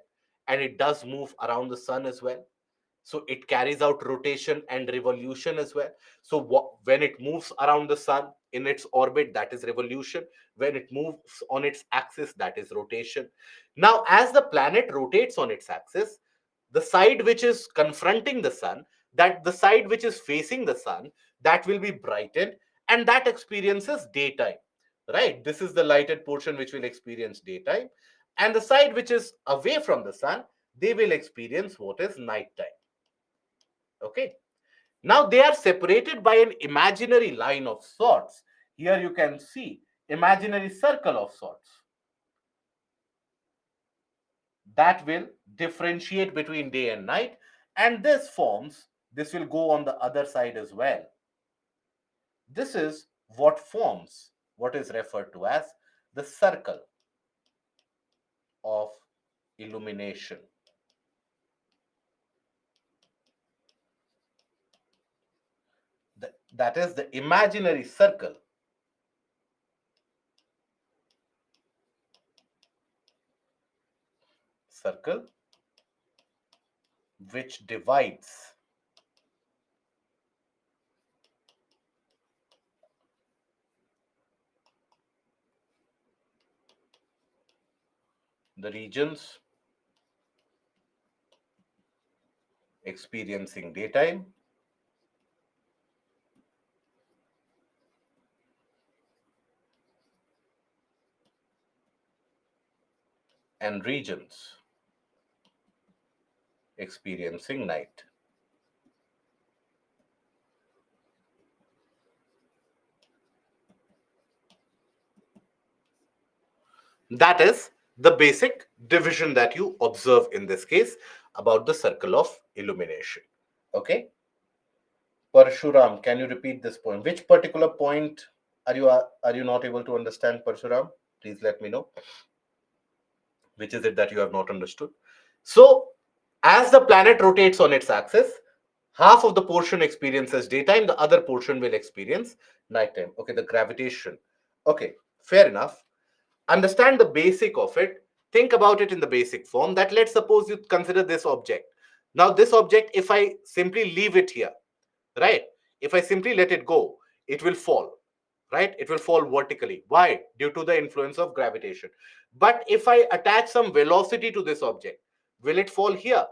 S1: and it does move around the sun as well. So it carries out rotation and revolution as well. So when it moves around the sun in its orbit, that is revolution. When it moves on its axis, that is rotation. Now, as the planet rotates on its axis, the side which is confronting the sun, that the side which is facing the sun, that will be brightened, and that experiences daytime, right? This is the lighted portion which will experience daytime, and the side which is away from the sun, they will experience what is nighttime. Okay, now they are separated by an imaginary line of sorts. Here you can see imaginary circle of sorts that will differentiate between day and night, and this will go on the other side as well. This is what forms what is referred to as the circle of illumination. That is the imaginary circle which divides the regions experiencing daytime and regions experiencing night. That is the basic division that you observe in this case about the circle of illumination. Okay. Parshuram, can you repeat this point? Which particular point are you not able to understand, Parshuram? Please let me know. Which is it that you have not understood? So, as the planet rotates on its axis, half of the portion experiences daytime, the other portion will experience nighttime. Okay, the gravitation. Okay, fair enough. Understand the basic of it. Think about it in the basic form that let's suppose you consider this object. Now, this object, if I simply leave it here, right? If I simply let it go, it will fall, right? It will fall vertically. Why? Due to the influence of gravitation. But if I attach some velocity to this object, will it fall here?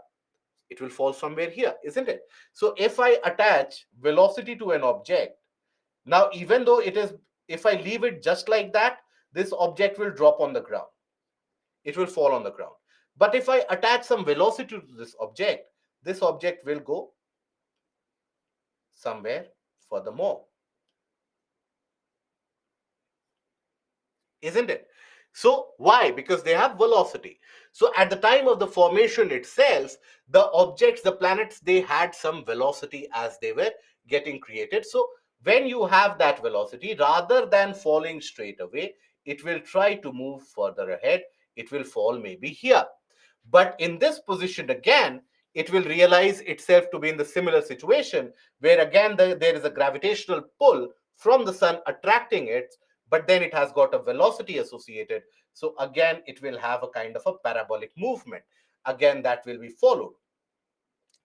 S1: It will fall somewhere here, isn't it? So if I attach velocity to an object, now even though it is, if I leave it just like that, this object will drop on the ground. It will fall on the ground. But if I attach some velocity to this object, this object will go somewhere furthermore, isn't it? So why? Because they have velocity. So at the time of the formation itself, the objects, the planets, they had some velocity as they were getting created. So when you have that velocity, rather than falling straight away, it will try to move further ahead. It will fall maybe here. But in this position again, it will realize itself to be in the similar situation where again there is a gravitational pull from the sun attracting it, but then it has got a velocity associated. So again, it will have a kind of a parabolic movement. Again, that will be followed.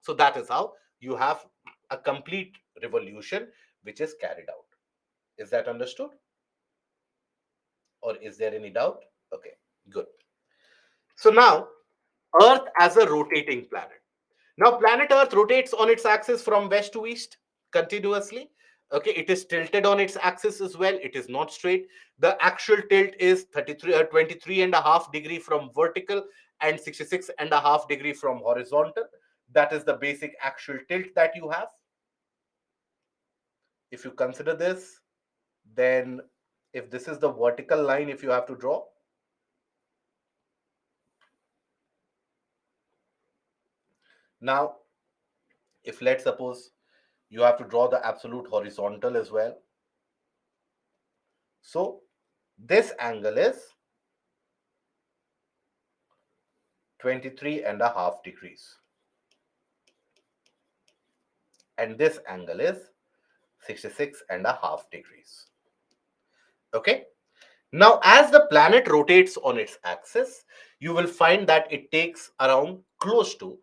S1: So that is how you have a complete revolution which is carried out. Is that understood? Or is there any doubt? Okay, good. So now, Earth as a rotating planet. Now, planet Earth rotates on its axis from west to east continuously. Okay, it is tilted on its axis as well. It is not straight. The actual tilt is 23.5 degree from vertical and 66.5 degree from horizontal. That is the basic actual tilt that you have. If you consider this, then if this is the vertical line, if you have to draw, now if let's suppose you have to draw the absolute horizontal as well. So this angle is 23.5 degrees. And this angle is 66.5 degrees. Okay. Now, as the planet rotates on its axis, you will find that it takes around close to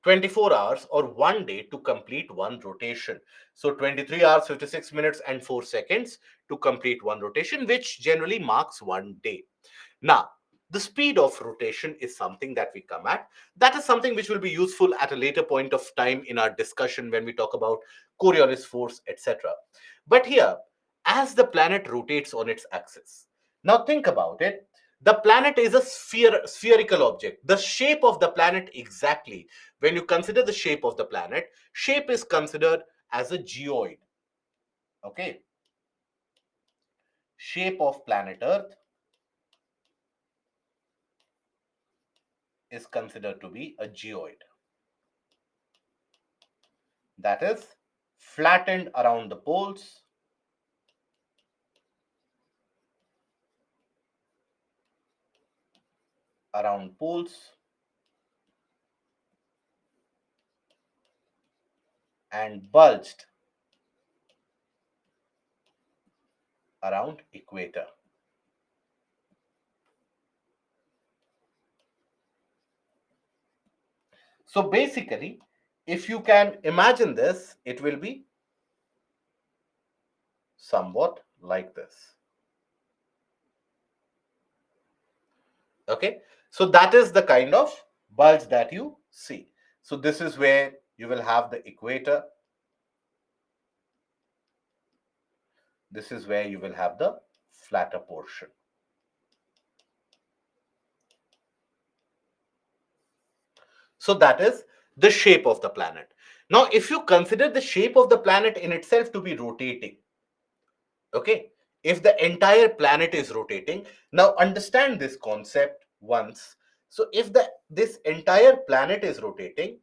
S1: 24 hours or 1 day to complete one rotation. So 23 hours, 56 minutes and 4 seconds to complete one rotation, which generally marks 1 day. Now, the speed of rotation is something that we come at. That is something which will be useful at a later point of time in our discussion when we talk about Coriolis force, etc. But here, as the planet rotates on its axis, now think about it. The planet is a spherical object. The shape of the planet exactly, when you consider the shape of the planet, shape is considered as a geoid. Okay. Shape of planet Earth is considered to be a geoid. That is flattened around the poles, and bulged around equator. So basically, if you can imagine this, it will be somewhat like this. Okay, so that is the kind of bulge that you see. So this is where you will have the equator. This is where you will have the flatter portion. So that is the shape of the planet. Now, if you consider the shape of the planet in itself to be rotating, okay, if the entire planet is rotating, now understand this concept once. So if this entire planet is rotating,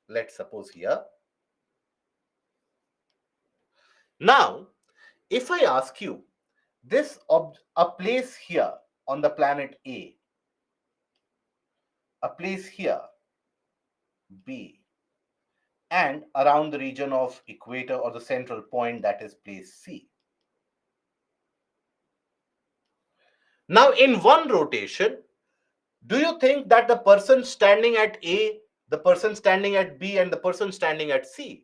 S1: let's suppose here. Now, if I ask you a place here on the planet A, a place here B, and around the region of equator or the central point, that is place C. Now, in one rotation, do you think that the person standing at A, the person standing at B, and the person standing at C,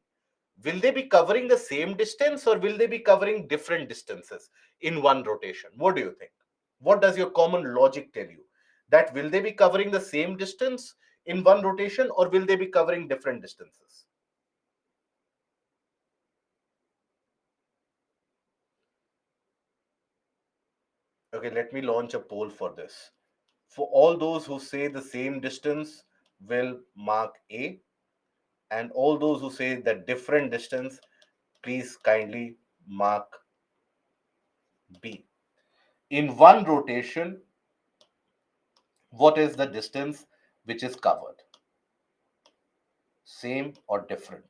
S1: will they be covering the same distance or will they be covering different distances in one rotation? What do you think? What does your common logic tell you? That will they be covering the same distance in one rotation or will they be covering different distances? Okay, let me launch a poll for this. For all those who say the same distance, will mark A, and all those who say the different distance, please kindly mark B. In one rotation, what is the distance which is covered? Same or different?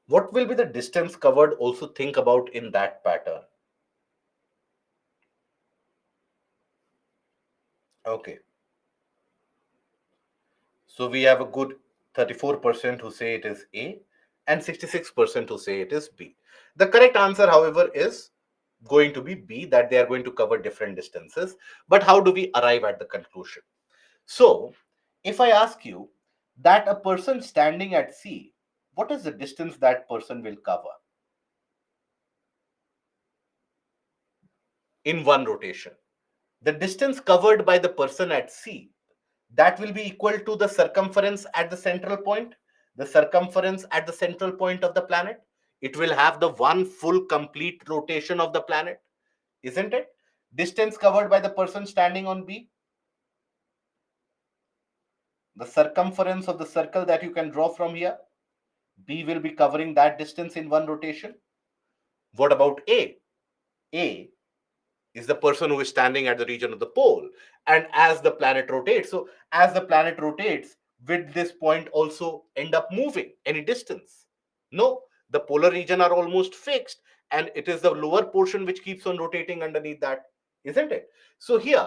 S1: What will be the distance covered? Also think about in that pattern. Okay. So we have a good 34% who say it is A and 66% who say it is B. The correct answer, however, is going to be B, that they are going to cover different distances. But how do we arrive at the conclusion? So, if I ask you that a person standing at C, what is the distance that person will cover in one rotation? The distance covered by the person at C, that will be equal to the circumference at the central point, the circumference at the central point of the planet. It will have the one full complete rotation of the planet, isn't it? Distance covered by the person standing on B, the circumference of the circle that you can draw from here, B will be covering that distance in one rotation. What about A? A is the person who is standing at the region of the pole. And as the planet rotates, so as the planet rotates, will this point also end up moving any distance? No, the polar region are almost fixed, and it is the lower portion which keeps on rotating underneath that, isn't it? So here,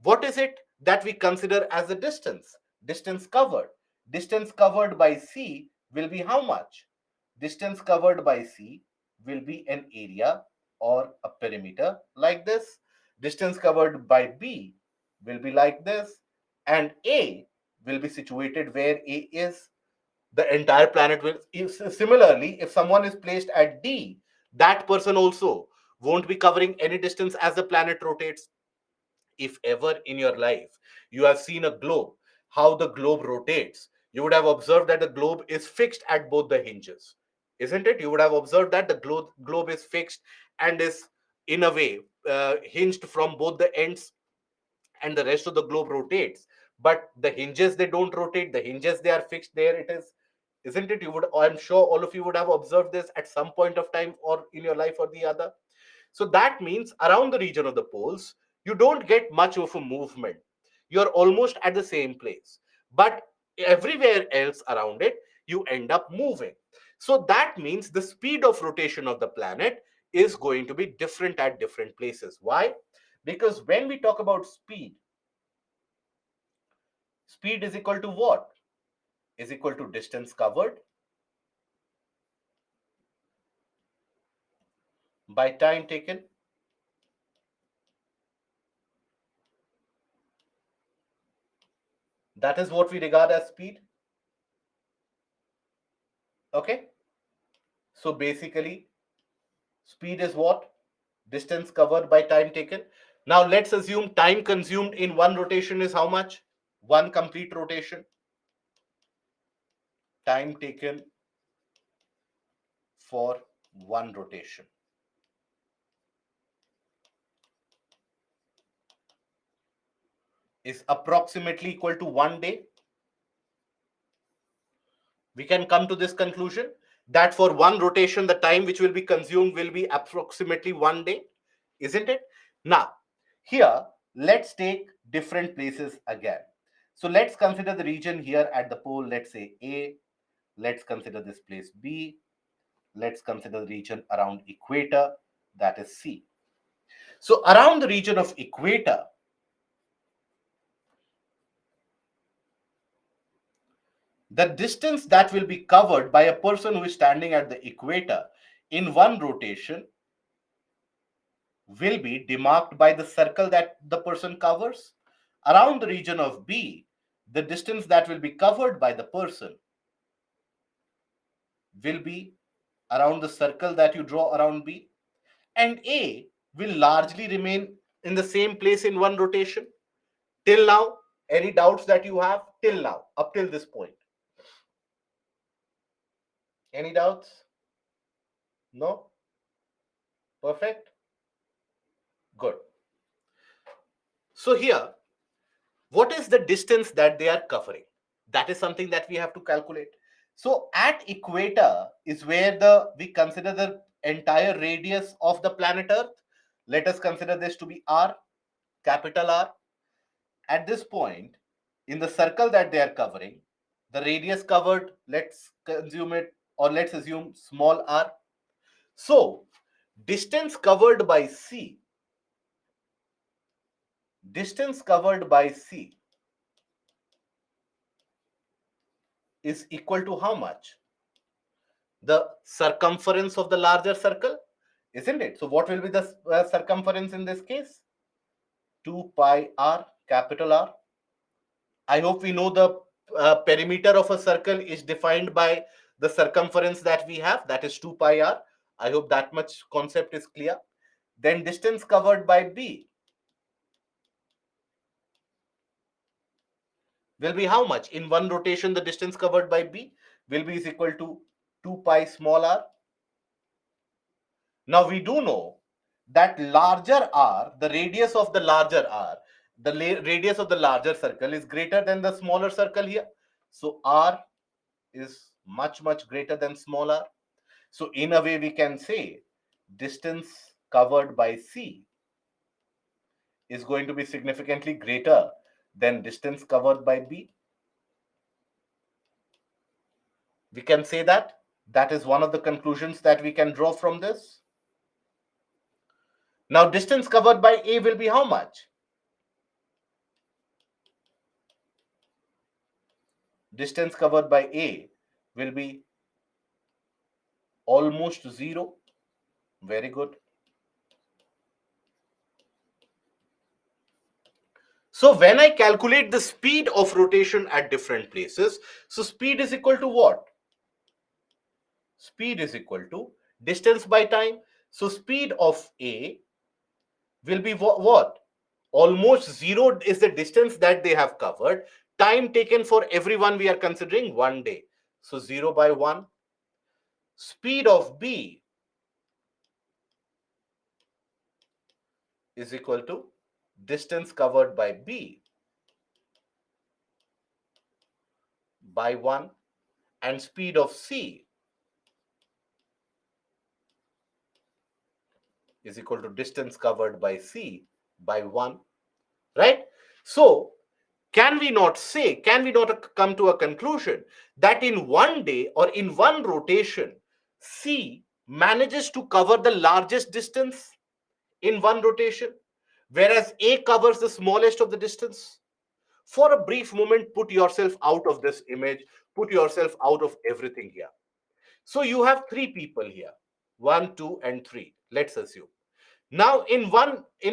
S1: what is it that we consider as the distance? Distance covered. Distance covered by C will be how much? Distance covered by C will be an area or a perimeter like this. Distance covered by B will be like this. And A will be situated where A is. The entire planet will. Similarly, if someone is placed at D, that person also won't be covering any distance as the planet rotates. If ever in your life you have seen a globe, how the globe rotates, you would have observed that the globe is fixed at both the hinges, isn't it? You would have observed that the globe is fixed and is in a way hinged from both the ends, and the rest of the globe rotates, but the hinges, they don't rotate. The hinges, they are fixed there it is, isn't it? You would, I'm sure all of you would have observed this at some point of time or in your life or the other. So that means around the region of the poles, you don't get much of a movement. You're almost at the same place. But everywhere else around it, you end up moving. So that means the speed of rotation of the planet is going to be different at different places. Why? Because when we talk about speed, speed is equal to what? Is equal to distance covered by time taken. That is what we regard as speed. Okay. So basically, speed is what? Distance covered by time taken. Now let's assume time consumed in one rotation is how much? One complete rotation. Time taken for one rotation is approximately equal to 1 day. We can come to this conclusion that for one rotation, the time which will be consumed will be approximately 1 day, isn't it? Now, here, let's take different places again. So let's consider the region here at the pole, let's say A. Let's consider this place B. Let's consider the region around equator, that is C. So around the region of equator, the distance that will be covered by a person who is standing at the equator in one rotation will be demarked by the circle that the person covers. Around the region of B, the distance that will be covered by the person will be around the circle that you draw around B. And A will largely remain in the same place in one rotation. Till now, any doubts that you have till now, up till this point? Any doubts? No? Perfect? Good. So here, what is the distance that they are covering? That is something that we have to calculate. So at equator is where the we consider the entire radius of the planet Earth. Let us consider this to be R, capital R. At this point, in the circle that they are covering, the radius covered, let's consume it, or let's assume small r. So distance covered by C is equal to how much? The circumference of the larger circle, isn't it? So what will be the circumference in this case? 2 pi r, capital R. I hope we know the perimeter of a circle is defined by the circumference that we have, that is 2 pi r. I hope that much concept is clear. Then distance covered by B will be how much? In one rotation, the distance covered by B will be is equal to 2 pi small r. Now we do know that larger r, the radius of the larger r, the radius of the larger circle is greater than the smaller circle here. So r is much, much greater than small r. So in a way, we can say distance covered by C is going to be significantly greater than distance covered by B. We can say that. That is one of the conclusions that we can draw from this. Now, distance covered by A will be how much? Distance covered by A will be almost zero. Very good. So when I calculate the speed of rotation at different places, so speed is equal to what? Speed is equal to distance by time. So speed of A will be what? Almost zero is the distance that they have covered. Time taken for everyone we are considering 1 day. So 0 by 1. Speed of B is equal to distance covered by B by 1, and speed of C is equal to distance covered by C by 1, right? So can we not come to a conclusion that in 1 day or in one rotation, C manages to cover the largest distance in one rotation, whereas A covers the smallest of the distance? For a brief moment, put yourself out of this image, put yourself out of everything here. So you have three people here, one, two, and three. Let's assume. Now, in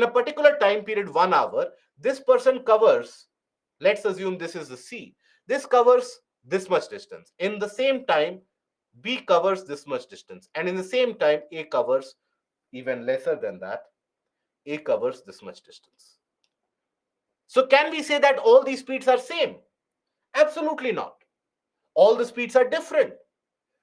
S1: a particular time period, 1 hour, this person covers, let's assume this is the C. This covers this much distance. In the same time, B covers this much distance. And in the same time, A covers even lesser than that. A covers this much distance. So can we say that all these speeds are same? Absolutely not. All the speeds are different.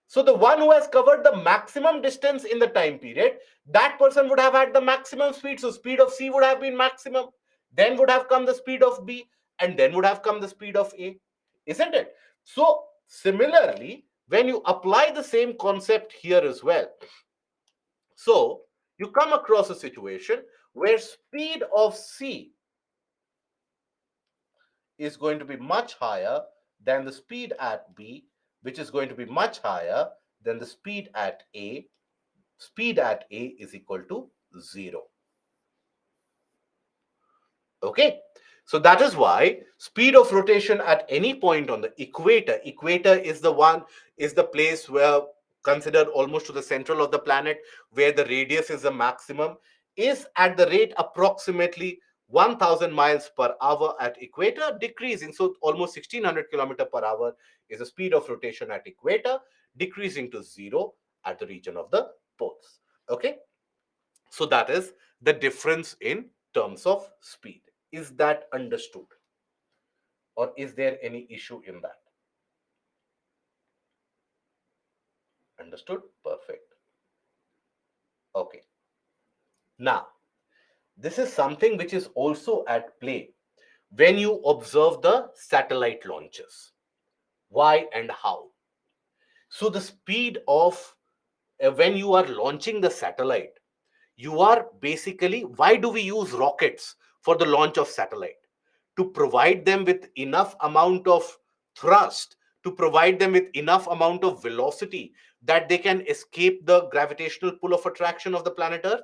S1: So the one who has covered the maximum distance in the time period, that person would have had the maximum speed. So speed of C would have been maximum. Then would have come the speed of B, and then would have come the speed of A. Isn't it? So similarly, when you apply the same concept here as well, so you come across a situation where speed of C is going to be much higher than the speed at B, which is going to be much higher than the speed at A. Speed at A is equal to 0. Okay, so that is why speed of rotation at any point on the equator is the place where, considered almost to the central of the planet, where the radius is the maximum, is at the rate approximately 1000 miles per hour at equator, decreasing. So almost 1600 kilometer per hour is the speed of rotation at equator, decreasing to 0 at the region of the poles. Okay, so that is the difference in terms of speed. Is that understood? Or is there any issue in that? Understood? Perfect. Okay. Now, this is something which is also at play when you observe the satellite launches. Why and how? So, the speed of when you are launching the satellite, you are basically, why do we use rockets for the launch of satellite? To provide them with enough amount of thrust, to provide them with enough amount of velocity that they can escape the gravitational pull of attraction of the planet Earth,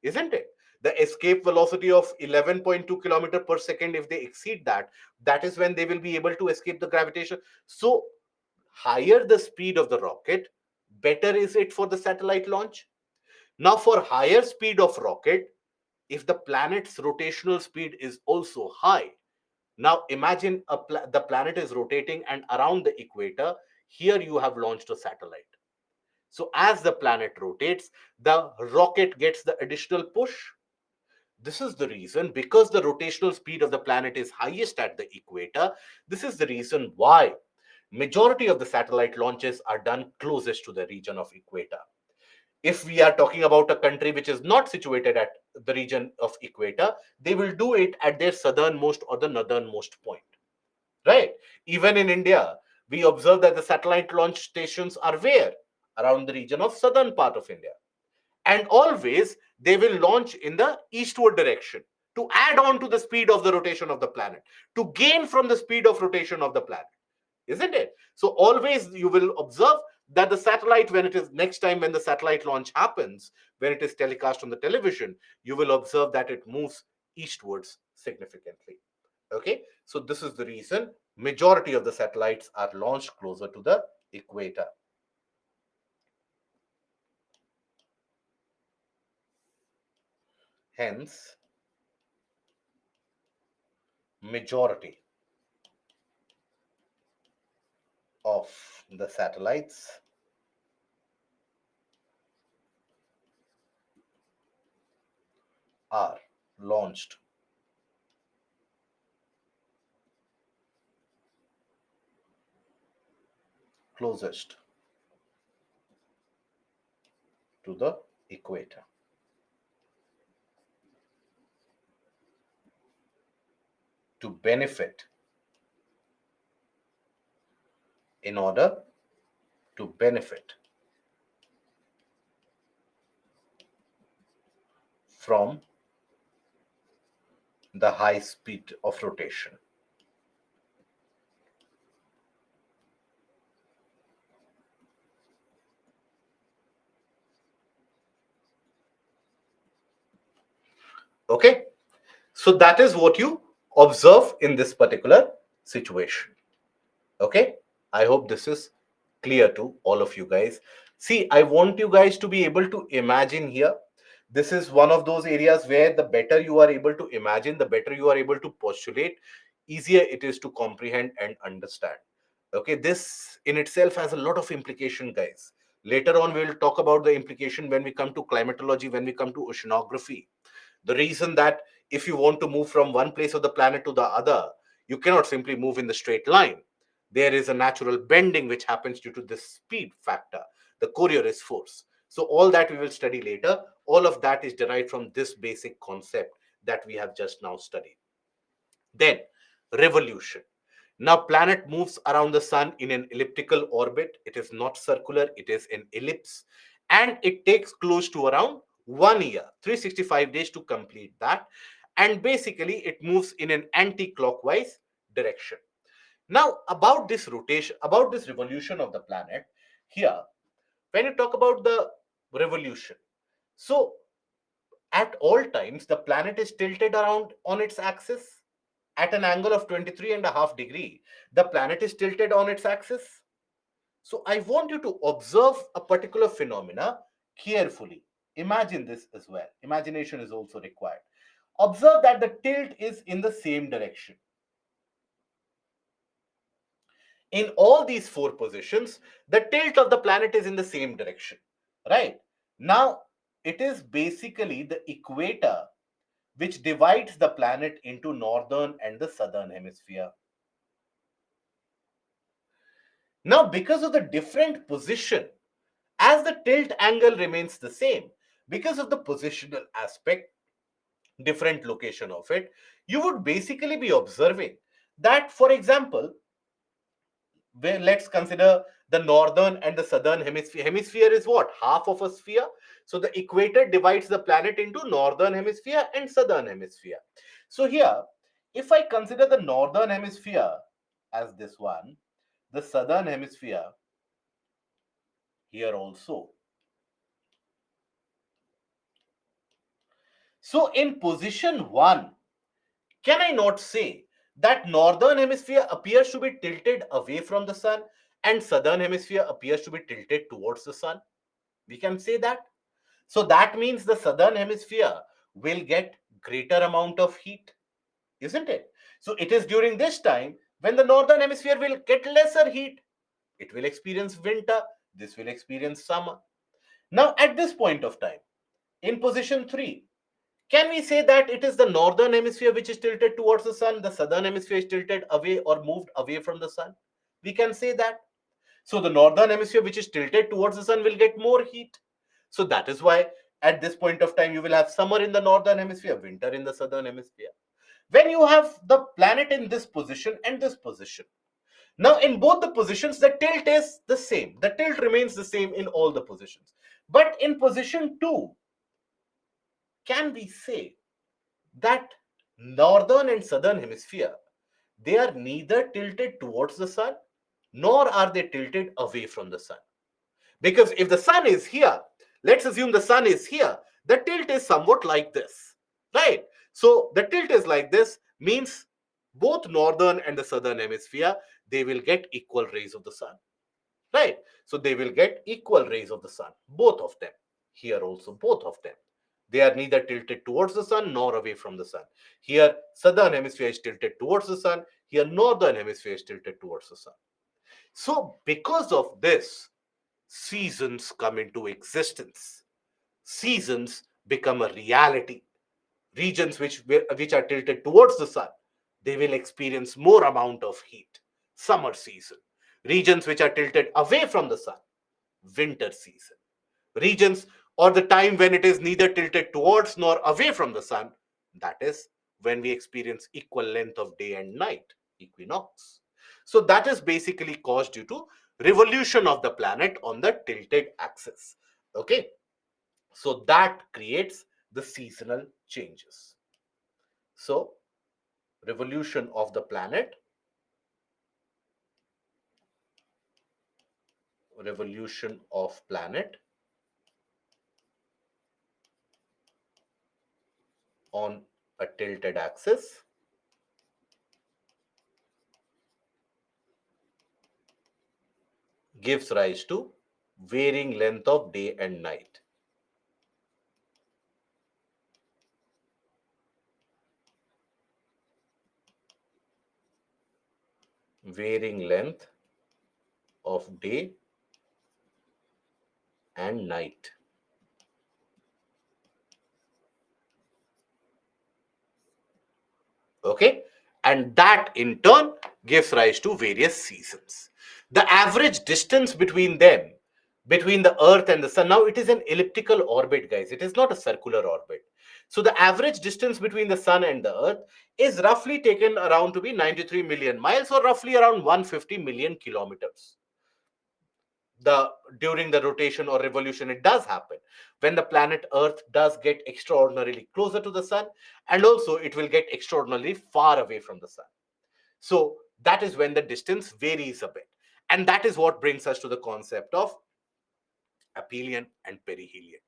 S1: isn't it? The escape velocity of 11.2 kilometer per second, if they exceed that, that is when they will be able to escape the gravitation. So higher the speed of the rocket, better is it for the satellite launch. Now, for higher speed of rocket, if the planet's rotational speed is also high, now imagine the planet is rotating and around the equator, here you have launched a satellite. So as the planet rotates, the rocket gets the additional push. This is the reason, because the rotational speed of the planet is highest at the equator. This is the reason why majority of the satellite launches are done closest to the region of equator. If we are talking about a country which is not situated at the region of equator, they will do it at their southernmost or the northernmost point, right? Even in India, we observe that the satellite launch stations are where? Around the region of southern part of India. And always they will launch in the eastward direction to add on to the speed of the rotation of the planet, to gain from the speed of rotation of the planet, isn't it? So always you will observe that the satellite, when it is next time when the satellite launch happens, when it is telecast on the television, you will observe that it moves eastwards significantly. Okay, so this is the reason majority of the satellites are launched closer to the equator. Hence, majority of the satellites are launched closest to the equator to benefit, in order to benefit from the high speed of rotation. Okay, so that is what you observe in this particular situation. Okay, I hope this is clear to all of you guys. See, I want you guys to be able to imagine here. This is one of those areas where the better you are able to imagine, the better you are able to postulate, easier it is to comprehend and understand. Okay, this in itself has a lot of implication, guys. Later on, we'll talk about the implication when we come to climatology, when we come to oceanography. The reason that if you want to move from one place of the planet to the other, you cannot simply move in the straight line. There is a natural bending which happens due to this speed factor, the Coriolis force. So all that we will study later. All of that is derived from this basic concept that we have just now studied. Then, revolution. Now, planet moves around the sun in an elliptical orbit. It is not circular, it is an ellipse. And it takes close to around 1 year, 365 days to complete that. And basically, it moves in an anti-clockwise direction. Now, about this rotation, about this revolution of the planet, here, when you talk about the revolution, so at all times, the planet is tilted around on its axis at an angle of 23.5 degrees. The planet is tilted on its axis. So I want you to observe a particular phenomena carefully. Imagine this as well. Imagination is also required. Observe that the tilt is in the same direction. In all these four positions, the tilt of the planet is in the same direction, right? Now, it is basically the equator which divides the planet into northern and the southern hemisphere. Now, because of the different position, as the tilt angle remains the same, because of the positional aspect, different location of it, you would basically be observing that, for example, where let's consider the northern and the southern hemisphere. Hemisphere is what? Half of a sphere. So the equator divides the planet into northern hemisphere and southern hemisphere. So here, if I consider the northern hemisphere as this one, the southern hemisphere here also. So in position 1, can I not say that northern hemisphere appears to be tilted away from the sun and southern hemisphere appears to be tilted towards the sun? We can say that. So that means the southern hemisphere will get greater amount of heat, isn't it? So it is during this time when the northern hemisphere will get lesser heat. It will experience winter. This will experience summer. Now at this point of time, in position 3, can we say that it is the northern hemisphere which is tilted towards the sun, the southern hemisphere is tilted away or moved away from the sun? We can say that. So the northern hemisphere which is tilted towards the sun will get more heat. So that is why at this point of time you will have summer in the northern hemisphere, winter in the southern hemisphere. When you have the planet in this position and this position, now in both the positions the tilt is the same. The tilt remains the same in all the positions. But in position 2, can we say that northern and southern hemisphere, they are neither tilted towards the sun nor are they tilted away from the sun? Because if the sun is here, let's assume the sun is here, the tilt is somewhat like this, right? So the tilt is like this, means both northern and the southern hemisphere, they will get equal rays of the sun, right? So they will get equal rays of the sun, both of them. Here also, both of them. They are neither tilted towards the sun nor away from the sun. Here, southern hemisphere is tilted towards the sun. Here, northern hemisphere is tilted towards the sun. So because of this, seasons come into existence. Seasons become a reality. Regions which are tilted towards the sun, they will experience more amount of heat. Summer season. Regions which are tilted away from the sun, winter season. Regions or the time when it is neither tilted towards nor away from the sun, that is when we experience equal length of day and night, equinox. So that is basically caused due to revolution of the planet on the tilted axis. Okay, so that creates the seasonal changes. So revolution of the planet, revolution of planet on a tilted axis gives rise to varying length of day and night. Varying length of day and night. Okay, and that in turn gives rise to various seasons. The average distance between them, between the earth and the sun, now it is an elliptical orbit, guys, it is not a circular orbit. So the average distance between the sun and the earth is roughly taken around to be 93 million miles, or roughly around 150 million kilometers. The during the rotation or revolution, it does happen when the planet earth does get extraordinarily closer to the sun, and also it will get extraordinarily far away from the sun. So that is when the distance varies a bit, and that is what brings us to the concept of aphelion and perihelion.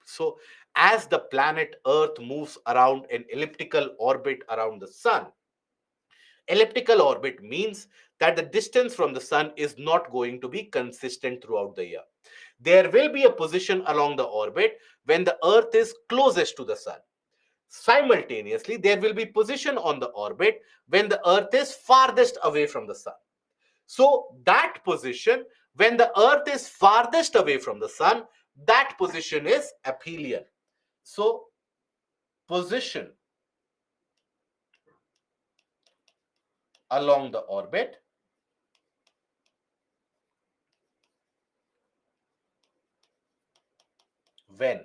S1: So as the planet earth moves around an elliptical orbit around the sun, elliptical orbit means that the distance from the sun is not going to be consistent throughout the year. There will be a position along the orbit when the earth is closest to the sun. Simultaneously, there will be position on the orbit when the earth is farthest away from the sun. So that position, when the earth is farthest away from the sun, that position is aphelion. So position along the orbit when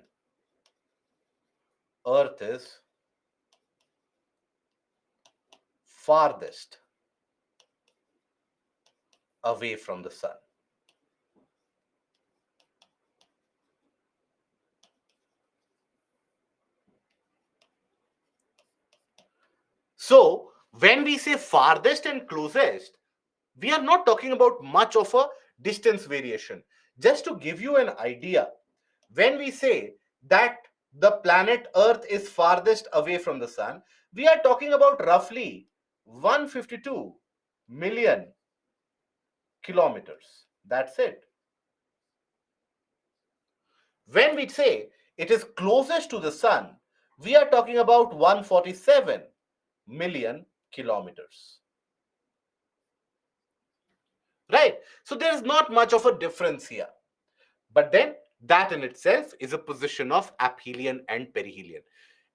S1: Earth is farthest away from the sun. So, when we say farthest and closest, we are not talking about much of a distance variation. Just to give you an idea, when we say that the planet Earth is farthest away from the sun, we are talking about roughly 152 million kilometers. That's it. When we say it is closest to the sun, we are talking about 147 million kilometers. Right? So there is not much of a difference here. But then that in itself is a position of aphelion and perihelion.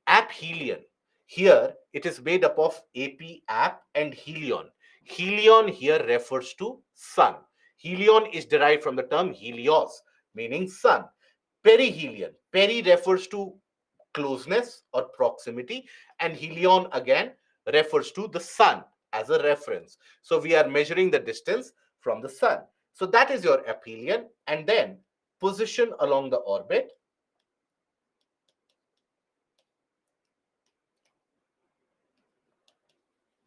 S1: Aphelion, here it is made up of ap and helion. Helion here refers to sun. Helion is derived from the term helios, meaning sun. Perihelion, peri refers to closeness or proximity, and helion again refers to the sun as a reference. So we are measuring the distance from the sun. So that is your aphelion, and then position along the orbit.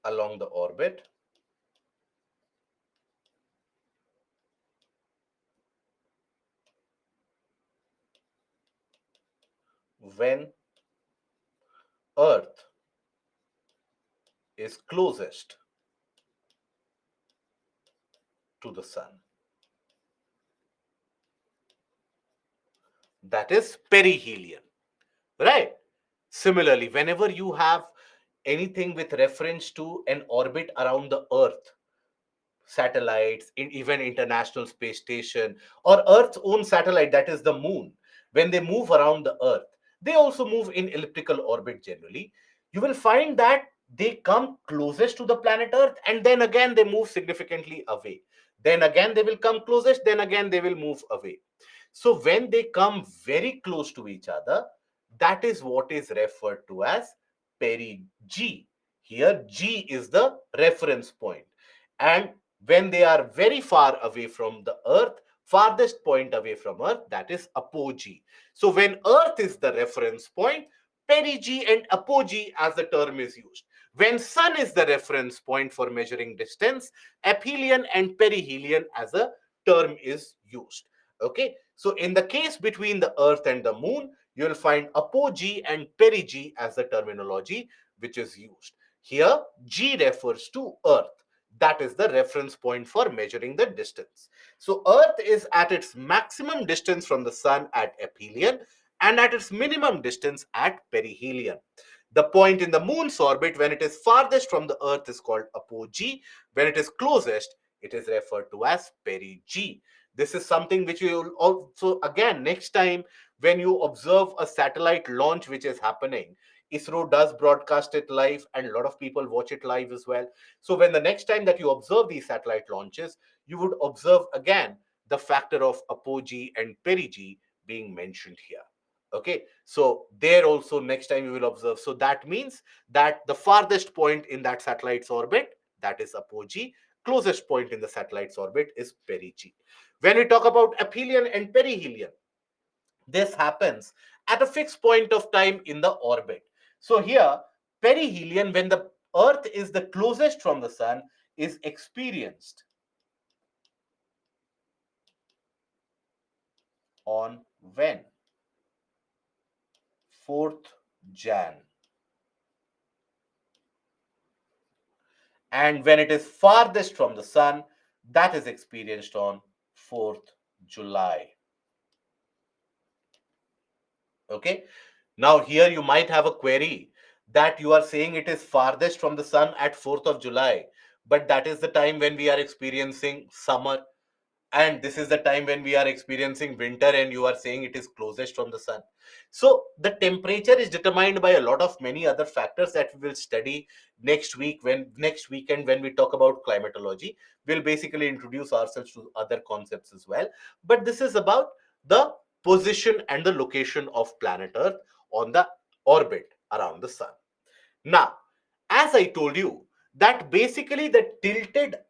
S1: Along the orbit, when Earth is closest to the sun. That is perihelion, right? Similarly, whenever you have anything with reference to an orbit around the Earth, satellites, even International Space Station, or Earth's own satellite, that is the moon, when they move around the Earth, they also move in elliptical orbit generally. You will find that they come closest to the planet Earth, and then again they move significantly away. Then again they will come closest, then again they will move away. So when they come very close to each other, that is what is referred to as perigee. Here, G is the reference point. And when they are very far away from the Earth, farthest point away from Earth, that is apogee. So when Earth is the reference point, perigee and apogee as the term is used. When Sun is the reference point for measuring distance, aphelion and perihelion as a term is used. Okay, so in the case between the Earth and the Moon, you will find apogee and perigee as the terminology which is used. Here, G refers to Earth. That is the reference point for measuring the distance. So Earth is at its maximum distance from the Sun at aphelion and at its minimum distance at perihelion. The point in the Moon's orbit when it is farthest from the Earth is called apogee. When it is closest, it is referred to as perigee. This is something which you will also, again, next time when you observe a satellite launch which is happening, ISRO does broadcast it live and a lot of people watch it live as well. So when the next time that you observe these satellite launches, you would observe again the factor of apogee and perigee being mentioned here. Okay, so there also next time you will observe. So that means that the farthest point in that satellite's orbit, that is apogee, closest point in the satellite's orbit is perigee. When we talk about aphelion and perihelion, this happens at a fixed point of time in the orbit. So here, perihelion, when the Earth is the closest from the Sun, is experienced on when? 4th Jan. And when it is farthest from the Sun, that is experienced on 4th July. Okay. Now here you might have a query that you are saying it is farthest from the Sun at 4th of July, but that is the time when we are experiencing summer, and this is the time when we are experiencing winter, and you are saying it is closest from the Sun. So the temperature is determined by a lot of many other factors that we will study next weekend when we talk about climatology. We'll basically introduce ourselves to other concepts as well, but this is about the position and the location of planet Earth on the orbit around the sun. Now, as I told you, that basically the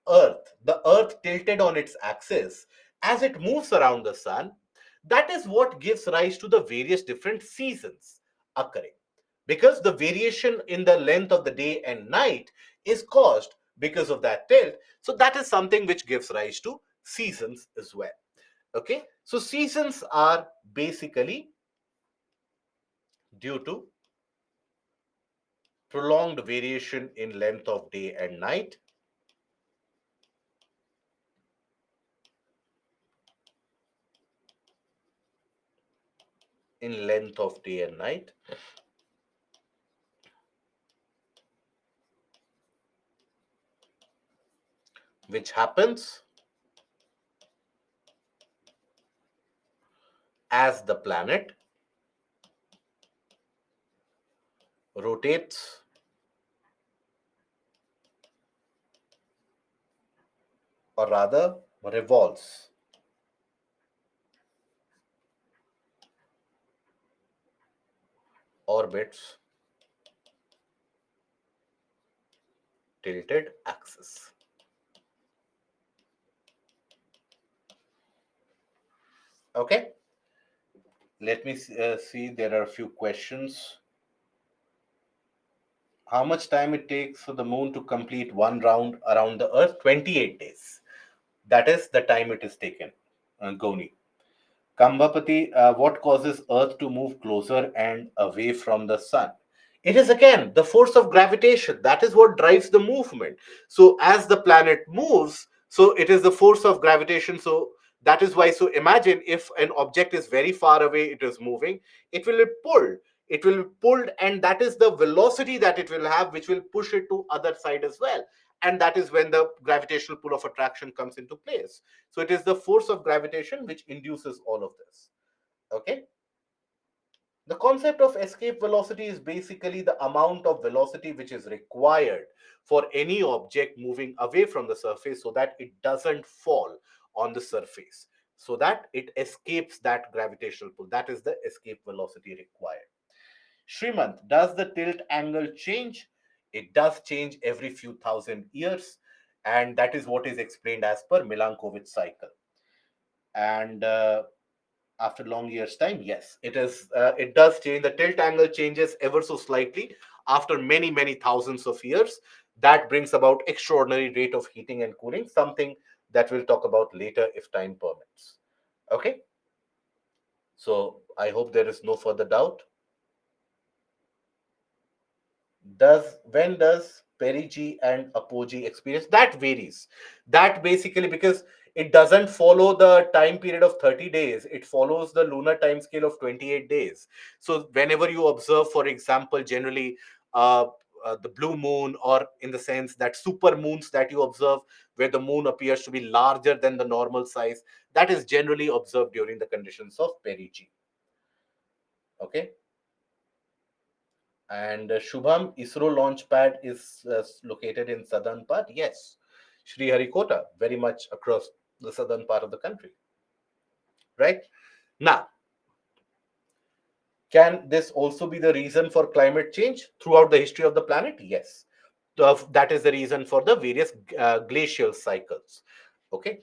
S1: earth tilted on its axis as it moves around the sun, that is what gives rise to the various different seasons occurring. Because the variation in the length of the day and night is caused because of that tilt. So that is something which gives rise to seasons as well. Okay. So seasons are basically due to prolonged variation in length of day and night, in length of day and night, which happens as the planet rotates or rather revolves orbits tilted axis. Okay, let me see. There are a few questions. How much time it takes for the moon to complete one round around the Earth? 28 days. That is the time it is taken. Goni. Kambapati, what causes Earth to move closer and away from the sun? It is again the force of gravitation. That is what drives the movement. So, as the planet moves, so it is the force of gravitation. So, that is why. So, imagine if an object is very far away, it is moving, it will be pulled. It will be pulled, and that is the velocity that it will have, which will push it to other side as well. And that is when the gravitational pull of attraction comes into place. So it is the force of gravitation which induces all of this. Okay. The concept of escape velocity is basically the amount of velocity which is required for any object moving away from the surface so that it doesn't fall on the surface, so that it escapes that gravitational pull. That is the escape velocity required. Srimant, does the tilt angle change? It does change every few thousand years, and that is what is explained as per Milankovitch cycle. And after long years time, yes, it does change. The tilt angle changes ever so slightly after many thousands of years. That brings about extraordinary rate of heating and cooling, something that we'll talk about later if time permits. Okay, so I hope there is no further doubt. Does perigee and apogee experience? That varies. That basically because it doesn't follow the time period of 30 days, it follows the lunar time scale of 28 days. So whenever you observe, for example, generally uh, the blue moon, or in the sense that super moons that you observe where the moon appears to be larger than the normal size, that is generally observed during the conditions of perigee. Okay. And Shubham, ISRO launch pad is located in southern part. Yes, Sriharikota, very much across the southern part of the country. Right now, can this also be the reason for climate change throughout the history of the planet? Yes, that is the reason for the various glacial cycles. Okay.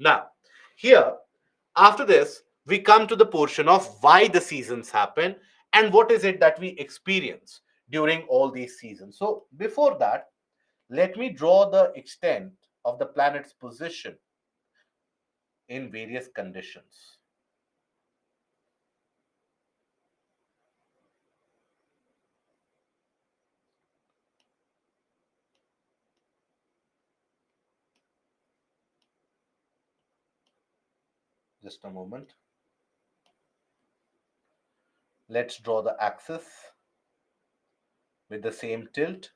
S1: Now, here after this, we come to the portion of why the seasons happen and what is it that we experience during all these seasons. So, before that, let me draw the extent of the planet's position in various conditions. Just a moment. Let's draw the axis with the same tilt.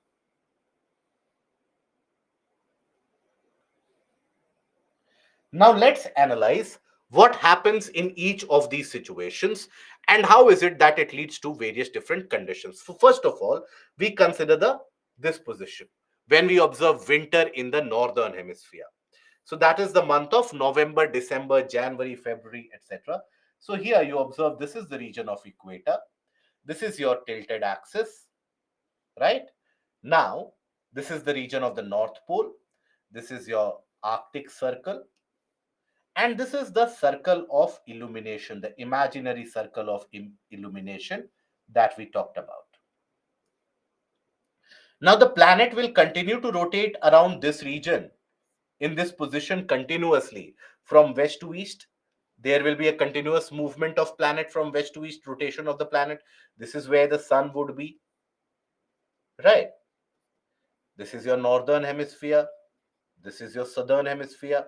S1: Now, let's analyze what happens in each of these situations and how is it that it leads to various different conditions. So, first of all, we consider the this position when we observe winter in the northern hemisphere. So that is the month of November, December, January, February, etc. So here you observe this is the region of equator. This is your tilted axis, right? Now, this is the region of the North Pole. This is your Arctic Circle. And this is the circle of illumination, the imaginary circle of illumination that we talked about. Now, the planet will continue to rotate around this region in this position continuously from west to east. There will be a continuous movement of planet from west to east, rotation of the planet. This is where the sun would be, right? This is your northern hemisphere. This is your southern hemisphere.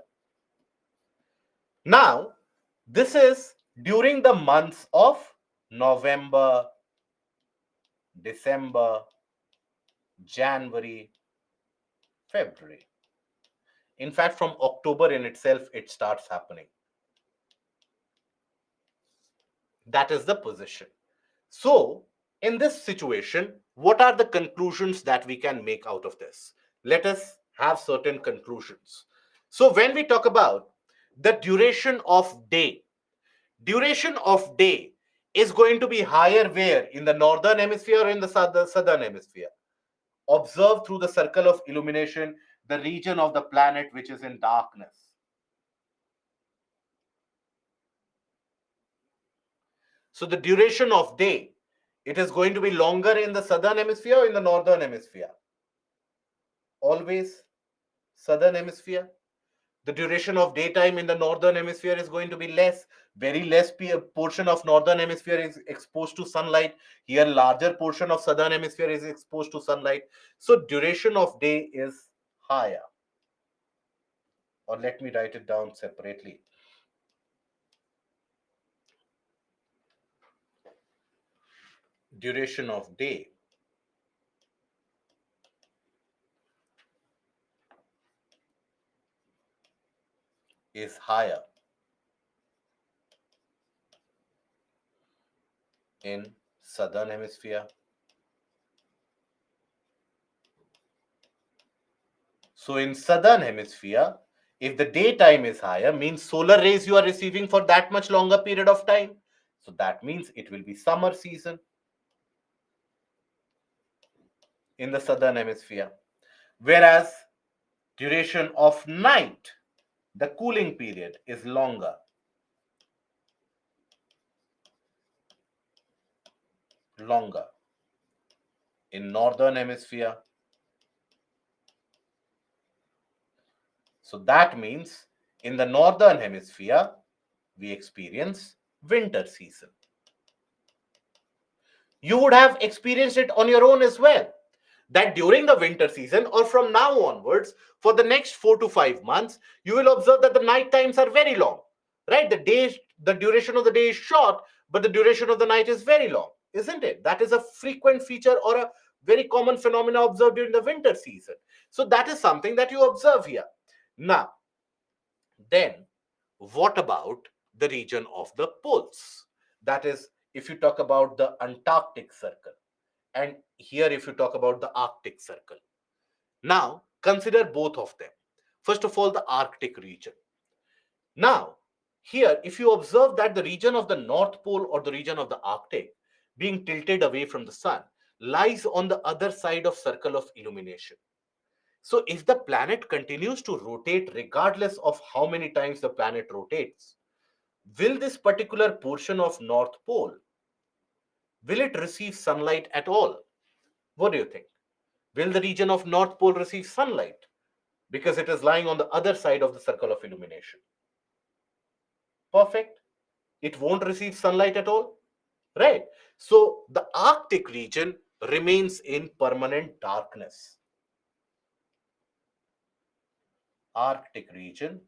S1: Now, this is during the months of November, December, January, February. In fact, from October in itself, it starts happening. That is the position. So, in this situation, what are the conclusions that we can make out of this? Let us have certain conclusions. So, when we talk about the duration of day is going to be higher where? In the northern hemisphere or in the southern hemisphere? Observe through the circle of illumination the region of the planet which is in darkness. So the duration of day, it is going to be longer in the southern hemisphere or in the northern hemisphere? Always southern hemisphere. The duration of daytime in the northern hemisphere is going to be less. Very less portion of northern hemisphere is exposed to sunlight. Here larger portion of southern hemisphere is exposed to sunlight. So duration of day is higher. Or let me write it down separately. Duration of day is higher in southern hemisphere. So in southern hemisphere, if the daytime is higher, means solar rays you are receiving for that much longer period of time. So that means it will be summer season in the southern hemisphere. Whereas duration of night, the cooling period is longer. Longer in northern hemisphere. So that means in the northern hemisphere, we experience winter season. You would have experienced it on your own as well. That during the winter season or from now onwards, for the next 4 to 5 months, you will observe that the night times are very long, right? The duration of the day is short, but the duration of the night is very long, isn't it? That is a frequent feature or a very common phenomena observed during the winter season. So that is something that you observe here. Now, then, what about the region of the poles? That is, if you talk about the Antarctic Circle, and here if you talk about the Arctic Circle. Now, consider both of them. First of all, the Arctic region. Now, here, if you observe that the region of the North Pole or the region of the Arctic being tilted away from the sun lies on the other side of circle of illumination. So, if the planet continues to rotate regardless of how many times the planet rotates, will this particular portion of North Pole, will it receive sunlight at all? What do you think? Will the region of North Pole receive sunlight because it is lying on the other side of the circle of illumination? Perfect. It won't receive sunlight at all, right? So the Arctic region remains in permanent darkness. Arctic region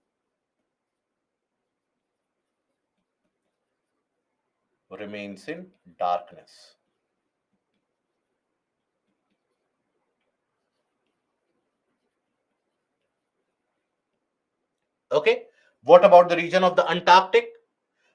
S1: remains in darkness. Okay. What about the region of the Antarctic?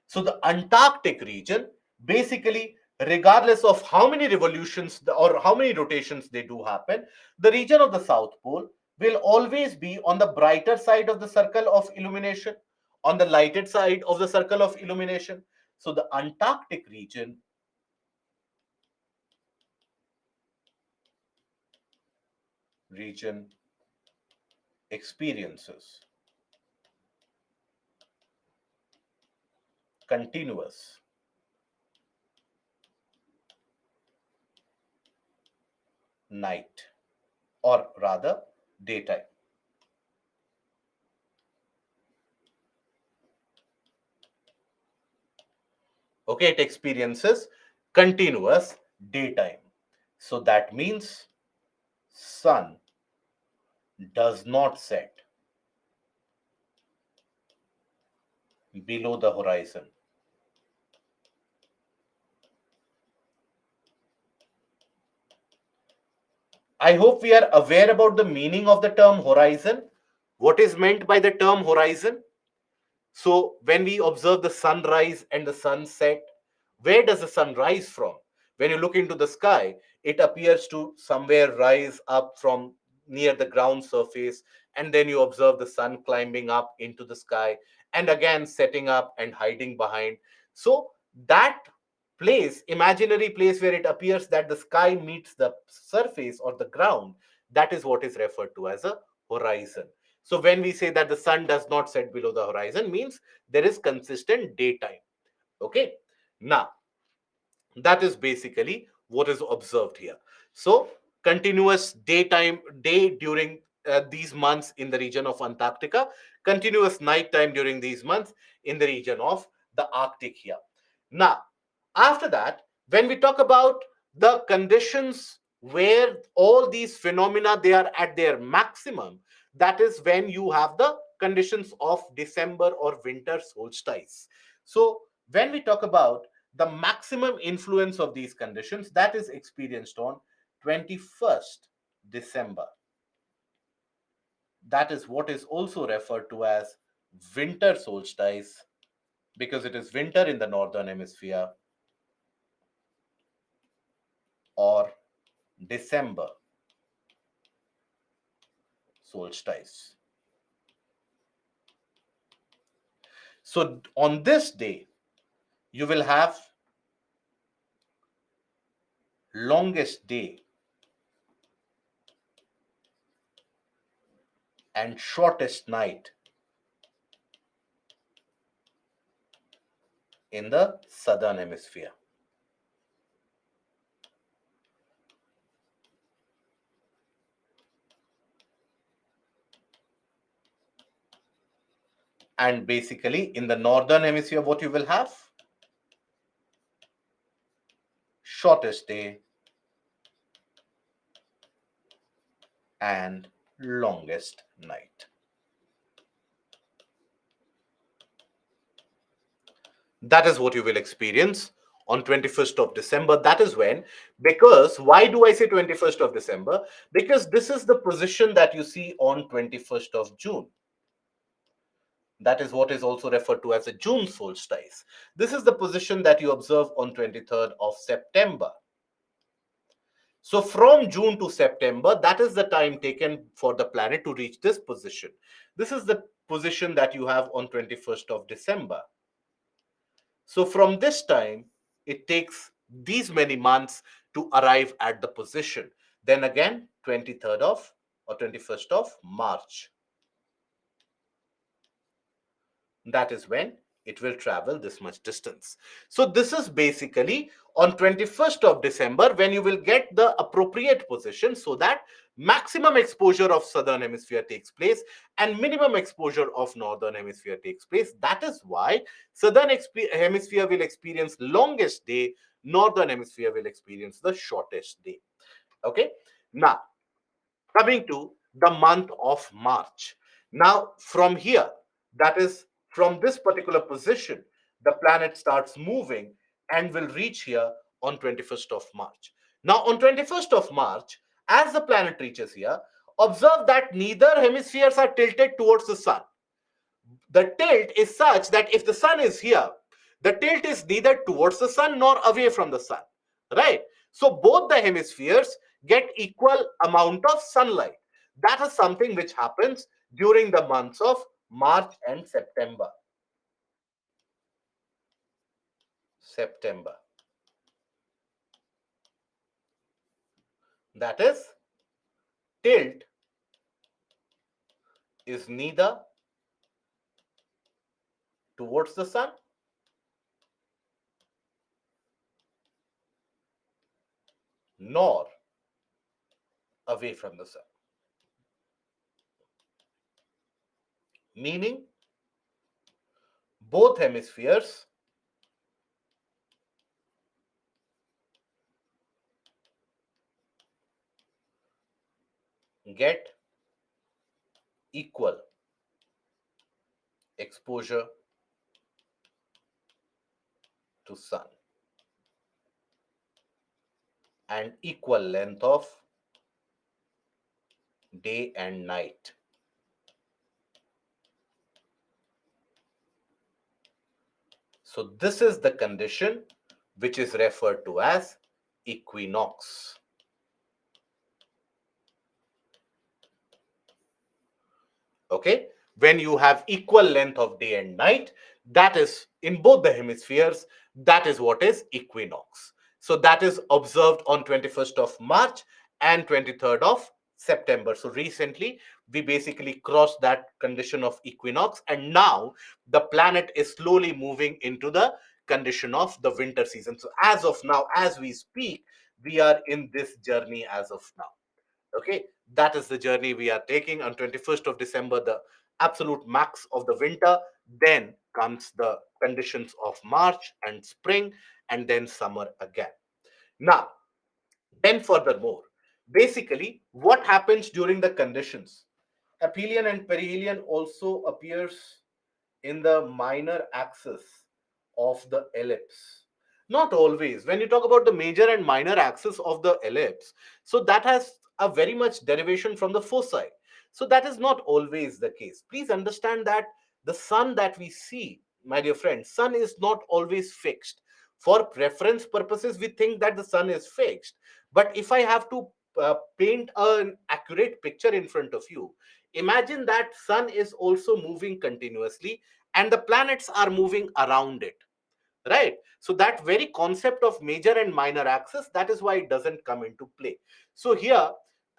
S1: So the Antarctic region, basically, regardless of how many revolutions or how many rotations they do happen, the region of the South Pole will always be on the brighter side of the circle of illumination, on the lighted side of the circle of illumination. So the Antarctic region region experiences continuous night, or rather daytime. Okay, it experiences continuous daytime. So that means sun does not set below the horizon. I hope we are aware about the meaning of the term horizon. What is meant by the term horizon? So, when we observe the sunrise and the sunset, where does the sun rise from? When you look into the sky, it appears to somewhere rise up from near the ground surface, and then you observe the sun climbing up into the sky and again setting up and hiding behind. So, that place, imaginary place where it appears that the sky meets the surface or the ground, that is what is referred to as a horizon. So when we say that the sun does not set below the horizon, means there is consistent daytime. Okay. Now, that is basically what is observed here. So continuous daytime, day during these months in the region of Antarctica, continuous nighttime during these months in the region of the Arctic here. Now, after that, when we talk about the conditions where all these phenomena they are at their maximum, that is when you have the conditions of December or winter solstice. So when we talk about the maximum influence of these conditions, that is experienced on 21st December. That is what is also referred to as winter solstice, because it is winter in the northern hemisphere, or December solstice. So on this day, you will have longest day and shortest night in the southern hemisphere. And basically, in the northern hemisphere, what you will have? Shortest day and longest night. That is what you will experience on 21st of December. That is when, because why do I say 21st of December? Because this is the position that you see on 21st of June. That is what is also referred to as a June solstice. This is the position that you observe on 23rd of September. So from June to September, that is the time taken for the planet to reach this position. This is the position that you have on 21st of December. So from this time, it takes these many months to arrive at the position. Then again, 23rd of or 21st of March. That is when it will travel this much distance. So this is basically on 21st of December when you will get the appropriate position, so that maximum exposure of southern hemisphere takes place and minimum exposure of northern hemisphere takes place. That is why southern hemisphere will experience longest day, northern hemisphere will experience the shortest day. Okay. Now, coming to the month of March. Now, from here, that is from this particular position, the planet starts moving and will reach here on 21st of March. Now, on 21st of March, as the planet reaches here, observe that neither hemispheres are tilted towards the sun. The tilt is such that if the sun is here, the tilt is neither towards the sun nor away from the sun, right? So both the hemispheres get equal amount of sunlight. That is something which happens during the months of March and September. September. That is Tilt is neither towards the sun nor away from the sun. Meaning, both hemispheres get equal exposure to sun and equal length of day and night. So this is the condition which is referred to as equinox. Okay, when you have equal length of day and night, that is in both the hemispheres, that is what is equinox. So that is observed on 21st of March and 23rd of September. So recently we basically crossed that condition of equinox, and now the planet is slowly moving into the condition of the winter season. So as of now, as we speak, we are in this journey as of now. Okay, that is the journey we are taking. On 21st of December, the absolute max of the winter, then comes the conditions of March and spring, and then summer again. Now, then furthermore, basically what happens during the conditions, aphelion and perihelion also appears in the minor axis of the ellipse. Not always. When you talk about the major and minor axis of the ellipse, so that has a very much derivation from the foci. So that is not always the case. Please understand that the sun that we see, my dear friend, sun is not always fixed. For preference purposes, we think that the sun is fixed. But if I have to paint an accurate picture in front of you, imagine that sun is also moving continuously and the planets are moving around it, right? So that very concept of major and minor axis, that is why it doesn't come into play. So here,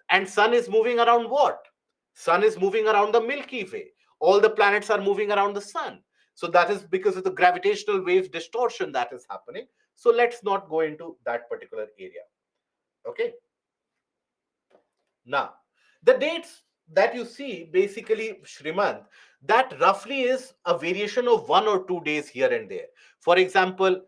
S1: and sun is moving around what? Sun is moving around the Milky Way. All the planets are moving around the sun. So that is because of the gravitational wave distortion that is happening. So let's not go into that particular area. Okay, now, the dates that you see, basically, Shrimant, that roughly is a variation of 1 or 2 days here and there. For example,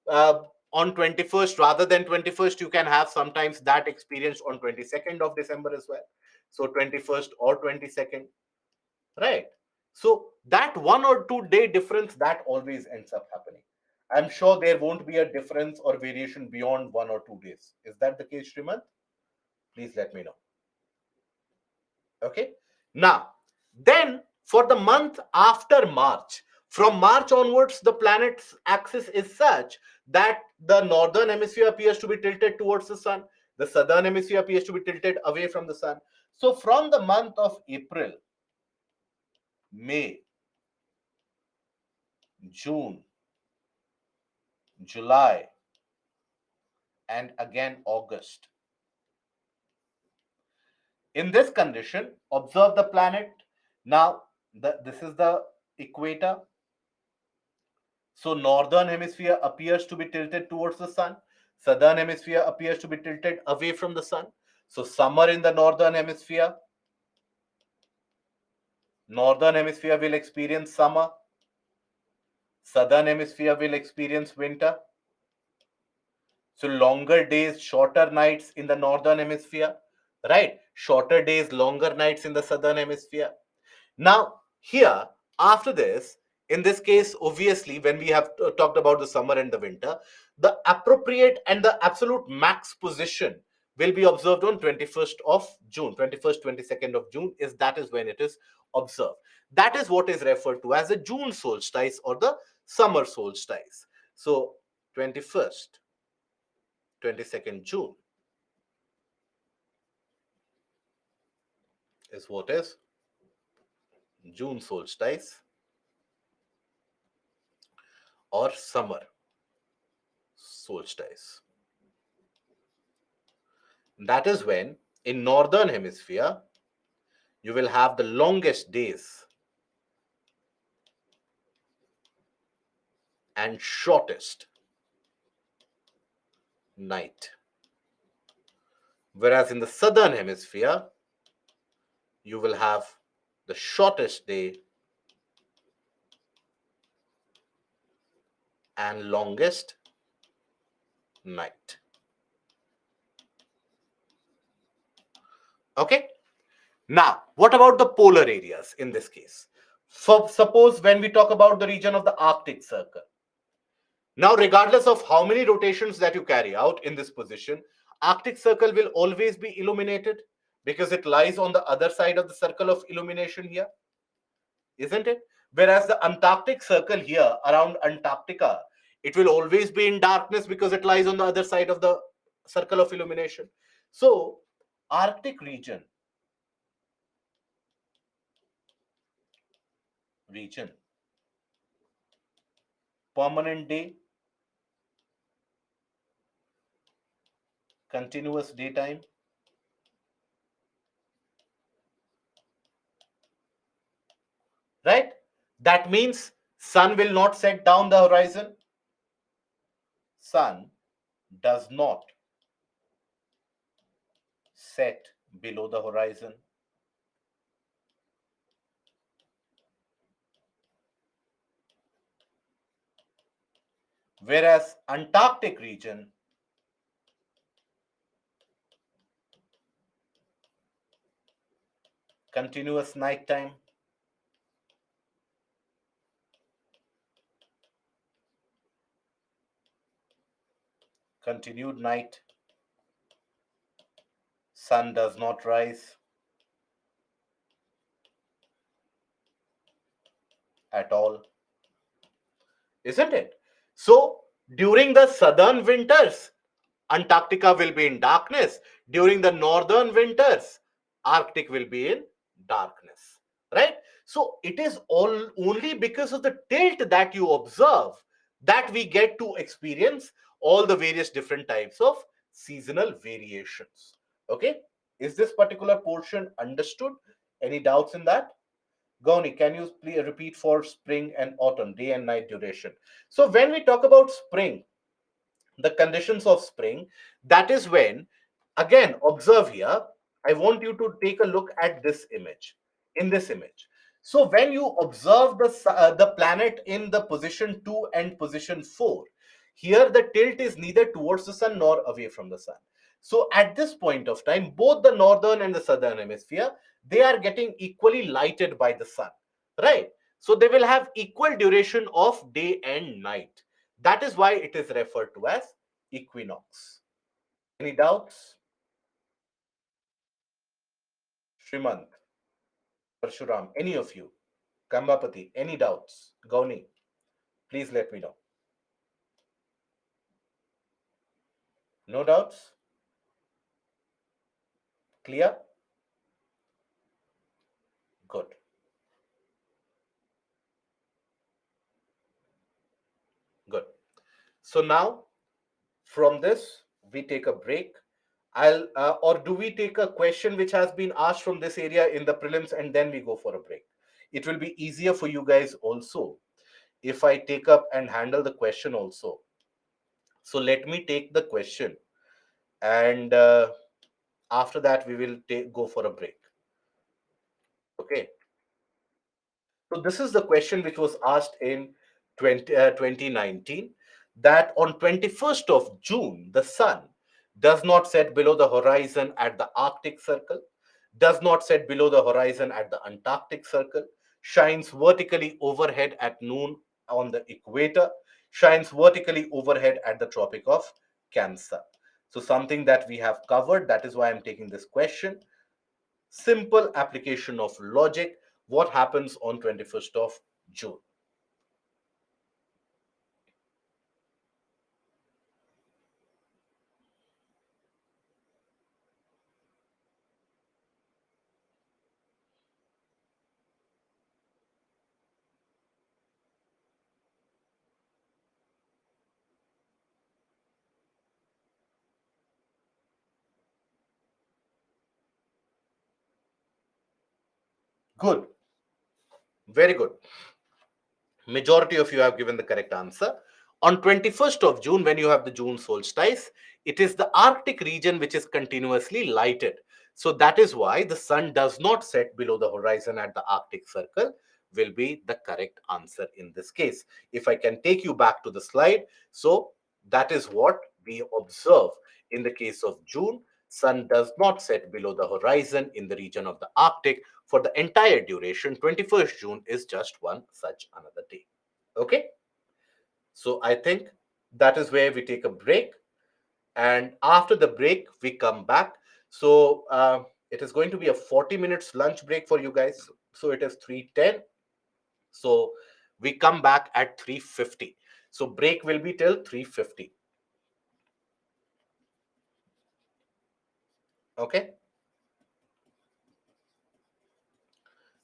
S1: uh, on 21st, rather than 21st, you can have sometimes that experience on 22nd of December as well. So 21st or 22nd, right? So that 1 or 2 day difference, that always ends up happening. I'm sure there won't be a difference or variation beyond 1 or 2 days. Is that the case, Shrimant? Please let me know. Okay, now then for the month after March, from March onwards, the planet's axis is such that the northern hemisphere appears to be tilted towards the sun, the southern hemisphere appears to be tilted away from the sun. So from the month of April, May, June, July, and again August, in this condition, observe the planet. Now this is the equator. So northern hemisphere appears to be tilted towards the sun. Southern hemisphere appears to be tilted away from the sun. So summer in the northern hemisphere. Northern hemisphere will experience summer. Southern hemisphere will experience winter. So longer days, shorter nights in the northern hemisphere, right? Shorter days, longer nights in the southern hemisphere. Now, here, after this, in this case, obviously, when we have talked about the summer and the winter, the appropriate and the absolute max position will be observed on 21st of June, 21st, 22nd of June, is that is when it is observed. That is what is referred to as the June solstice or the summer solstice. So, 21st, 22nd June is what is June solstice or summer solstice. That is when in northern hemisphere, you will have the longest days and shortest night. Whereas in the southern hemisphere, you will have the shortest day and longest night. Okay. Now, what about the polar areas in this case? Suppose when we talk about the region of the Arctic Circle. Now, regardless of how many rotations that you carry out in this position, Arctic Circle will always be illuminated because it lies on the other side of the circle of illumination here, isn't it? Whereas the Antarctic Circle here around Antarctica, it will always be in darkness because it lies on the other side of the circle of illumination. So, Arctic region, permanent day, continuous daytime, right? That means sun will not set down the horizon. Sun does not set below the horizon. Whereas Antarctic region, continuous nighttime, continued night, sun does not rise at all, isn't it? So during the southern winters, Antarctica will be in darkness. During the northern winters, Arctic will be in darkness, right? So it is all only because of the tilt that you observe that we get to experience all the various different types of seasonal variations. Okay, is this particular portion understood? Any doubts in that? Gauni, can you please repeat for spring and autumn, day and night duration? So when we talk about spring, the conditions of spring, that is when, again, observe here, I want you to take a look at this image, in this image. So when you observe the planet in the position 2 and position 4, here the tilt is neither towards the sun nor away from the sun. So at this point of time, both the northern and the southern hemisphere, they are getting equally lighted by the sun, right? So they will have equal duration of day and night. That is why it is referred to as equinox. Any doubts? Srimant, Parshuram, any of you? Kambapati, any doubts? Gauni, please let me know. No doubts? Clear? Good. Good. So now, from this, we take a break. Or do we take a question which has been asked from this area in the prelims and then we go for a break? It will be easier for you guys also if I take up and handle the question also. So let me take the question, and after that we will go for a break. Okay. So this is the question which was asked in 2019, that on 21st of June, the sun does not set below the horizon at the Arctic Circle, does not set below the horizon at the Antarctic Circle, shines vertically overhead at noon on the equator, shines vertically overhead at the Tropic of Cancer. So something that we have covered, that is why I'm taking this question. Simple application of logic. What happens on 21st of June? Good. Very good. Majority of you have given the correct answer. On 21st of June, when you have the June solstice, it is the Arctic region which is continuously lighted. So that is why the sun does not set below the horizon at the Arctic Circle, will be the correct answer in this case. If I can take you back to the slide, so that is what we observe in the case of June. Sun does not set below the horizon in the region of the Arctic for the entire duration. 21st June is just one such another day. Okay, so I think that is where we take a break, and after the break we come back. So it is going to be a 40 minutes lunch break for you guys. So it is 3:10. So we come back at 3:50. So break will be till 3:50. Okay,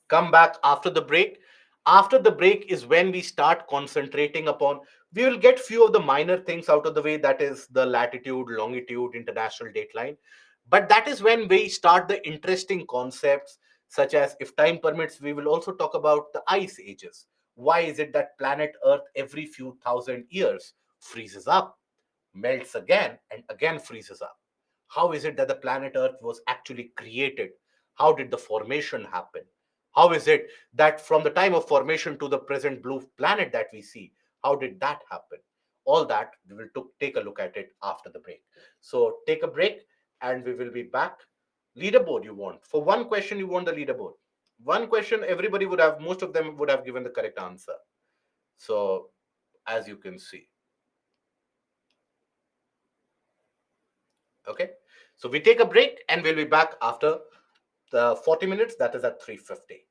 S1: come back after the break. After the break is when we start concentrating upon, we will get few of the minor things out of the way, that is the latitude, longitude, international dateline. But that is when we start the interesting concepts, such as, if time permits, we will also talk about the ice ages. Why is it that planet earth every few thousand years freezes up, melts again, and again freezes up? How is it that the planet Earth was actually created? How did the formation happen? How is it that from the time of formation to the present blue planet that we see, how did that happen? All that we will take a look at it after the break. So take a break and we will be back. Leaderboard you want. For one question, you want the leaderboard. One question, everybody would have, most of them would have given the correct answer. So, as you can see. Okay. So we take a break and we'll be back after the 40 minutes, that is at 3:50.